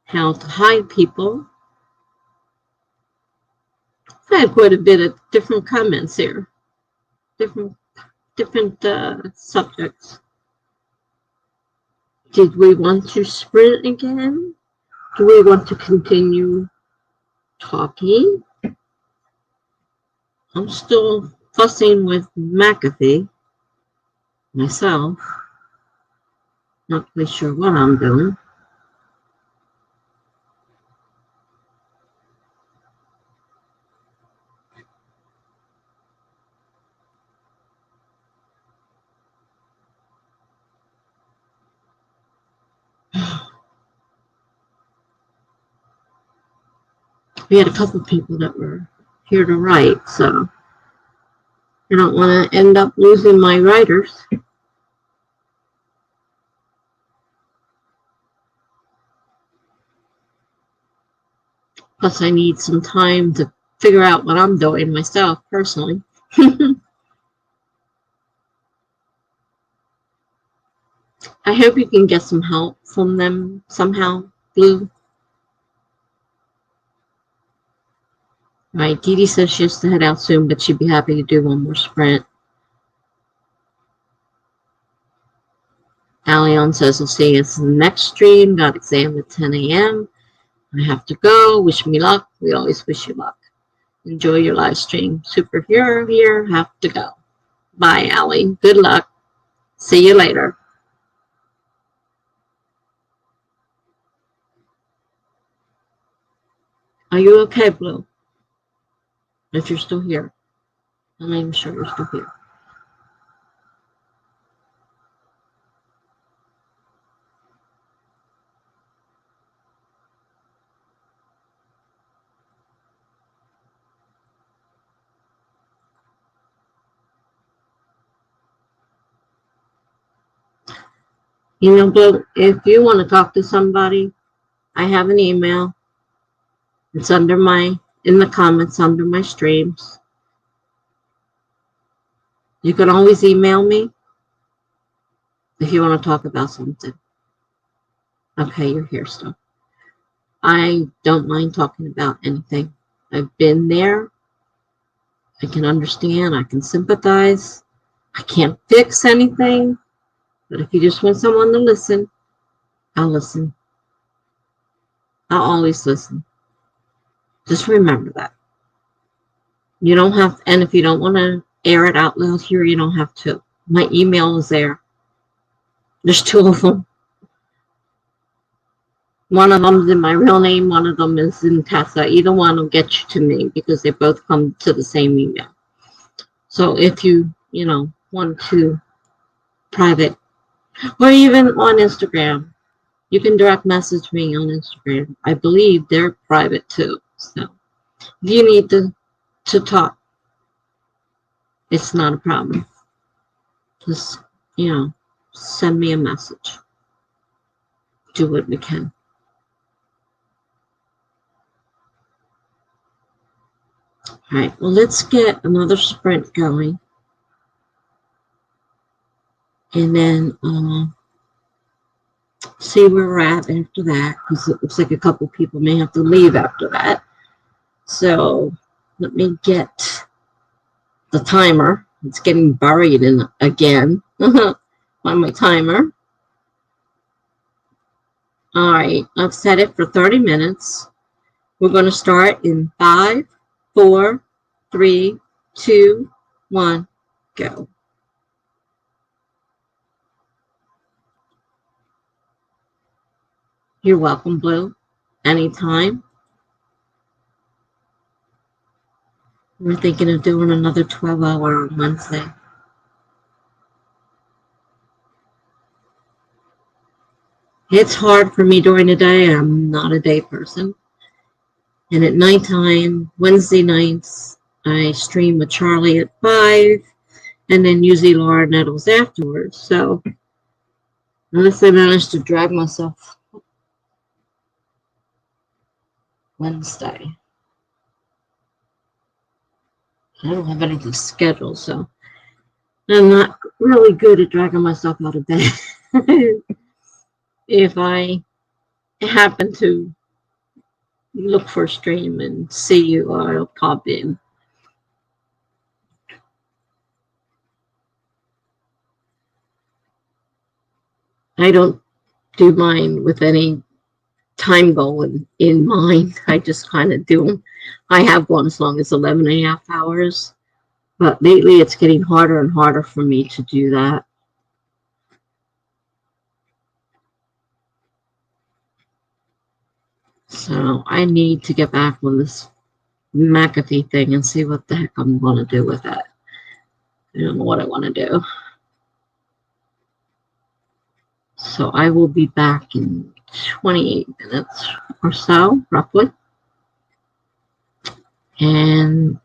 how to hide people. I had quite a bit of different comments here, different subjects. Did we want to sprint again? Do we want to continue talking? I'm still fussing with McAfee myself. Not really sure what I'm doing. We had a couple people that were here to write, so I don't want to end up losing my writers. Plus, I need some time to figure out what I'm doing myself, personally. I hope you can get some help from them somehow, Blue. Right, Dee Dee says she has to head out soon, but she'd be happy to do one more sprint. Alion says, I'll see you in the next stream. Got exam at 10 a.m. I have to go. Wish me luck. We always wish you luck. Enjoy your live stream. Superhero here. Have to go. Bye, Allie. Good luck. See you later. Are you okay, Blue? If you're still here. I'm not even sure you're still here. You know, Blue, if you want to talk to somebody, I have an email. It's in the comments under my streams. You can always email me if you want to talk about something. Okay, you're here still. I don't mind talking about anything. I've been there. I can understand. I can sympathize. I can't fix anything. But if you just want someone to listen, I'll listen. I'll always listen. Just remember that. You don't have, and if you don't want to air it out loud here, you don't have to. My email is there. There's two of them. One of them is in my real name. One of them is in Tessa. Either one will get you to me because they both come to the same email. So if you, want to private, or even on Instagram, you can direct message me on Instagram. I believe they're private too. So if you need to talk, it's not a problem. Just, send me a message. Do what we can. All right, well, let's get another sprint going. And then see where we're at after that, because it looks like a couple people may have to leave after that. So let me get the timer. It's getting buried in again on my timer. All right, I've set it for 30 minutes. We're going to start in 5, 4, 3, 2, 1, go. You're welcome, Blue. Anytime. We're thinking of doing another 12-hour on Wednesday. It's hard for me during the day. I'm not a day person. And at nighttime, Wednesday nights, I stream with Charlie at 5 and then usually Laura Nettles afterwards. So unless I manage to drag myself Wednesday, I don't have anything scheduled. So I'm not really good at dragging myself out of bed. If I happen to look for a stream and see you, I'll pop in. I don't do mine with any time goal in mind. I just kind of do them. I have one as long as 11 and a half hours, but lately it's getting harder and harder for me to do that. So I need to get back on this McAfee thing and see what the heck I'm going to do with it. I don't know what I want to do. So I will be back in 28 minutes or so, roughly. And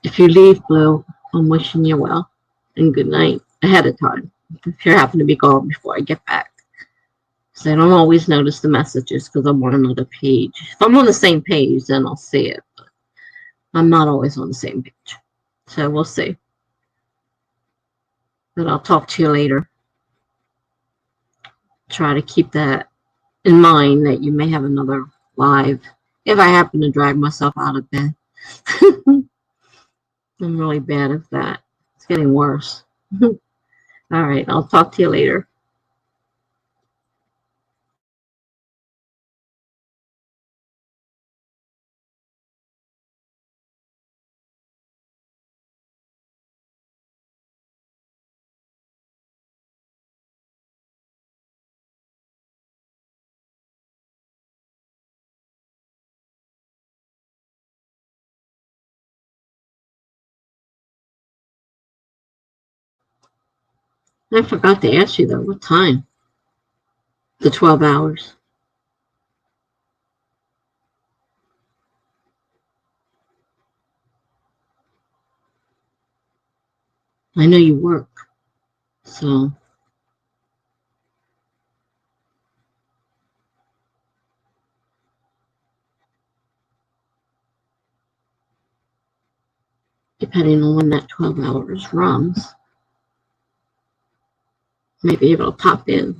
if you leave, Blue, I'm wishing you well and good night ahead of time. If you happen to be gone before I get back. Because I don't always notice the messages because I'm on another page. If I'm on the same page, then I'll see it. But I'm not always on the same page. So we'll see. But I'll talk to you later. Try to keep that in mind that you may have another live if I happen to drag myself out of bed. I'm really bad at that. It's getting worse. All right, I'll talk to you later. I forgot to ask you though, what time? The 12 hours. I know you work, so depending on when that 12 hours runs, may be able to pop in.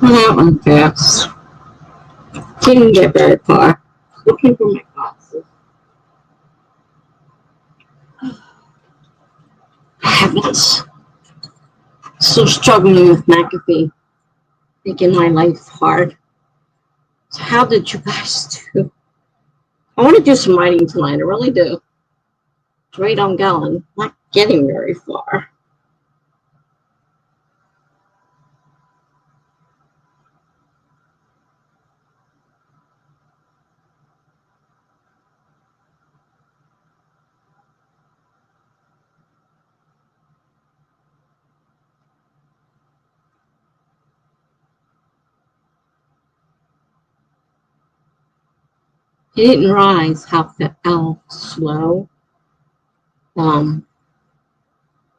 Well, that went fast. Didn't get very far. Looking for my glasses. Heavens. Still struggling with McAfee. Making my life hard. So how did you guys do? I want to do some writing tonight. I really do. It's right I'm going. Not getting very far. He didn't realize how slow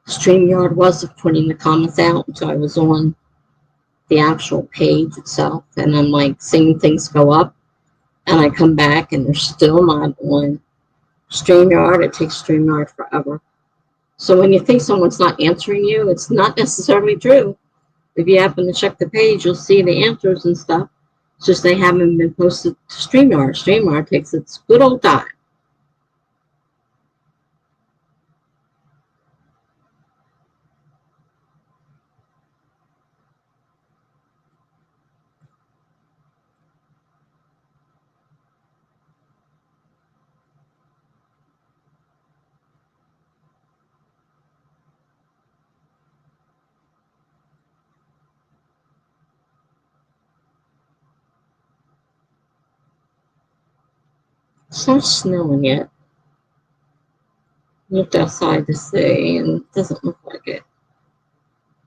StreamYard was of putting the comments out until I was on the actual page itself. And I'm like seeing things go up. And I come back and they're still not on StreamYard. It takes StreamYard forever. So when you think someone's not answering you, it's not necessarily true. If you happen to check the page, you'll see the answers and stuff. It's just they haven't been posted to StreamYard. StreamYard takes its good old time. It's not snowing yet. Looked outside to see, and it doesn't look like it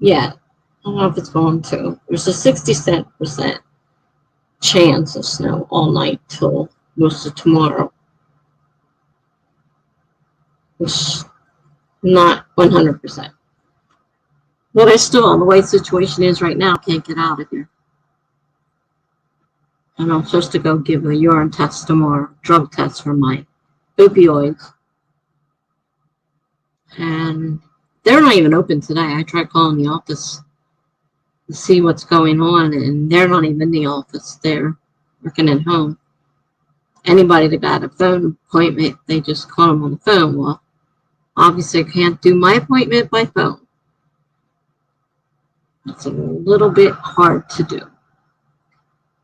yet. I don't know if it's going to. There's a 60% chance of snow all night till most of tomorrow. It's not 100%. But I still, the way the situation is right now, can't get out of here. And I'm supposed to go give a urine test tomorrow, drug test for my opioids. And they're not even open today. I tried calling the office to see what's going on, and they're not even in the office. They're working at home. Anybody that got a phone appointment, they just call them on the phone. Well, obviously I can't do my appointment by phone. It's a little bit hard to do.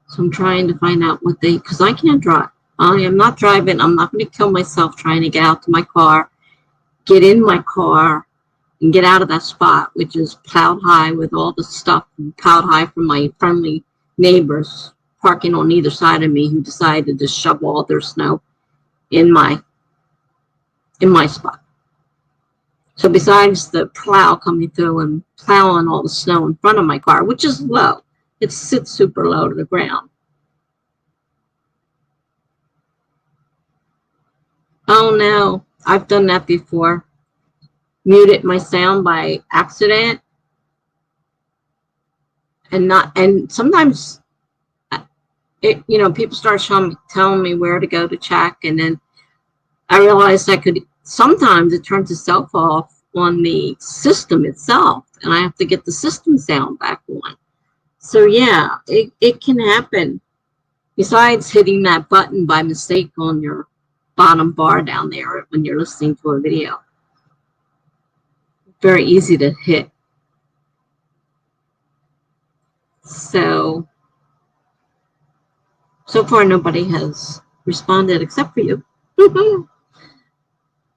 So I'm trying to find out what they, because I can't drive. I am not driving. I'm not going to kill myself trying to get out to my car, get in my car, and get out of that spot, which is plowed high with all the stuff plowed high from my friendly neighbors parking on either side of me who decided to shove all their snow in my spot. So besides the plow coming through and plowing all the snow in front of my car, which is low, it sits super low to the ground. Oh no, I've done that before. Muted my sound by accident. And sometimes people start telling me where to go to check, and then I realized sometimes it turns itself off on the system itself, and I have to get the system sound back on. So yeah, it can happen. Besides hitting that button by mistake on your bottom bar down there when you're listening to a video. Very easy to hit. So far nobody has responded except for you.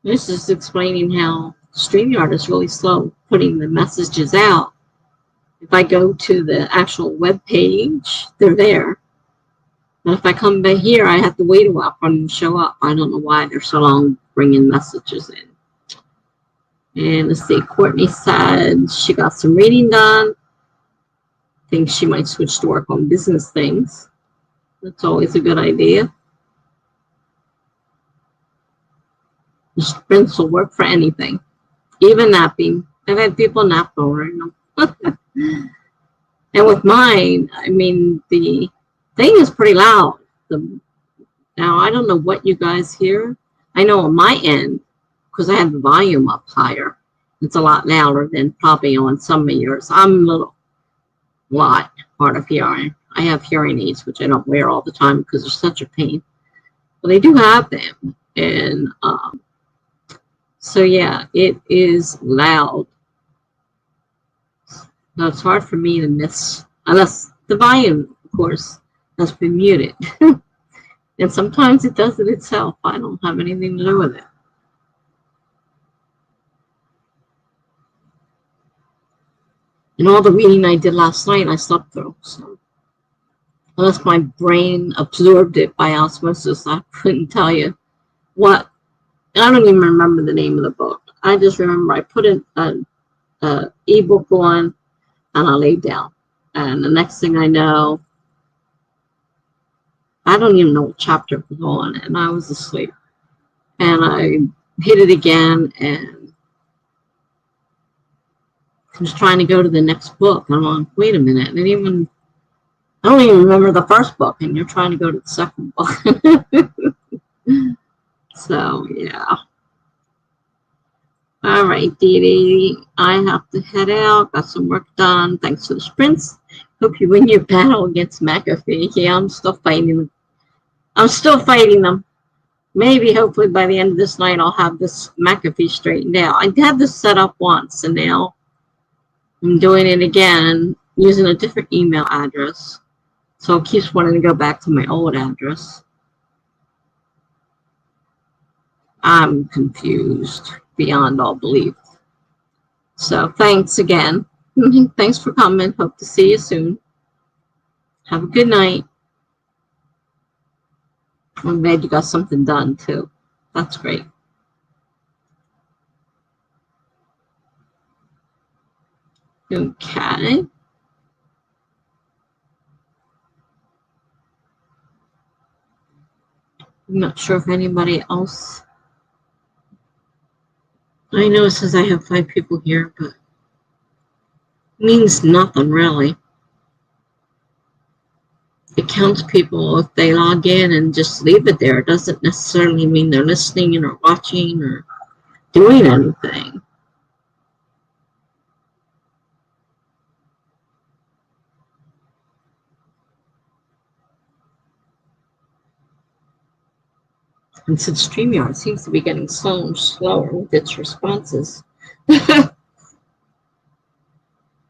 This is explaining how StreamYard is really slow putting the messages out. If I go to the actual web page, they're there. But if I come back here, I have to wait a while for them to show up. I don't know why they're so long bringing messages in. And let's see, Courtney said she got some reading done. Thinks she might switch to work on business things. That's always a good idea. The sprints will work for anything, even napping. I've had people nap over, And with mine, I mean, the thing is pretty loud. Now, I don't know what you guys hear. I know on my end, because I have the volume up higher, it's a lot louder than probably on some of yours. I'm a little, lot, hard of hearing. I have hearing aids, which I don't wear all the time because they're such a pain. But I do have them. And so, yeah, it is loud. Now, it's hard for me to miss, unless the volume, of course, has been muted. And sometimes it does it itself. I don't have anything to do with it. And all the reading I did last night, I slept through. So unless my brain absorbed it by osmosis, I couldn't tell you what. And I don't even remember the name of the book. I just remember I put an ebook on and I laid down. And the next thing I know, I don't even know what chapter it was on, and I was asleep. And I hit it again, and I was trying to go to the next book. And I'm like, wait a minute. And I don't even remember the first book, and you're trying to go to the second book. So, yeah. All right, Dee Dee. I have to head out. Got some work done. Thanks for the sprints. Hope you win your battle against McAfee. Yeah, I'm still fighting them. Maybe, hopefully, by the end of this night, I'll have this McAfee straightened out. I had this set up once, and now I'm doing it again using a different email address. So it keeps wanting to go back to my old address. I'm confused beyond all belief. So thanks again. Thanks for coming. Hope to see you soon. Have a good night. I'm glad you got something done too. That's great. Okay. I'm not sure if anybody else. I know it says I have 5 people here, but it means nothing really. It counts people if they log in and just leave it there. It doesn't necessarily mean they're listening or watching or doing anything. And since StreamYard seems to be getting slower with its responses, I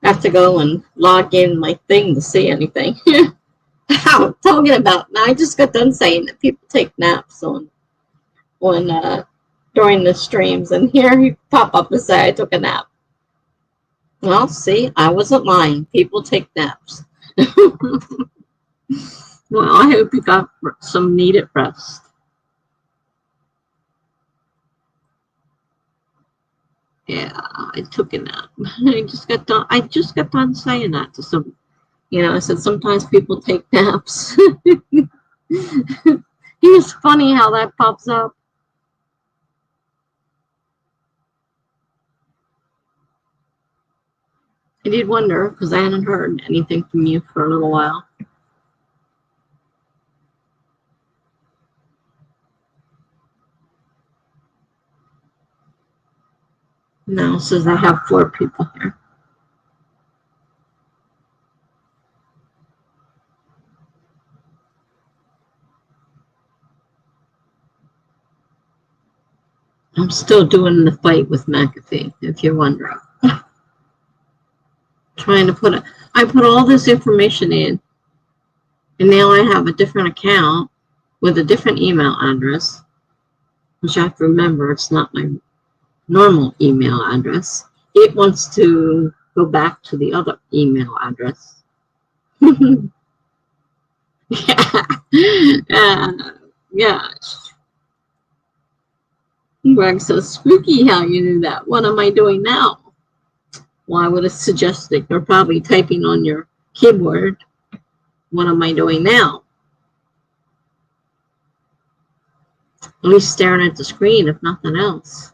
have to go and log in my thing to see anything. I'm talking about, now I just got done saying that people take naps on during the streams, and here you pop up and say I took a nap. Well, see, I wasn't lying. People take naps. Well, I hope you got some needed rest. Yeah, I took a nap. I just got done saying that to some. I said sometimes people take naps. It's funny how that pops up. I did wonder, because I hadn't heard anything from you for a little while. No, it says I have 4 people here. I'm still doing the fight with McAfee, if you're wondering. Trying to I put all this information in, and now I have a different account with a different email address, which I have to remember it's not my normal email address. It wants to go back to the other email address. Yeah. Greg says, spooky how you knew that. What am I doing now? Well, I would have suggested you're probably typing on your keyboard. What am I doing now? At least staring at the screen, if nothing else.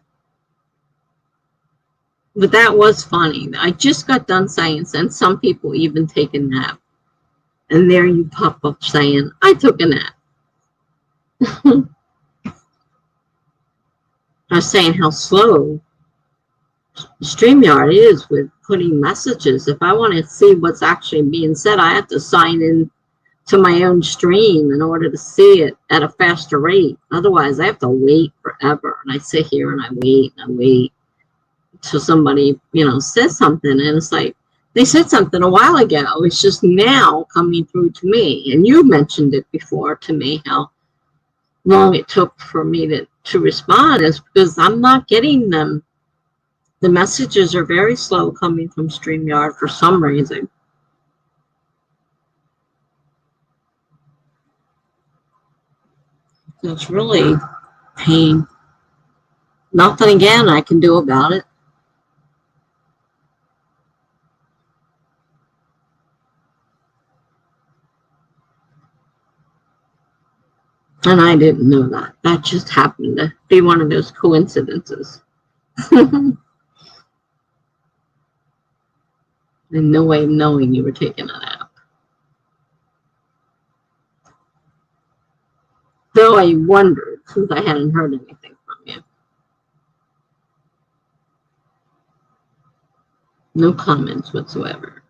But that was funny. I just got done saying, and some people even take a nap. And there you pop up saying, I took a nap. I was saying how slow StreamYard is with putting messages. If I want to see what's actually being said, I have to sign in to my own stream in order to see it at a faster rate. Otherwise, I have to wait forever. And I sit here and I wait and I wait till somebody, says something. And it's like, they said something a while ago. It's just now coming through to me. And you mentioned it before to me, how long it took for me to respond is because I'm not getting them. The messages are very slow coming from StreamYard for some reason. So it's really pain. Nothing again I can do about it. And I didn't know that. That just happened to be one of those coincidences. And no way of knowing you were taking a nap. Though I wondered, since I hadn't heard anything from you. No comments whatsoever.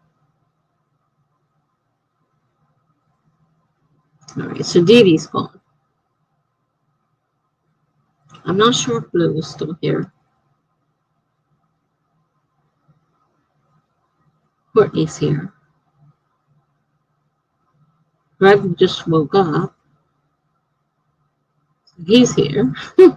All right, so Dee Dee's gone. I'm not sure if Blue is still here. Courtney's here. Greg just woke up. He's here. I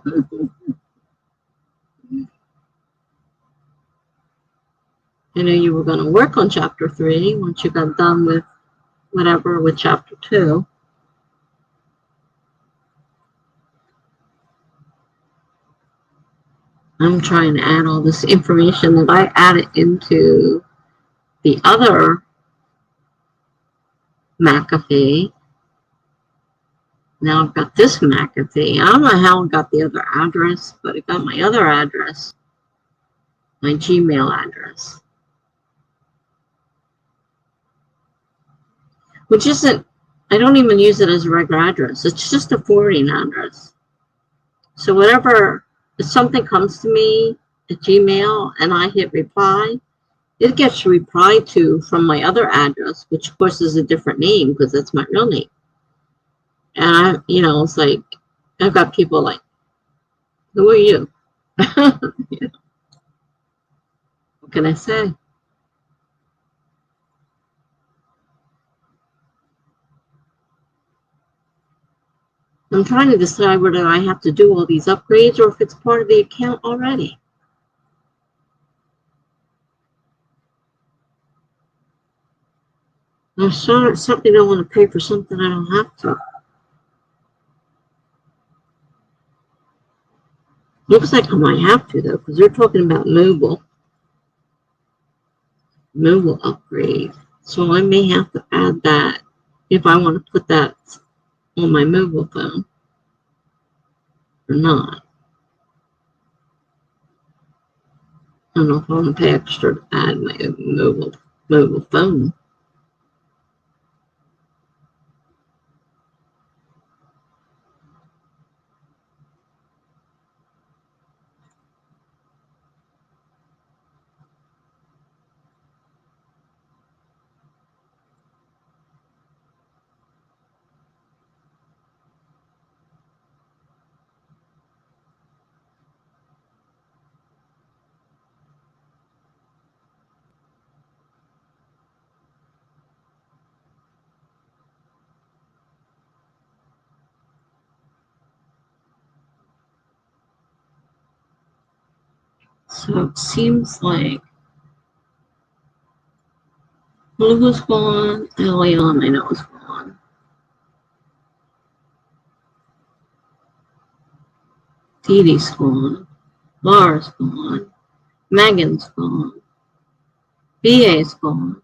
know you were going to work on chapter 3 once you got done with whatever with chapter 2. I'm trying to add all this information that I added into the other McAfee. Now I've got this McAfee. I don't know how I got the other address, but I got my other address, my Gmail address, which isn't, I don't even use it as a regular address. It's just a forwarding address. So whatever, if something comes to me at Gmail and I hit reply, it gets replied to from my other address, which of course is a different name because that's my real name. And it's like, I've got people like, who are you? What can I say? I'm trying to decide whether I have to do all these upgrades or if it's part of the account already. I certainly don't want to pay for something I don't have to. Looks like I might have to, though, because they're talking about mobile upgrade. So I may have to add that if I want to put that on my mobile phone or not. I don't know if I want to pay extra to add my mobile phone. So it seems like Blue was gone. Leon, I know, is gone. Dee Dee's gone. Laura's gone. Megan's gone. BA's gone.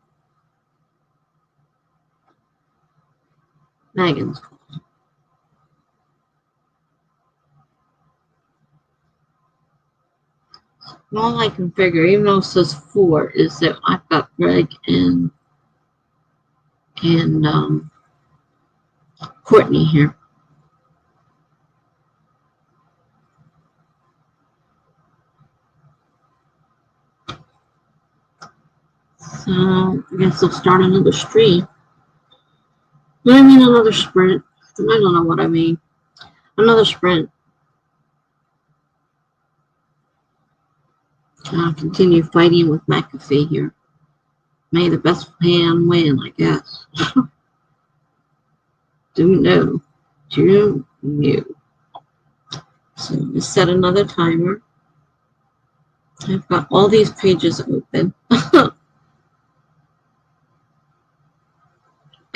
Megan's gone. All I can figure, even though it says 4, is that I've got Greg and Courtney here. So I guess I'll start another streak. I mean another sprint. I don't know what I mean. Another sprint. I'll continue fighting with McAfee here. May the best man win, I guess. Do know. Do know. So let's set another timer. I've got all these pages open.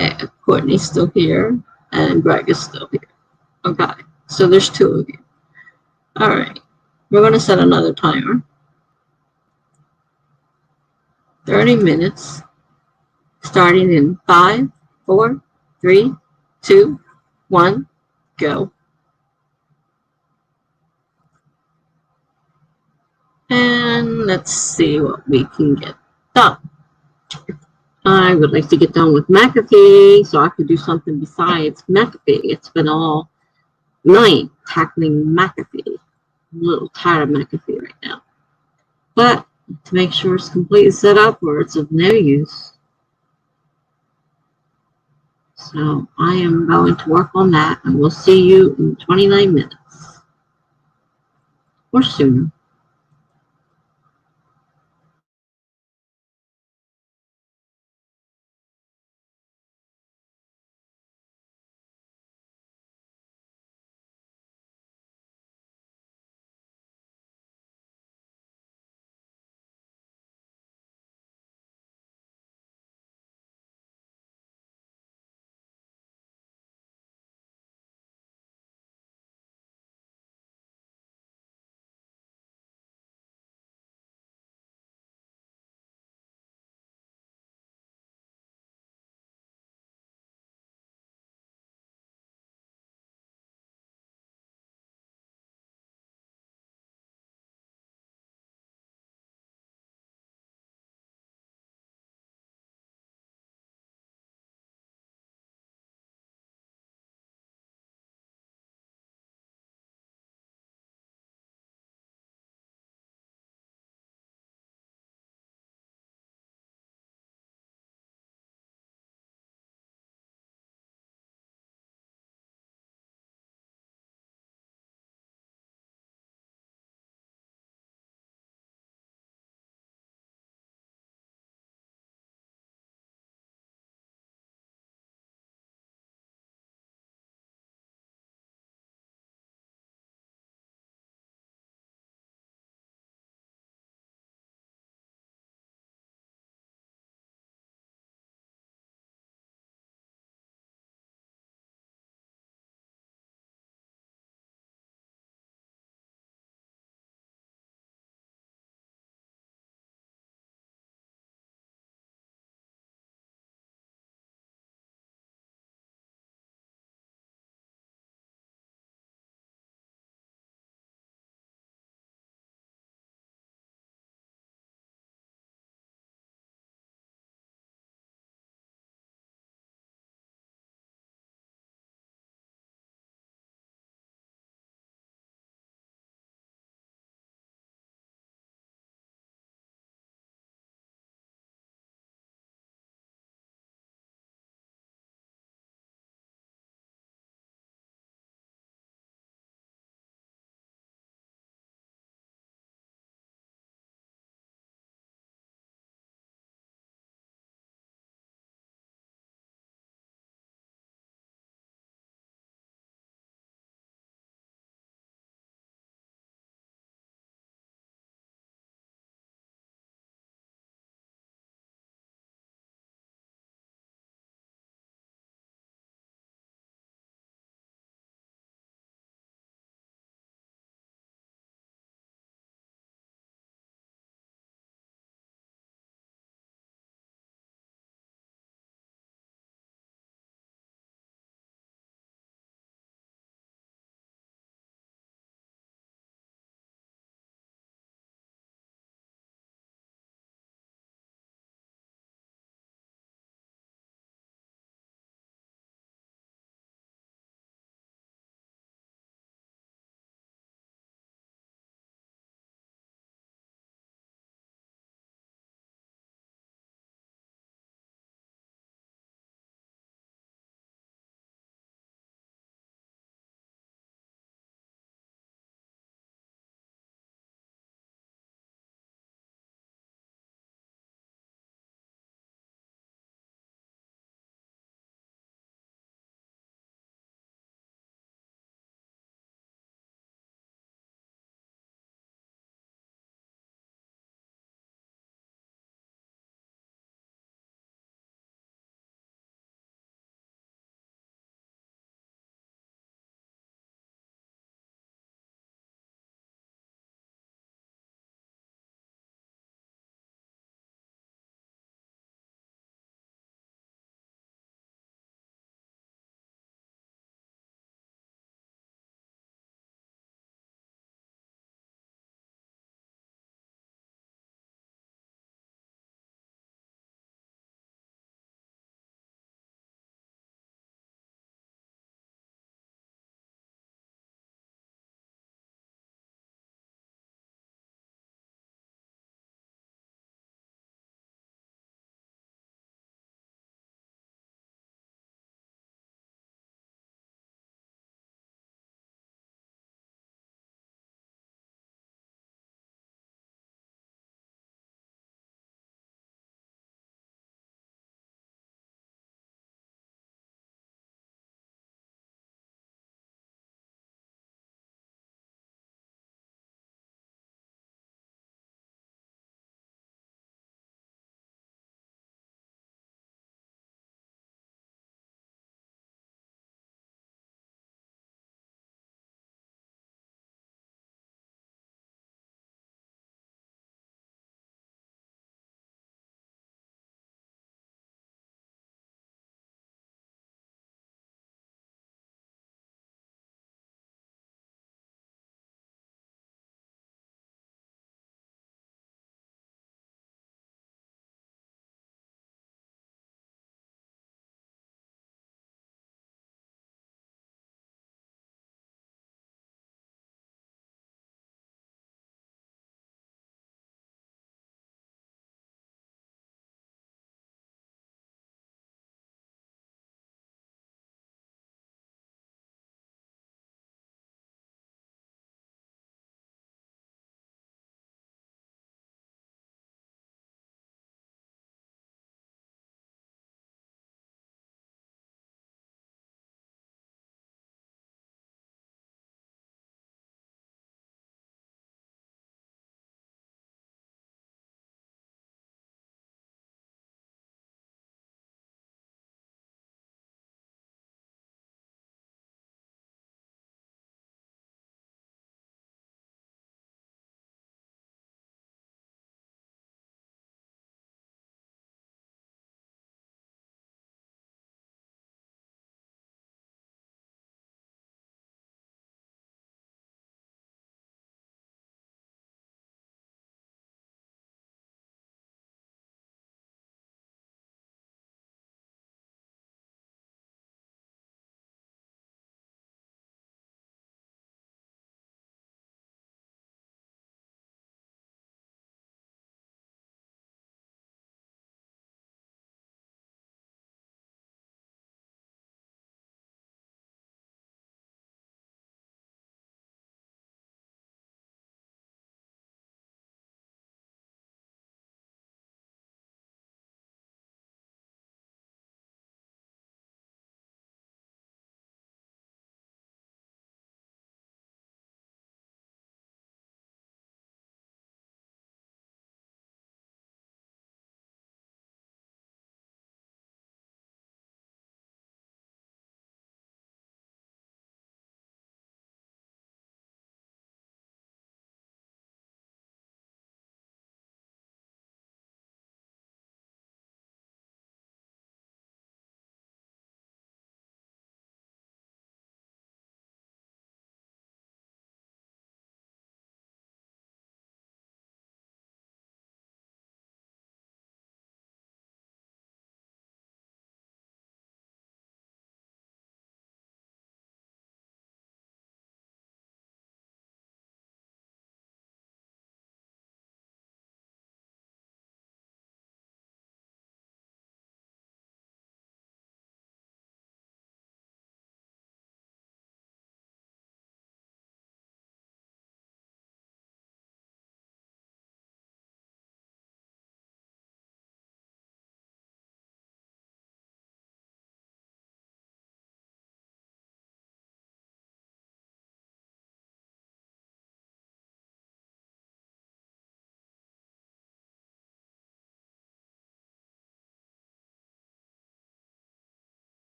And Courtney's still here. And Greg is still here. Okay. So there's two of you. All right. We're going to set another timer. 30 minutes. Starting in 5, 4, 3, 2, 1, go. And let's see what we can get done. I would like to get done with McAfee so I could do something besides McAfee. It's been all night tackling McAfee. I'm a little tired of McAfee right now. But to make sure it's completely set up or it's of no use. So I am going to work on that and we'll see you in 29 minutes or sooner.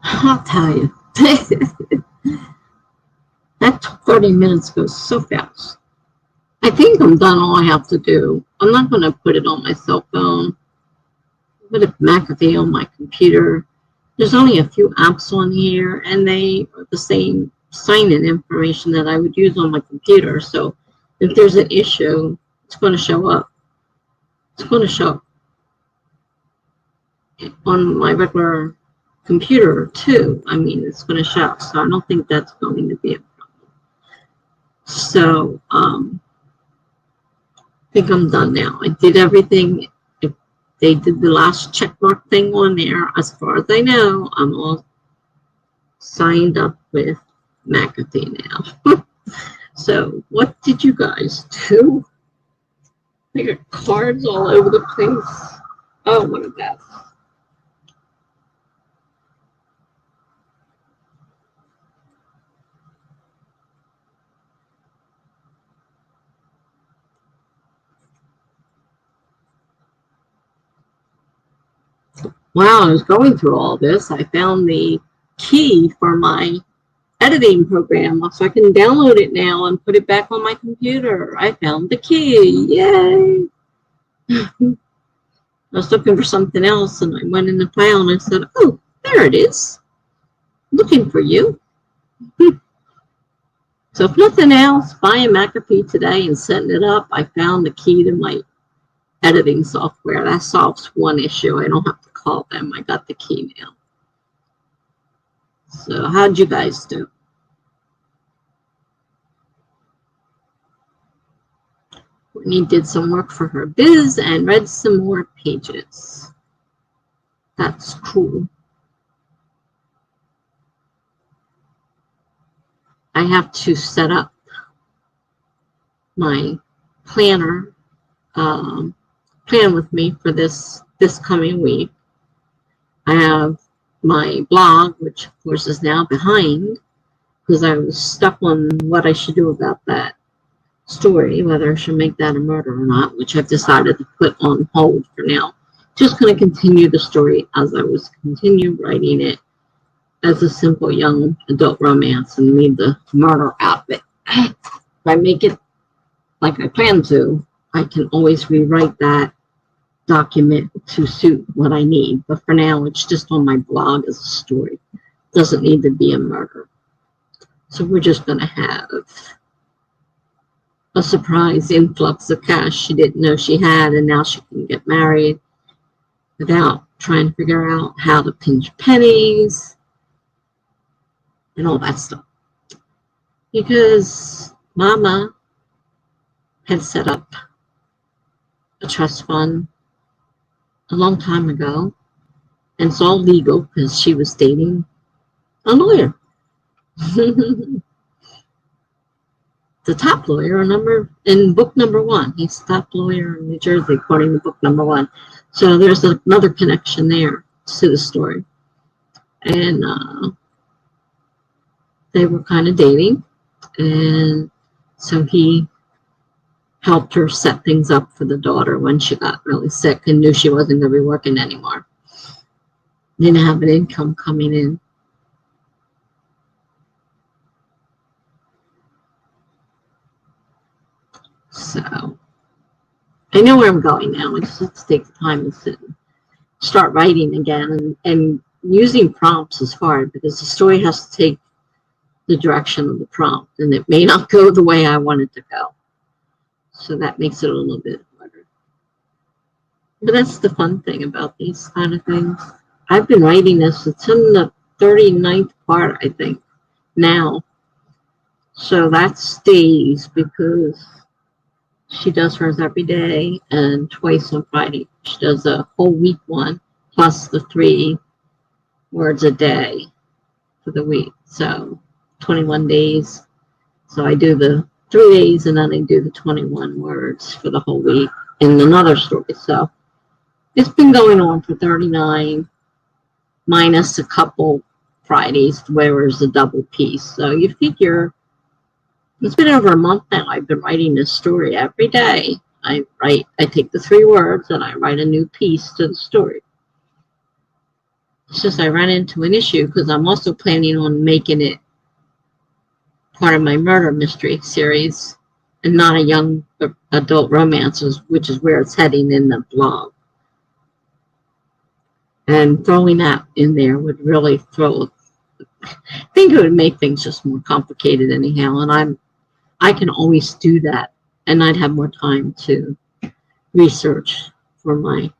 I'll tell you. That 30 minutes goes so fast. I think I'm done all I have to do. I'm not going to put it on my cell phone. Put a McAfee on my computer. There's only a few apps on here, and they are the same sign-in information that I would use on my computer. So if there's an issue, it's going to show up. It's going to show up on my regular computer too. I mean, it's going to show. So I don't think that's going to be a problem. So I think I'm done now. I did everything. They did the last checkmark thing on there. As far as I know, I'm all signed up with McAfee now. So what did you guys do? I got cards all over the place. Oh, what a mess. While I was going through all this, I found the key for my editing program, so I can download it now and put it back on my computer. I found the key. Yay! I was looking for something else, and I went in the file and I said, oh, there it is. Looking for you. So if nothing else, buying McAfee today and setting it up, I found the key to my editing software. That solves one issue. I don't have to call them. I got the key now. So how'd you guys do? Whitney did some work for her biz and read some more pages. That's cool. I have to set up my planner, plan with me for this coming week. I have my blog, which of course is now behind because I was stuck on what I should do about that story, whether I should make that a murder or not, which I've decided to put on hold for now. Just going to continue the story as I was continue writing it as a simple young adult romance and leave the murder out of it. If I make it like I plan to, I can always rewrite that document to suit what I need. But for now, it's just on my blog as a story. It doesn't need to be a murder. So we're just going to have a surprise influx of cash she didn't know she had, and now she can get married without trying to figure out how to pinch pennies and all that stuff. Because Mama had set up a trust fund a long time ago, and it's all legal because she was dating a lawyer. The top lawyer in book number 1. He's the top lawyer in New Jersey, according to book number 1. So there's another connection there to the story. And they were kind of dating, and so he helped her set things up for the daughter when she got really sick and knew she wasn't going to be working anymore. Didn't have an income coming in. So I know where I'm going now. I just have to take the time and sit and start writing again. And using prompts is hard because the story has to take the direction of the prompt, and it may not go the way I want it to go. So that makes it a little bit harder. But that's the fun thing about these kind of things. I've been writing this. It's in the 39th part, I think, now. So that stays because she does hers every day and twice on Friday. She does a whole week one plus the 3 words a day for the week. So 21 days. So I do the 3 days and then I do the 21 words for the whole week in another story. So it's been going on for 39 minus a couple Fridays where it's a double piece. So you figure it's been over a month now. I've been writing this story every day. I take the 3 words and I write a new piece to the story. It's just I ran into an issue because I'm also planning on making it part of my murder mystery series and not a young adult romances, which is where it's heading in the blog. And throwing that in there would really I think it would make things just more complicated anyhow. And I can always do that, and I'd have more time to research for my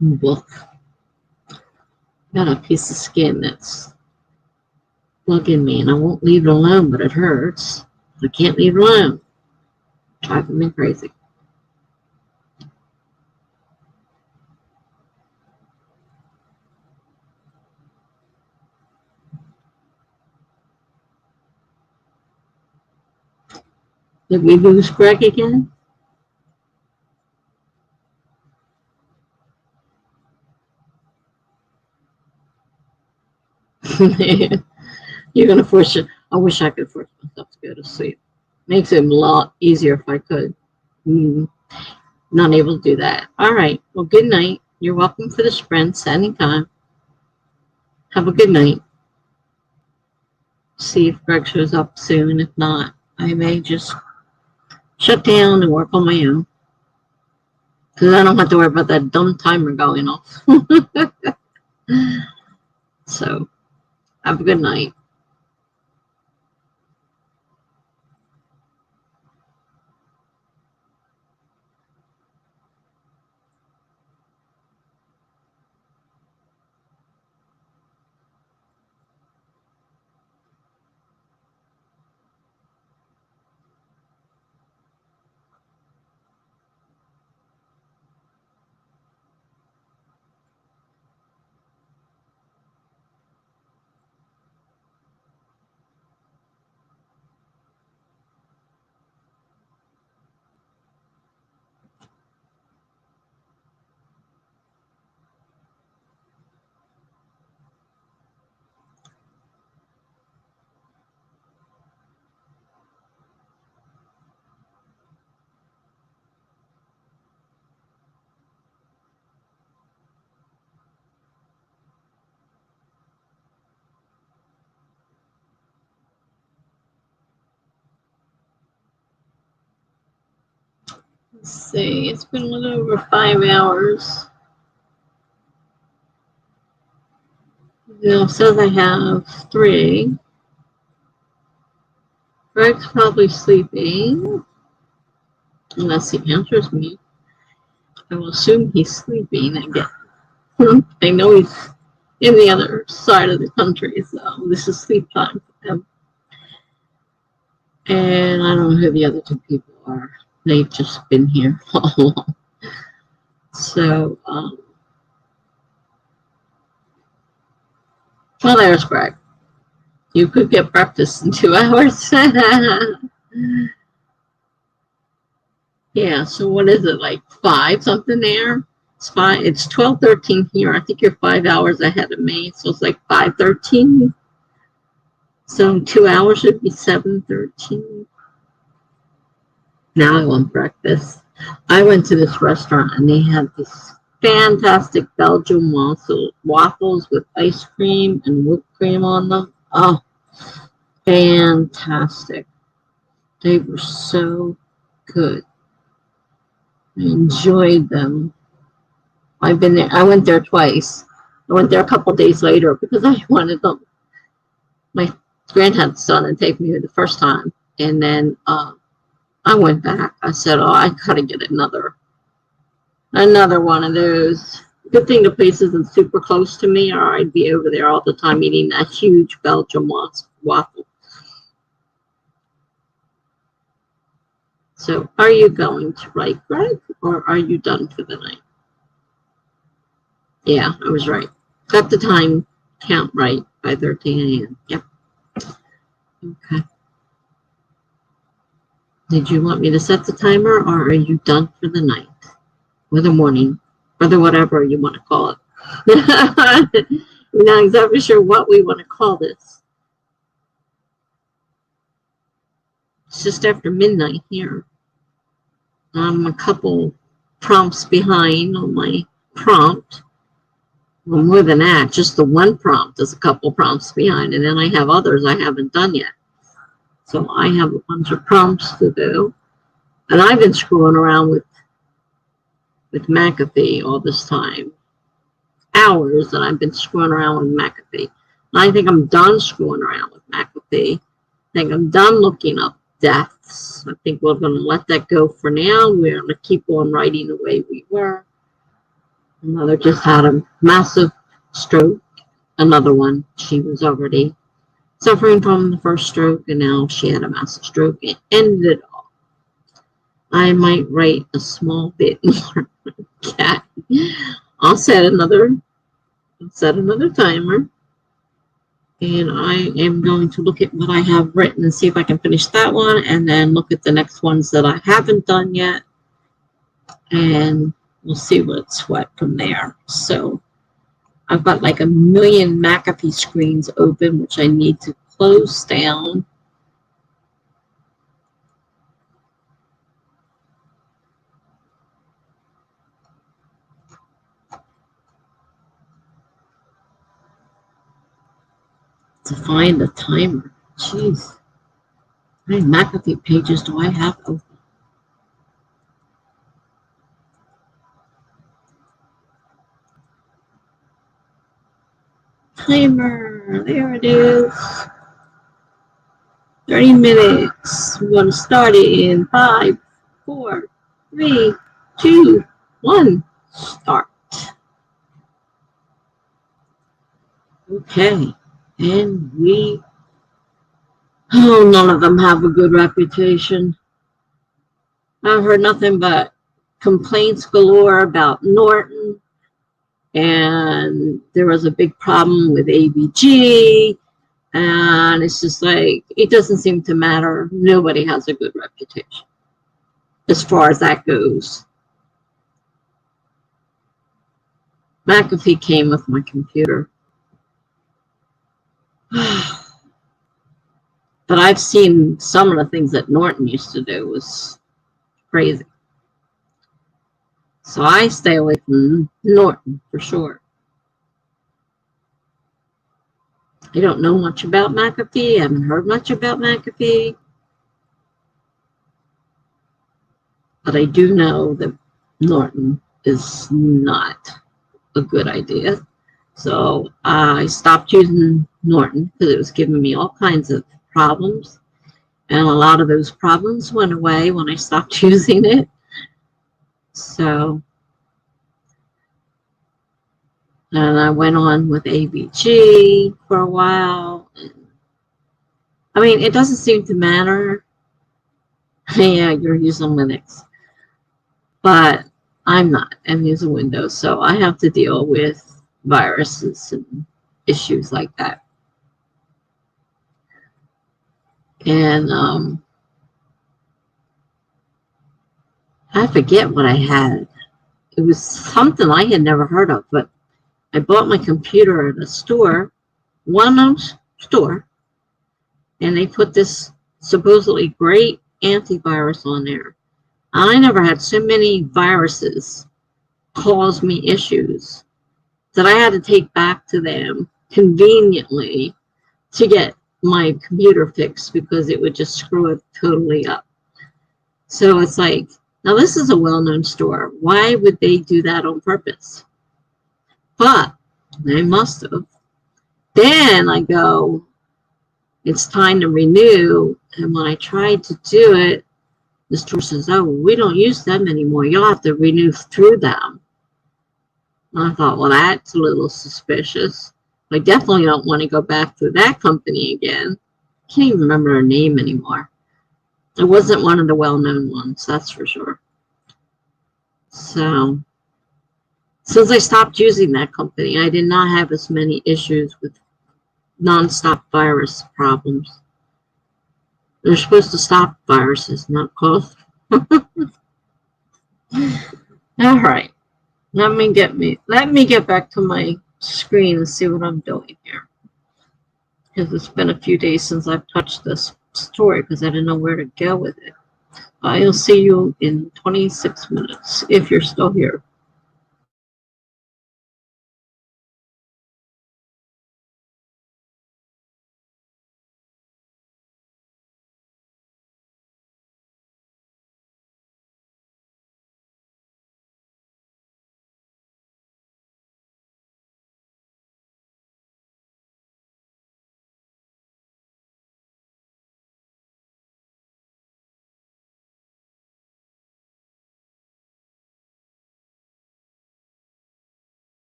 book. Got a piece of skin that's bugging me, and I won't leave it alone, but it hurts. I can't leave it alone. Driving me crazy. Did we lose Greg again? You're gonna force it. I wish I could force myself to go to sleep. Makes it a lot easier if I could. Mm, not able to do that. All right. Well, good night. You're welcome for the sprints anytime. Have a good night. See if Greg shows up soon. If not, I may just shut down and work on my own. Because I don't have to worry about that dumb timer going off. So, have a good night. Let's see. It's been a little over 5 hours. It says I have 3. Greg's probably sleeping, unless he answers me. I will assume he's sleeping again. I know he's in the other side of the country, so this is sleep time for him. And I don't know who the other 2 people are. They've just been here all along. So, well, there's Greg. You could get breakfast in 2 hours. Yeah, so what is it, like 5 something there? It's 12:13 here. I think you're 5 hours ahead of me, so it's like 5:13. So 2 hours should be 7:13. Now I want breakfast. I went to this restaurant and they had this fantastic Belgian waffles with ice cream and whipped cream on them. Oh, fantastic. They were so good. I enjoyed them. I've been there. I went there twice. I went there a couple days later because I wanted them. My grandson had taken me the first time, and then I went back. I said, "Oh, I gotta get another one of those." Good thing the place isn't super close to me, or I'd be over there all the time eating that huge Belgian waffle. So, are you going to write, Greg, or are you done for the night? Yeah, I was right. Got the time count right, 5:13 a.m. Yep. Okay. Did you want me to set the timer, or are you done for the night? Or the morning? Or the whatever you want to call it. We're not exactly sure what we want to call this. It's just after midnight here. I'm a couple prompts behind on my prompt. Well, more than that, just the one prompt is a couple prompts behind, and then I have others I haven't done yet. So I have a bunch of prompts to do. And I've been screwing around with McAfee all this time. Hours that I've been screwing around with McAfee. And I think I'm done screwing around with McAfee. I think I'm done looking up deaths. I think we're going to let that go for now. We're going to keep on writing the way we were. Mother just had a massive stroke. Another one. She was already suffering from the first stroke, and now she had a massive stroke. It ended it all. I might write a small bit more. Cat. I'll set another timer, and I am going to look at what I have written and see if I can finish that one, and then look at the next ones that I haven't done yet, and we'll see what's what from there. So I've got like a million McAfee screens open, which I need to close down. To find the timer. Jeez. How many McAfee pages do I have open? Timer. There it is. 30 minutes. We're going to start it in 5, 4, 3, 2, 1. Start. Okay. And none of them have a good reputation. I've heard nothing but complaints galore about Norton. And there was a big problem with ABG. And it's just like, it doesn't seem to matter. Nobody has a good reputation as far as that goes. McAfee came with my computer. But I've seen some of the things that Norton used to do was crazy. So I stay away from Norton for sure. I don't know much about McAfee. I haven't heard much about McAfee. But I do know that Norton is not a good idea. So I stopped using Norton because it was giving me all kinds of problems. And a lot of those problems went away when I stopped using it. So, and I went on with ABG for a while. I mean, it doesn't seem to matter. Yeah, you're using Linux. But I'm not. I'm using Windows. So I have to deal with viruses and issues like that. And I forget what I had. It was something I had never heard of, but I bought my computer at a store, one-ounce store, and they put this supposedly great antivirus on there. I never had so many viruses cause me issues that I had to take back to them conveniently to get my computer fixed because it would just screw it totally up. So it's like, now this is a well-known store. Why would they do that on purpose? But they must have. Then I go, it's time to renew. And when I tried to do it, the store says, oh, we don't use them anymore. You'll have to renew through them. And I thought, well, that's a little suspicious. I definitely don't want to go back to that company again. I can't even remember her name anymore. It wasn't one of the well-known ones, that's for sure. So, since I stopped using that company, I did not have as many issues with non-stop virus problems. They're supposed to stop viruses, not cause. All right. Let me get back to my screen and see what I'm doing here. Because it's been a few days since I've touched this story because I didn't know where to go with it. I'll see you in 26 minutes if you're still here.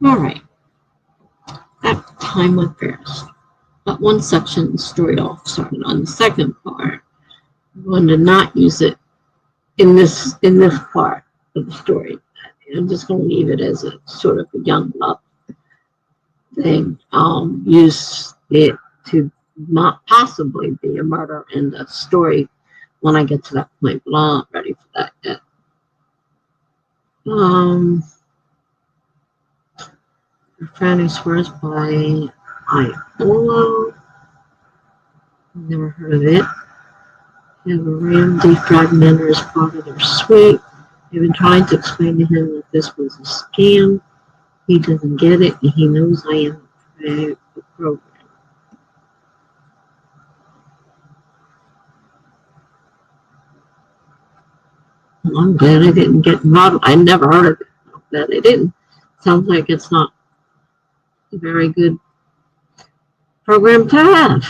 All right, that time went fast. But one section story off started on the second part. I'm going to not use it in this part of the story. I'm just going to leave it as a sort of a young love thing. Use it to not possibly be a murder in the story when I get to that point, but I'm not ready for that yet. Franny Swears by Iolo. Never heard of it. They have a Randy fragmenter as part of their suite. They've been trying to explain to him that this was a scam. He doesn't get it, and he knows I am a program. Well, I'm glad I didn't get involved. I never heard of it. I'm glad I didn't. Sounds like it's not a very good program to have.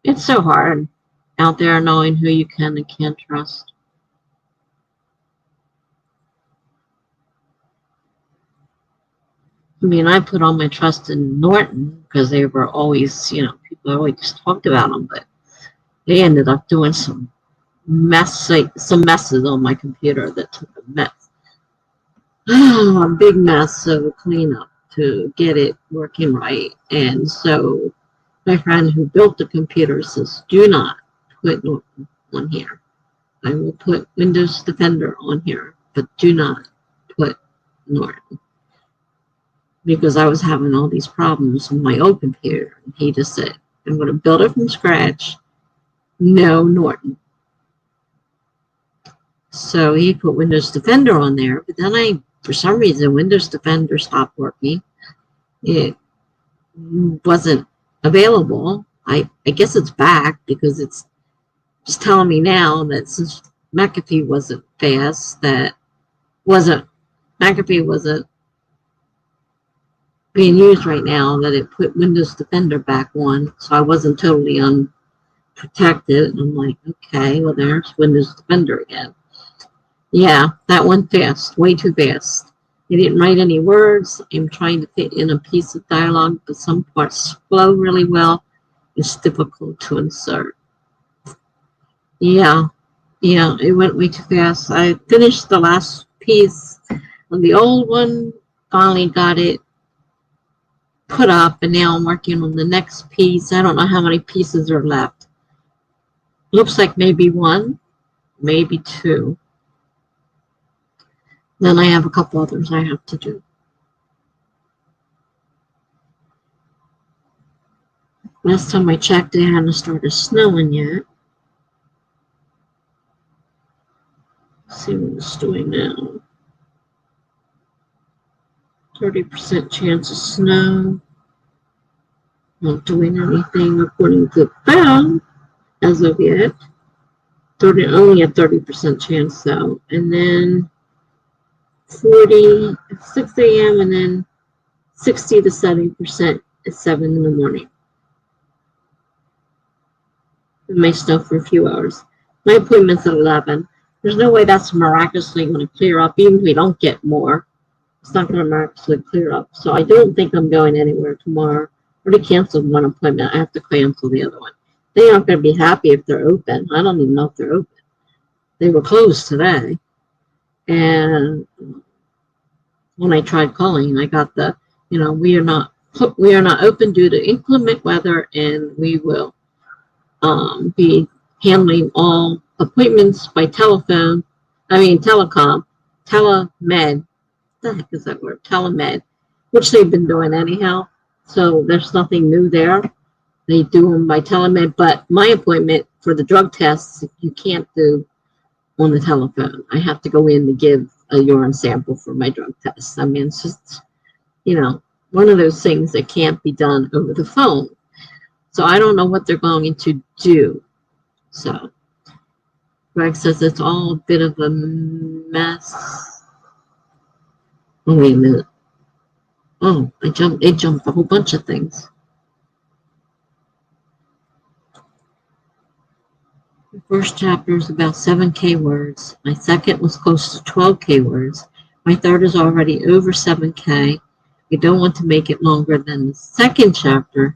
It's so hard out there knowing who you can and can't trust. I mean, I put all my trust in Norton because they were always, people always talked about them, but they ended up doing some messes on my computer that took a mess, a big mess of a cleanup to get it working right. And so my friend who built the computer says, do not put Norton on here. I will put Windows Defender on here, but do not put Norton. Because I was having all these problems with my old computer. And he just said, I'm going to build it from scratch. No Norton. So he put Windows Defender on there, but then for some reason, Windows Defender stopped working. It wasn't available. I guess it's back because it's just telling me now that since McAfee wasn't fast, McAfee wasn't being used right now, that it put Windows Defender back on, so I wasn't totally unprotected. And I'm like, okay, well, there's Windows Defender again. Yeah, that went fast, way too fast. I didn't write any words. I'm trying to fit in a piece of dialogue, but some parts flow really well. It's difficult to insert. Yeah, it went way too fast. I finished the last piece of the old one, finally got it put up, and now I'm working on the next piece. I don't know how many pieces are left. Looks like maybe one, maybe two. Then I have a couple others I have to do. Last time I checked, it hadn't started snowing yet. Let's see what it's doing now. 30% chance of snow. Not doing anything according to the phone as of yet. Only a 30% chance though. And then 6 a.m. and then 60 to 70% at 7 in the morning. It may snow for a few hours. My appointment's at 11. There's no way that's miraculously going to clear up, even if we don't get more. It's not going to miraculously clear up. So I don't think I'm going anywhere tomorrow. I already canceled one appointment. I have to cancel the other one. They aren't going to be happy if they're open. I don't even know if they're open. They were closed today. And when I tried calling, I got the, we are not open due to inclement weather, and we will be handling all appointments by telecom, telemed. What the heck is that word? Telemed, which they've been doing anyhow. So there's nothing new there. They do them by telemed, but my appointment for the drug tests, you can't do on the telephone. I have to go in to give a urine sample for my drug test. I mean, it's just, one of those things that can't be done over the phone. So I don't know what they're going to do. So Greg says it's all a bit of a mess. Oh, wait a minute. Oh, it jumped a whole bunch of things. The first chapter is about 7K words. My second was close to 12K words. My third is already over 7K. I don't want to make it longer than the second chapter.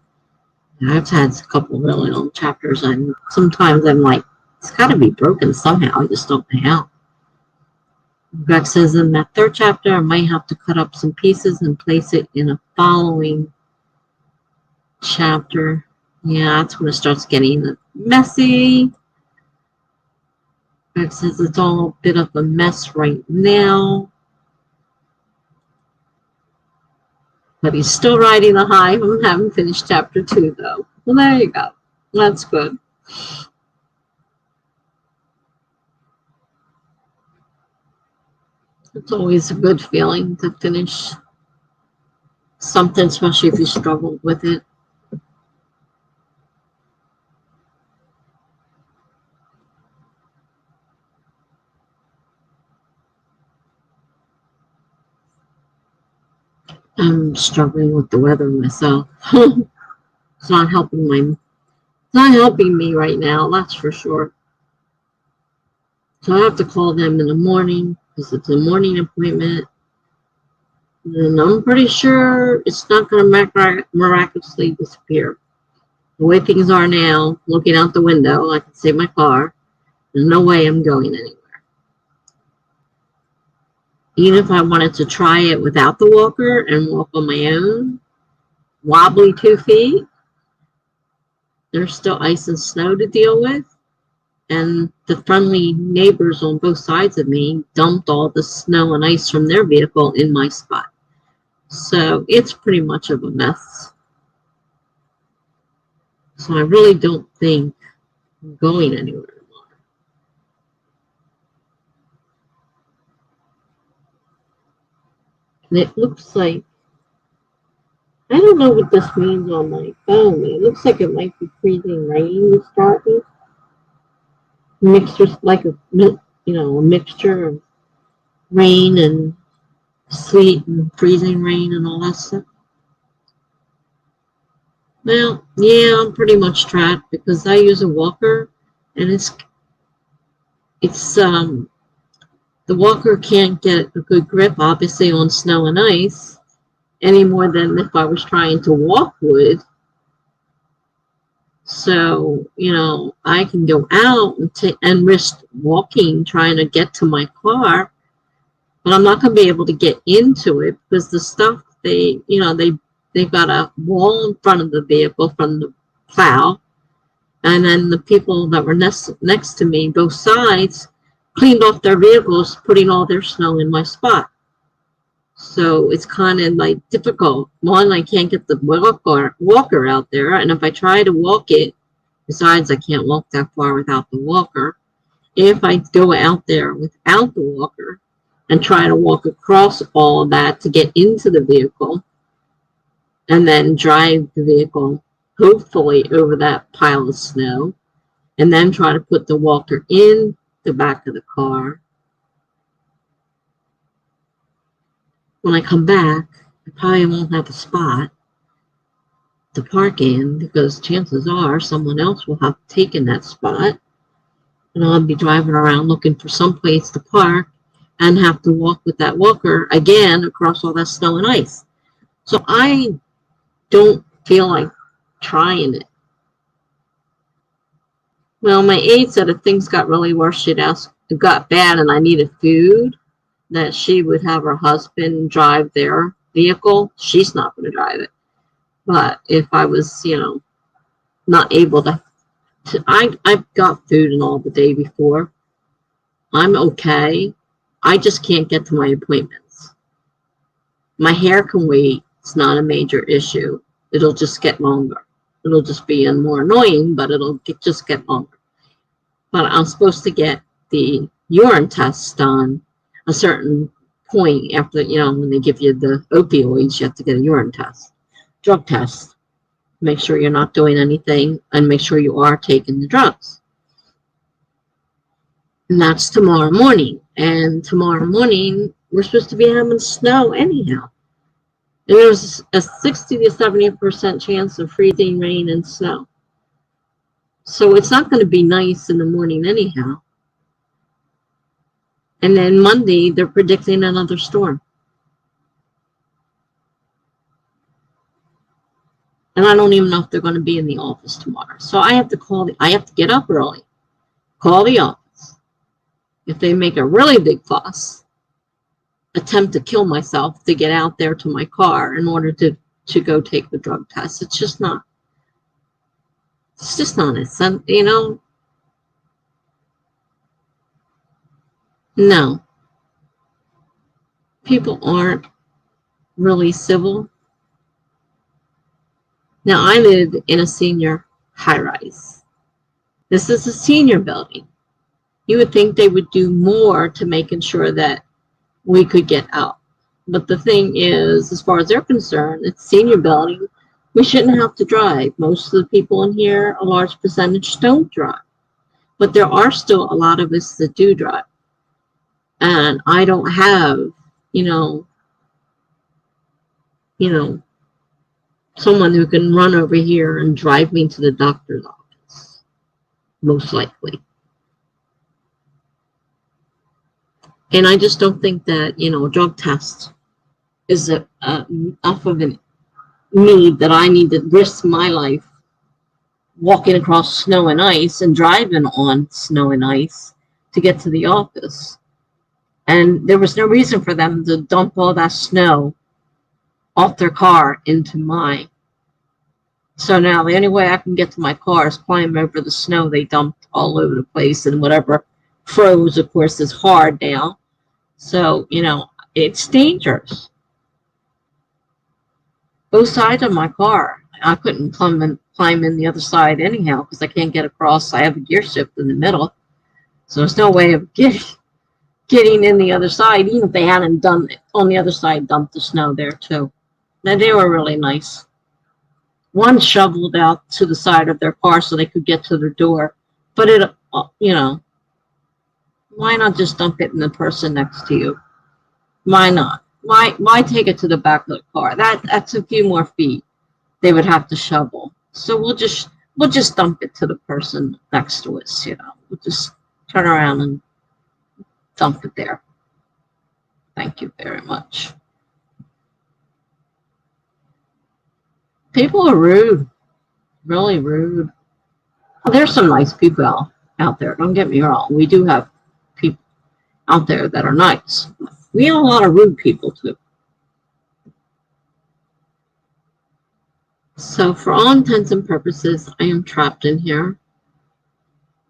I've had a couple really long chapters, and sometimes I'm like, it's got to be broken somehow. I just don't know how. Greg says in that third chapter, I might have to cut up some pieces and place it in a following chapter. Yeah, that's when it starts getting messy. Greg says it's all a bit of a mess right now. But he's still riding the high from having finished chapter 2, though. Well, there you go. That's good. It's always a good feeling to finish something, especially if you struggled with it. I'm struggling with the weather myself. It's not helping me right now, that's for sure. So I have to call them in the morning because it's a morning appointment. And I'm pretty sure it's not going to miraculously disappear. The way things are now, looking out the window, I can save my car. There's no way I'm going anywhere. Even if I wanted to try it without the walker and walk on my own, wobbly 2 feet, there's still ice and snow to deal with. And the friendly neighbors on both sides of me dumped all the snow and ice from their vehicle in my spot. So it's pretty much of a mess. So I really don't think I'm going anywhere. And it looks like, I don't know what this means on my phone. It looks like it might be freezing rain starting. Mixture, like a mixture of rain and sleet and freezing rain and all that stuff. Well, yeah, I'm pretty much trapped because I use a walker, and it's the walker can't get a good grip, obviously, on snow and ice any more than if I was trying to walk would. So, I can go out and risk walking, trying to get to my car, but I'm not going to be able to get into it because the stuff they've got a wall in front of the vehicle from the plow, and then the people that were next to me, both sides, cleaned off their vehicles, putting all their snow in my spot. So it's kind of like difficult. One, I can't get the walker out there, and if I try to walk it, besides I can't walk that far without the walker. If I go out there without the walker and try to walk across all of that to get into the vehicle and then drive the vehicle hopefully over that pile of snow and then try to put the walker in the back of the car. When I come back, I probably won't have a spot to park in because chances are someone else will have taken that spot, and I'll be driving around looking for some place to park and have to walk with that walker again across all that snow and ice. So I don't feel like trying it. Well, my aide said if things got really worse, she'd ask, it got bad and I needed food, that she would have her husband drive their vehicle. She's not going to drive it. But if I was, not able to I've got food and all the day before. I'm okay. I just can't get to my appointments. My hair can wait. It's not a major issue. It'll just get longer. It'll just be more annoying, but it'll just get longer. But I'm supposed to get the urine test done a certain point after, when they give you the opioids, you have to get a urine test, drug test. Make sure you're not doing anything and make sure you are taking the drugs. And that's tomorrow morning. And tomorrow morning, we're supposed to be having snow anyhow. And there's a 60 to 70% chance of freezing rain and snow. So it's not going to be nice in the morning anyhow. And then Monday, they're predicting another storm. And I don't even know if they're going to be in the office tomorrow. So I have to I have to get up early, call the office. If they make a really big fuss, attempt to kill myself to get out there to my car in order to go take the drug test. It's just not a sense, you know. No, people aren't really civil. Now, I live in a senior high rise. This is a senior building. You would think they would do more to making sure that we could get out. But the thing is, as far as they're concerned, it's senior building. We shouldn't have to drive. Most of the people in here, a large percentage, don't drive. But there are still a lot of us that do drive. And I don't have, you know, someone who can run over here and drive me to the doctor's office, most likely. And I just don't think that, a drug test is enough of a need that I need to risk my life walking across snow and ice and driving on snow and ice to get to the office. And there was no reason for them to dump all that snow off their car into mine. So now the only way I can get to my car is climb over the snow they dumped all over the place, and whatever froze, of course, is hard now. So, it's dangerous. Both sides of my car. I couldn't climb in the other side anyhow because I can't get across. I have a gear shift in the middle. So there's no way of getting in the other side, even if they hadn't done it on the other side, dumped the snow there too. And they were really nice. One shoveled out to the side of their car so they could get to their door. But why not just dump it in the person next to you? Why not? Why take it to the back of the car? That's a few more feet they would have to shovel. So we'll just dump it to the person next to us, We'll just turn around and dump it there. Thank you very much. People are rude, really rude. There's some nice people out there. Don't get me wrong. We do have people out there that are nice. We have a lot of rude people too. So for all intents and purposes, I am trapped in here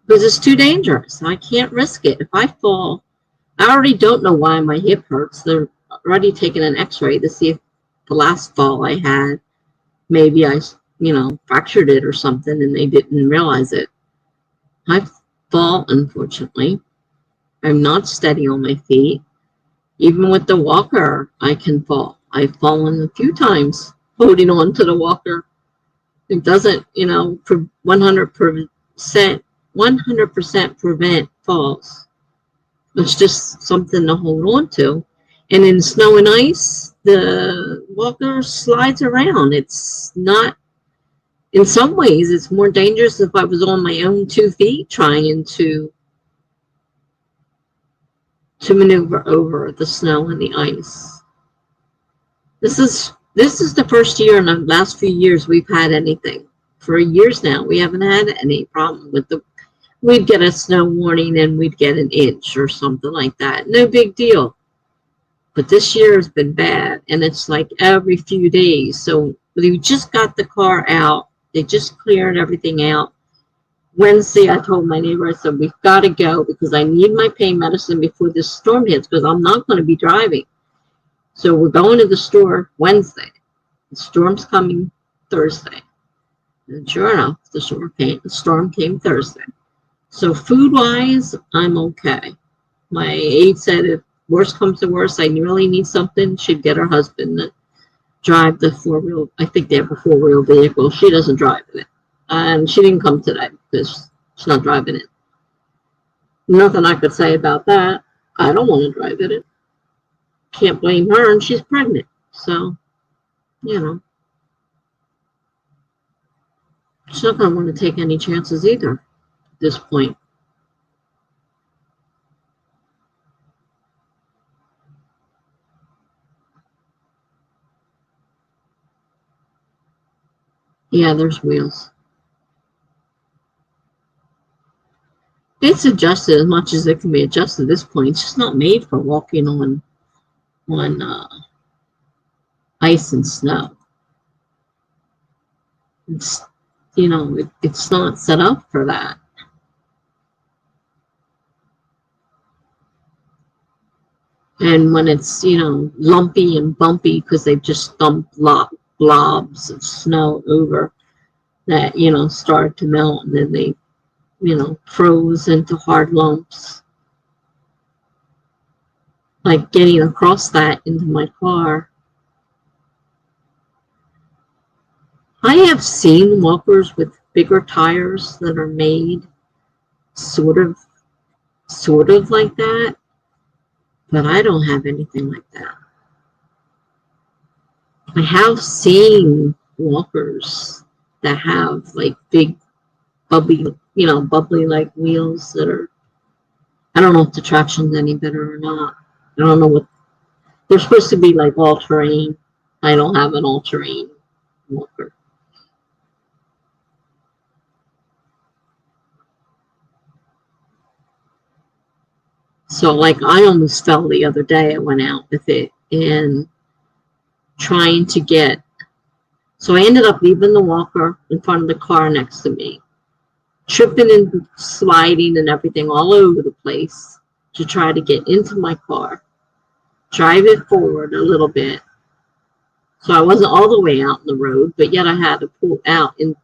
because it's too dangerous. I can't risk it. If I fall, I already don't know why my hip hurts. They're already taking an x-ray to see if the last fall I had, maybe I, fractured it or something and they didn't realize it. I fall, unfortunately. I'm not steady on my feet. Even with the walker, I can fall. I've fallen a few times holding on to the walker. It doesn't, 100% prevent falls. It's just something to hold on to. And in snow and ice, the walker slides around. It's not, in some ways, it's more dangerous if I was on my own 2 feet trying to maneuver over the snow and the ice. This is the first year in the last few years we've had anything. For years now, we haven't had any problem with we'd get a snow warning and we'd get an inch or something like that. No big deal. But this year has been bad, and it's like every few days. So we just got the car out. They just cleared everything out. Wednesday, I told my neighbor, I said, we've got to go because I need my pain medicine before this storm hits because I'm not going to be driving. So we're going to the store Wednesday. The storm's coming Thursday. And sure enough, the storm came Thursday. So food-wise, I'm okay. My aide said if worst comes to worst, I really need something, she'd get her husband to drive the 4-wheel. I think they have a 4-wheel vehicle. She doesn't drive in it. And she didn't come today because she's not driving it. Nothing I could say about that. I don't want to drive it. Can't blame her, and she's pregnant. So, she's not going to want to take any chances either at this point. Yeah, there's wheels. It's adjusted as much as it can be adjusted at this point. It's just not made for walking on ice and snow. It's, it's not set up for that. And when it's, lumpy and bumpy because they've just dumped blobs of snow over that, started to melt, and then they, froze into hard lumps. Like getting across that into my car. I have seen walkers with bigger tires that are made sort of like that, but I don't have anything like that. I have seen walkers that have like big bubbly like wheels that are, I don't know if the traction's any better or not. I don't know what, they're supposed to be like all-terrain. I don't have an all-terrain walker. So like I almost fell the other day. I went out with it and trying to get, so I ended up leaving the walker in front of the car next to me, tripping and sliding and everything all over the place to try to get into my car, drive it forward a little bit. So I wasn't all the way out in the road, but yet I had to pull out in,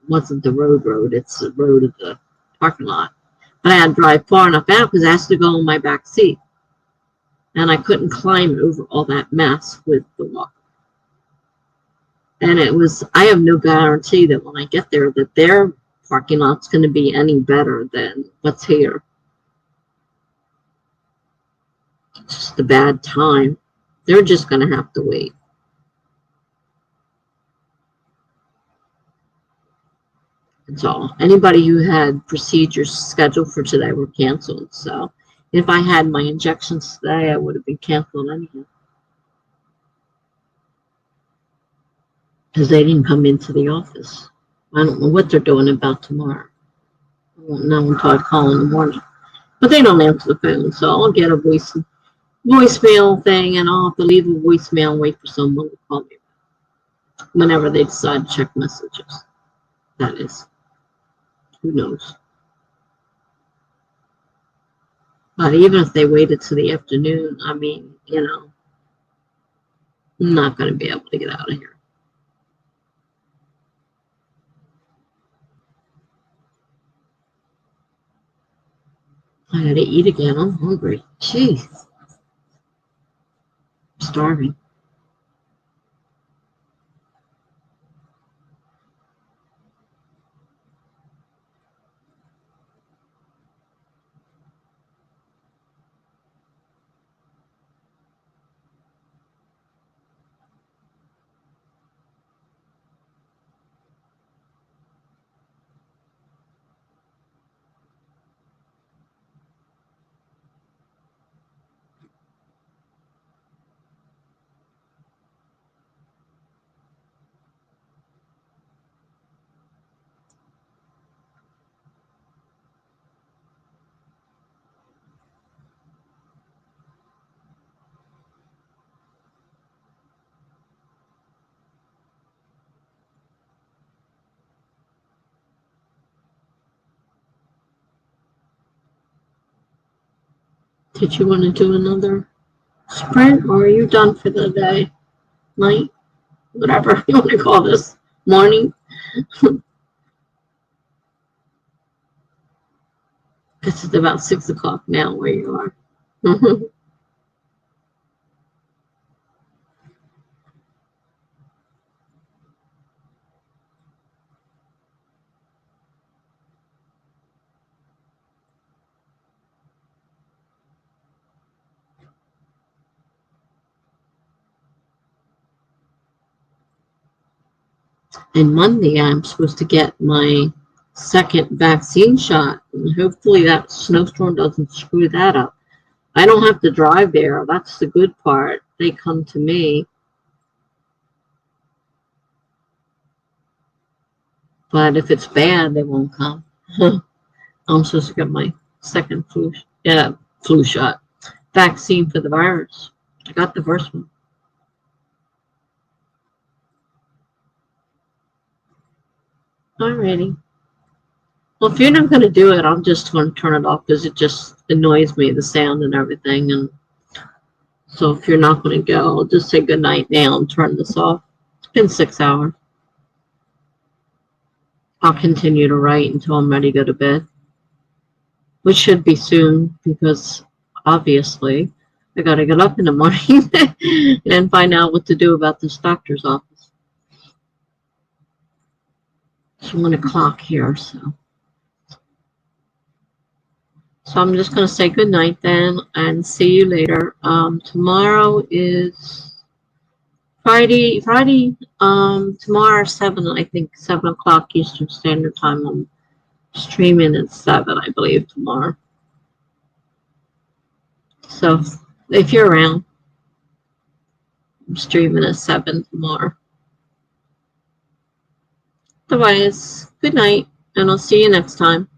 wasn't the road, it's the road of the parking lot. But I had to drive far enough out because I has to go in my back seat. And I couldn't climb over all that mess with the walker. And it was, I have no guarantee that when I get there that their parking lot's going to be any better than what's here. It's just a bad time. They're just going to have to wait. That's all. Anybody who had procedures scheduled for today were canceled. So if I had my injections today, I would have been canceled anyhow. Because they didn't come into the office. I don't know what they're doing about tomorrow. I won't know until I call in the morning. But they don't answer the phone, so I'll get a voicemail thing, and I'll have to leave a voicemail and wait for someone to call me whenever they decide to check messages. That is. Who knows? But even if they waited to the afternoon, I mean, I'm not going to be able to get out of here. I gotta eat again. I'm hungry. Jeez. I'm starving. Did you want to do another sprint, or are you done for the day? Night? Whatever you want to call this. Morning? Because it's about 6 o'clock now where you are. And Monday, I'm supposed to get my second vaccine shot. And hopefully that snowstorm doesn't screw that up. I don't have to drive there. That's the good part. They come to me. But if it's bad, they won't come. I'm supposed to get my second flu shot. Vaccine for the virus. I got the first one. Alrighty. Well, if you're not going to do it, I'm just going to turn it off because it just annoys me, the sound and everything. And so if you're not going to go, I'll just say good night now and turn this off. It's been 6 hours. I'll continue to write until I'm ready to go to bed, which should be soon because obviously I got to get up in the morning and find out what to do about this doctor's office. It's 1 o'clock here, so I'm just going to say good night then and see you later. Tomorrow is Friday. Tomorrow 7 o'clock Eastern Standard Time. I'm streaming at 7, I believe, tomorrow. So if you're around, I'm streaming at 7 tomorrow. Otherwise, good night, and I'll see you next time.